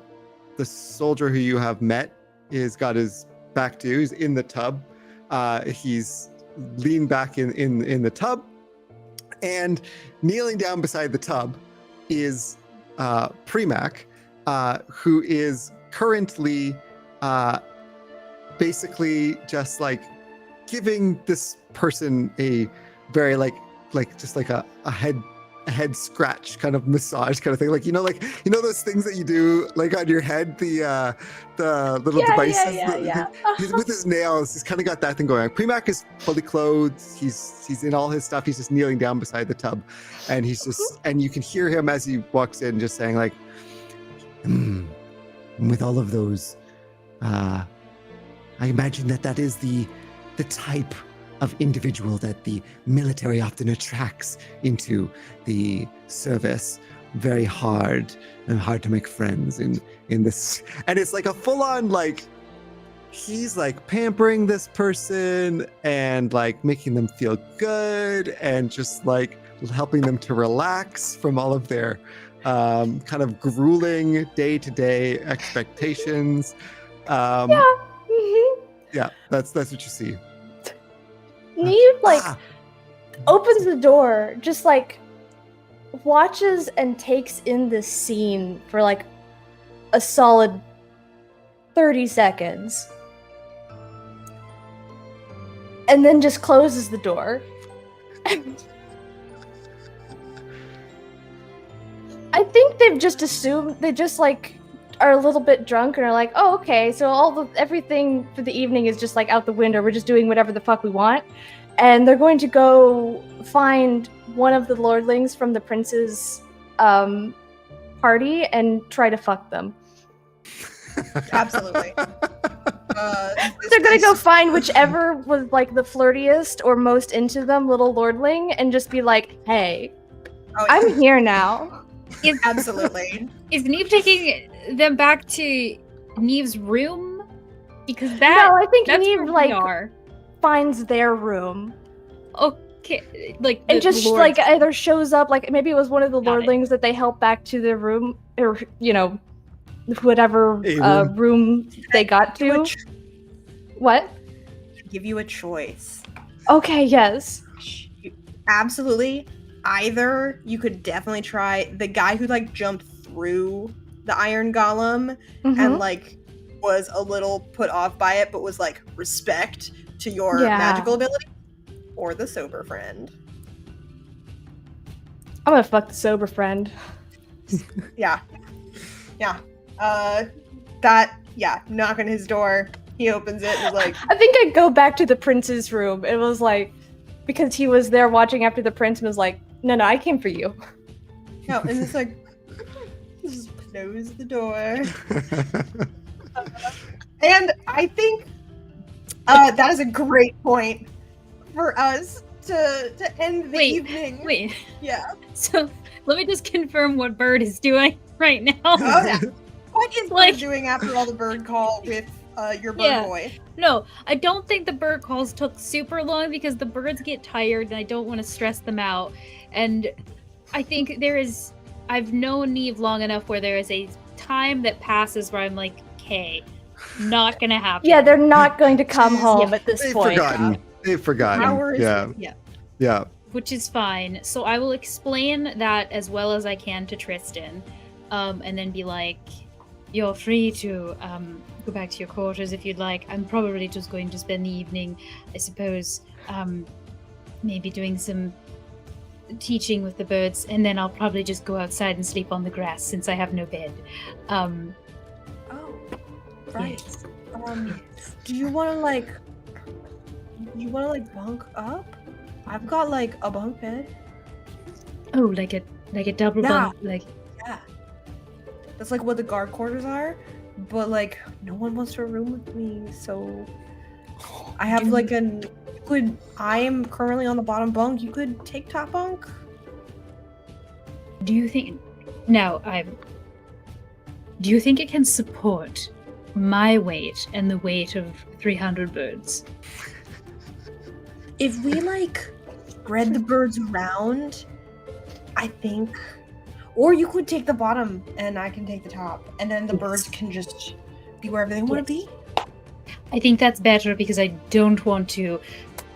S3: soldier who you have met is got his back to you. He's in the tub. He's leaned back in the tub, and kneeling down beside the tub is Premac, who is currently basically just like giving this person a very like just like a head scratch kind of massage kind of thing, like those things that you do like on your head, the little devices. He's with his nails. He's kind of got that thing going on. Premac is fully clothed. He's in all his stuff. He's just kneeling down beside the tub, and he's just and you can hear him as he walks in just saying like, with all of those, I imagine that is the type of individual that the military often attracts into the service. Very hard to make friends in this. And it's like a full-on like, he's like pampering this person and like making them feel good and just like helping them to relax from all of their kind of grueling day-to-day expectations. Yeah, that's what you see.
S2: Neve opens the door, just like watches and takes in this scene for like a solid 30 seconds. And then just closes the door. I think they've just assumed they just like are a little bit drunk and are like, oh, okay, so everything for the evening is just like out the window. We're just doing whatever the fuck we want. And they're going to go find one of the lordlings from the prince's party and try to fuck them.
S1: Absolutely.
S2: They're gonna go find whichever was like the flirtiest or most into them little lordling and just be like, hey, I'm here now.
S1: Absolutely.
S5: Is Neve taking them back to Neve's room? Because
S2: No, I think
S5: that's
S2: Neve
S5: where we
S2: like
S5: are.
S2: finds their room.
S5: Okay, like
S2: And
S5: the
S2: just
S5: Lord's-
S2: like either shows up, like maybe it was one of the
S5: Got it.
S2: lordlings that they helped back to their room, or whatever
S3: room.
S2: room they got to. What?
S1: Give you a choice.
S2: Okay, yes.
S1: Absolutely. Either you could definitely try the guy who like jumped through the iron golem
S2: Mhm.
S1: and like was a little put off by it, but was like respect to your
S2: Yeah.
S1: magical ability, or the sober friend.
S2: I'm gonna fuck the sober friend.
S1: Yeah. Knock on his door. He opens it and is like,
S2: I think I'd go back to the prince's room. It was like, because he was there watching after the prince and was like, no, I came for you.
S1: no, and it's like, just close the door. And I think that is a great point for us to end the evening.
S5: Wait.
S1: Yeah.
S5: So let me just confirm what Bird is doing right now.
S1: Oh, yeah. What is
S5: Like-
S1: Bird doing after all the bird call with your bird boy?
S5: No, I don't think the bird calls took super long because the birds get tired and I don't want to stress them out. And I think I've known Neve long enough where there is a time that passes where I'm like, okay, not gonna happen.
S2: Yeah, they're not going to come home at this
S3: They've
S2: point.
S3: forgotten. They've forgotten.
S1: Hours.
S3: Yeah. Yeah.
S5: Which is fine. So I will explain that as well as I can to Tristan, and then be like, you're free to go back to your quarters if you'd like. I'm probably just going to spend the evening, I suppose, maybe doing some teaching with the birds, and then I'll probably just go outside and sleep on the grass since I have no bed.
S1: Oh, right.
S5: Yes.
S1: Do you want to like bunk up? I've got like a bunk bed.
S5: Oh, like a double
S1: Yeah.
S5: bunk, like
S1: Yeah. That's like what the guard quarters are, but like no one wants to room with me, so I have like I am currently on the bottom bunk. You could take top bunk.
S5: Do you think it can support my weight and the weight of 300 birds?
S1: If we like spread the birds around, I think, or you could take the bottom and I can take the top, and then the birds can just be wherever they want to be.
S5: I think that's better because I don't want to,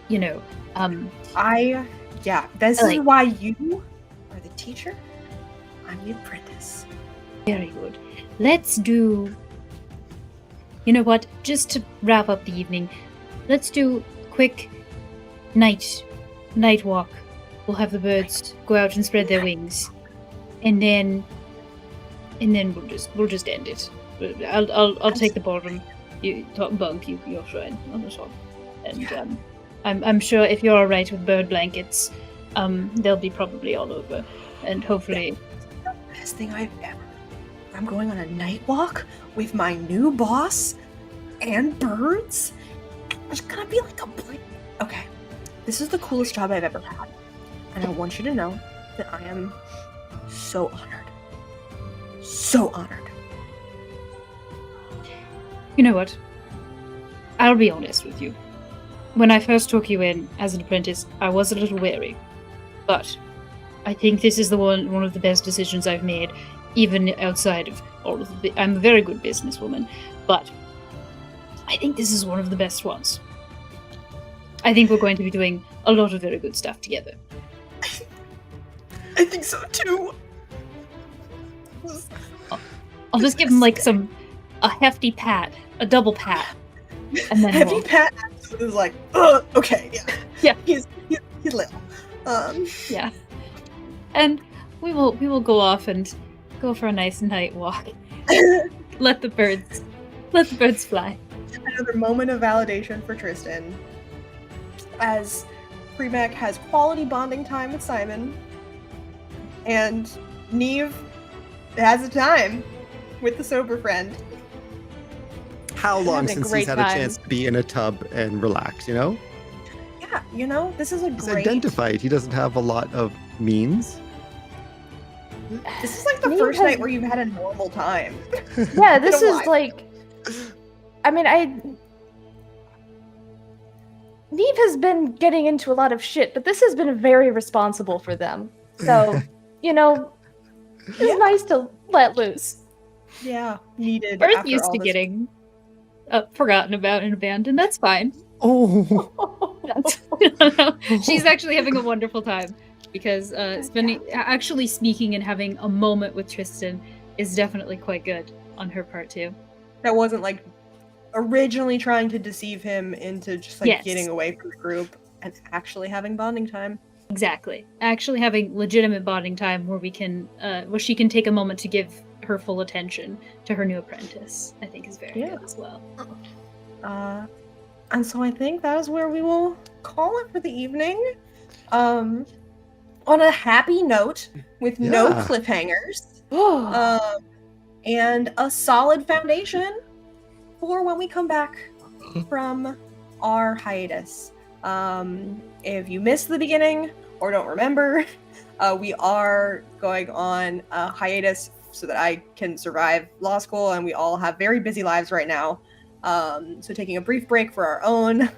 S5: this
S1: Is why you are the teacher. I'm the apprentice.
S5: very good. Let's do, you know what, just to wrap up the evening, let's do quick night walk. We'll have the birds go out and spread their wings, and then we'll just end it. I'll take the bottom. You top bunk. You're fine on the top, and I'm sure if you're all right with bird blankets, they'll be probably all over, and hopefully.
S1: Best thing I've ever. I'm going on a night walk with my new boss and birds. It's gonna be like a okay. This is the coolest job I've ever had, and I want you to know that I am so honored. So honored.
S5: You know what? I'll be honest with you. When I first took you in as an apprentice, I was a little wary, but I think this is one of the best decisions I've made, even outside of all of the. I'm a very good businesswoman, but I think this is one of the best ones. I think we're going to be doing a lot of very good stuff together.
S1: I think so too.
S5: I'll just give him like a hefty pat, a double pat, and then
S1: Heavy pat is like, okay,
S5: Yeah.
S1: He's little.
S5: Yeah, and we will go off and go for a nice night walk. Let the birds fly.
S1: Another moment of validation for Tristan, as Premac has quality bonding time with Simon, and Neve has a time with the sober friend.
S3: How long
S2: having a
S3: since
S2: great
S3: he's had
S2: time.
S3: a chance to be in a tub and relax, you know?
S1: Yeah, this is a
S3: He's
S1: great.
S3: identified. He doesn't have a lot of means.
S1: This is like the
S2: Neve
S1: first
S2: has-
S1: night where you've had a normal time.
S2: Yeah, this
S1: Been a
S2: is
S1: while.
S2: like. I mean, Neve has been getting into a lot of shit, but this has been very responsible for them. So, it's
S1: Yeah.
S2: nice to let loose.
S1: Yeah, needed.
S5: Earth
S1: after
S5: used
S1: all
S5: to
S1: this-
S5: getting forgotten about and abandoned. That's fine.
S3: Oh,
S5: She's actually having a wonderful time because actually speaking and having a moment with Tristan is definitely quite good on her part too.
S1: That wasn't like originally trying to deceive him into just like
S5: Yes.
S1: getting away from the group and actually having bonding time.
S5: Exactly. Actually having legitimate bonding time where we can, where she can take a moment to give her full attention to her new apprentice, I think is very good as well.
S1: And so I think that is where we will call it for the evening. On a happy note, with no
S3: Yeah.
S1: cliffhangers, and a solid foundation for when we come back from our hiatus. If you missed the beginning or don't remember, we are going on a hiatus so that I can survive law school, and we all have very busy lives right now. So taking a brief break for our own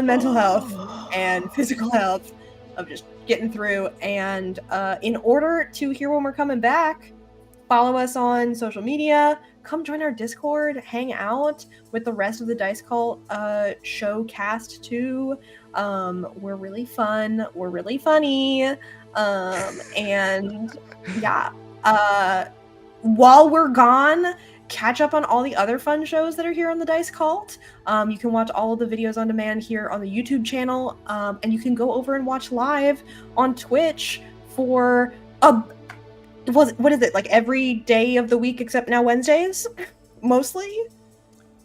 S1: mental health and physical health of just getting through. And in order to hear when we're coming back, follow us on social media, come join our Discord, hang out with the rest of the Dice Cult show cast too. We're really fun, we're really funny, and yeah, while we're gone, catch up on all the other fun shows that are here on the Dice Cult. You can watch all of the videos on demand here on the YouTube channel, and you can go over and watch live on Twitch for what is it, like every day of the week except now Wednesdays, mostly.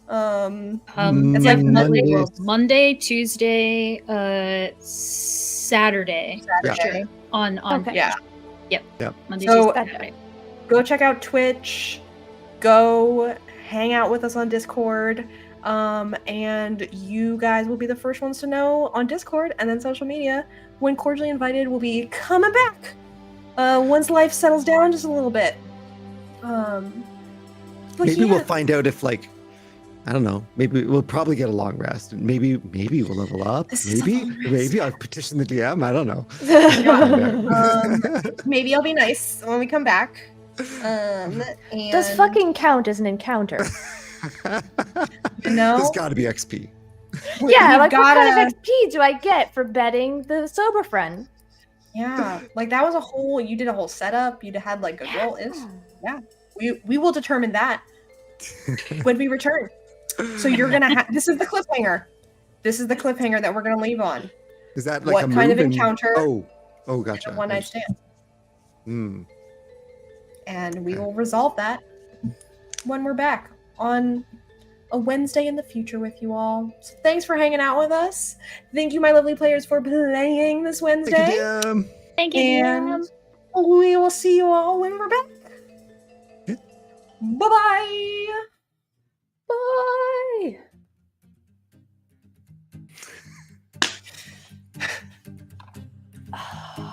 S5: It's like Monday, Tuesday, Saturday.
S3: Yeah.
S5: On
S2: Okay.
S1: Yeah.
S5: Yep. Monday,
S1: So-
S5: Tuesday, Saturday.
S1: Go check out Twitch. Go hang out with us on Discord. And you guys will be the first ones to know on Discord and then social media when Cordially Invited will be coming back. Once life settles down just a little bit. But
S3: Maybe
S1: yeah.
S3: we'll find out if, like, I don't know. Maybe we'll probably get a long rest, and maybe we'll level up.
S1: This is a long
S3: Maybe I'll petition the DM. I don't know.
S1: Maybe I'll be nice when we come back. And
S2: Does fucking count as an encounter?
S1: No.
S3: There's got to be XP.
S2: Yeah, like what kind
S1: gotta-
S2: of XP do I get for betting the sober friend?
S1: Yeah, like that was you did a whole setup. You had like a goal. We will determine that when we return. So you're gonna this is the cliffhanger. This is the cliffhanger that we're gonna leave on.
S3: Is that like
S1: What
S3: a
S1: kind of
S3: move in-
S1: encounter?
S3: Oh, gotcha.
S1: One night stand.
S3: Hmm.
S1: And we will resolve that when we're back on a Wednesday in the future with you all. So thanks for hanging out with us. Thank you, my lovely players, for playing this Wednesday.
S3: Thank you, DM.
S5: Thank you,
S1: And we will see you all when we're back.
S3: Yeah.
S1: Bye-bye.
S2: Bye.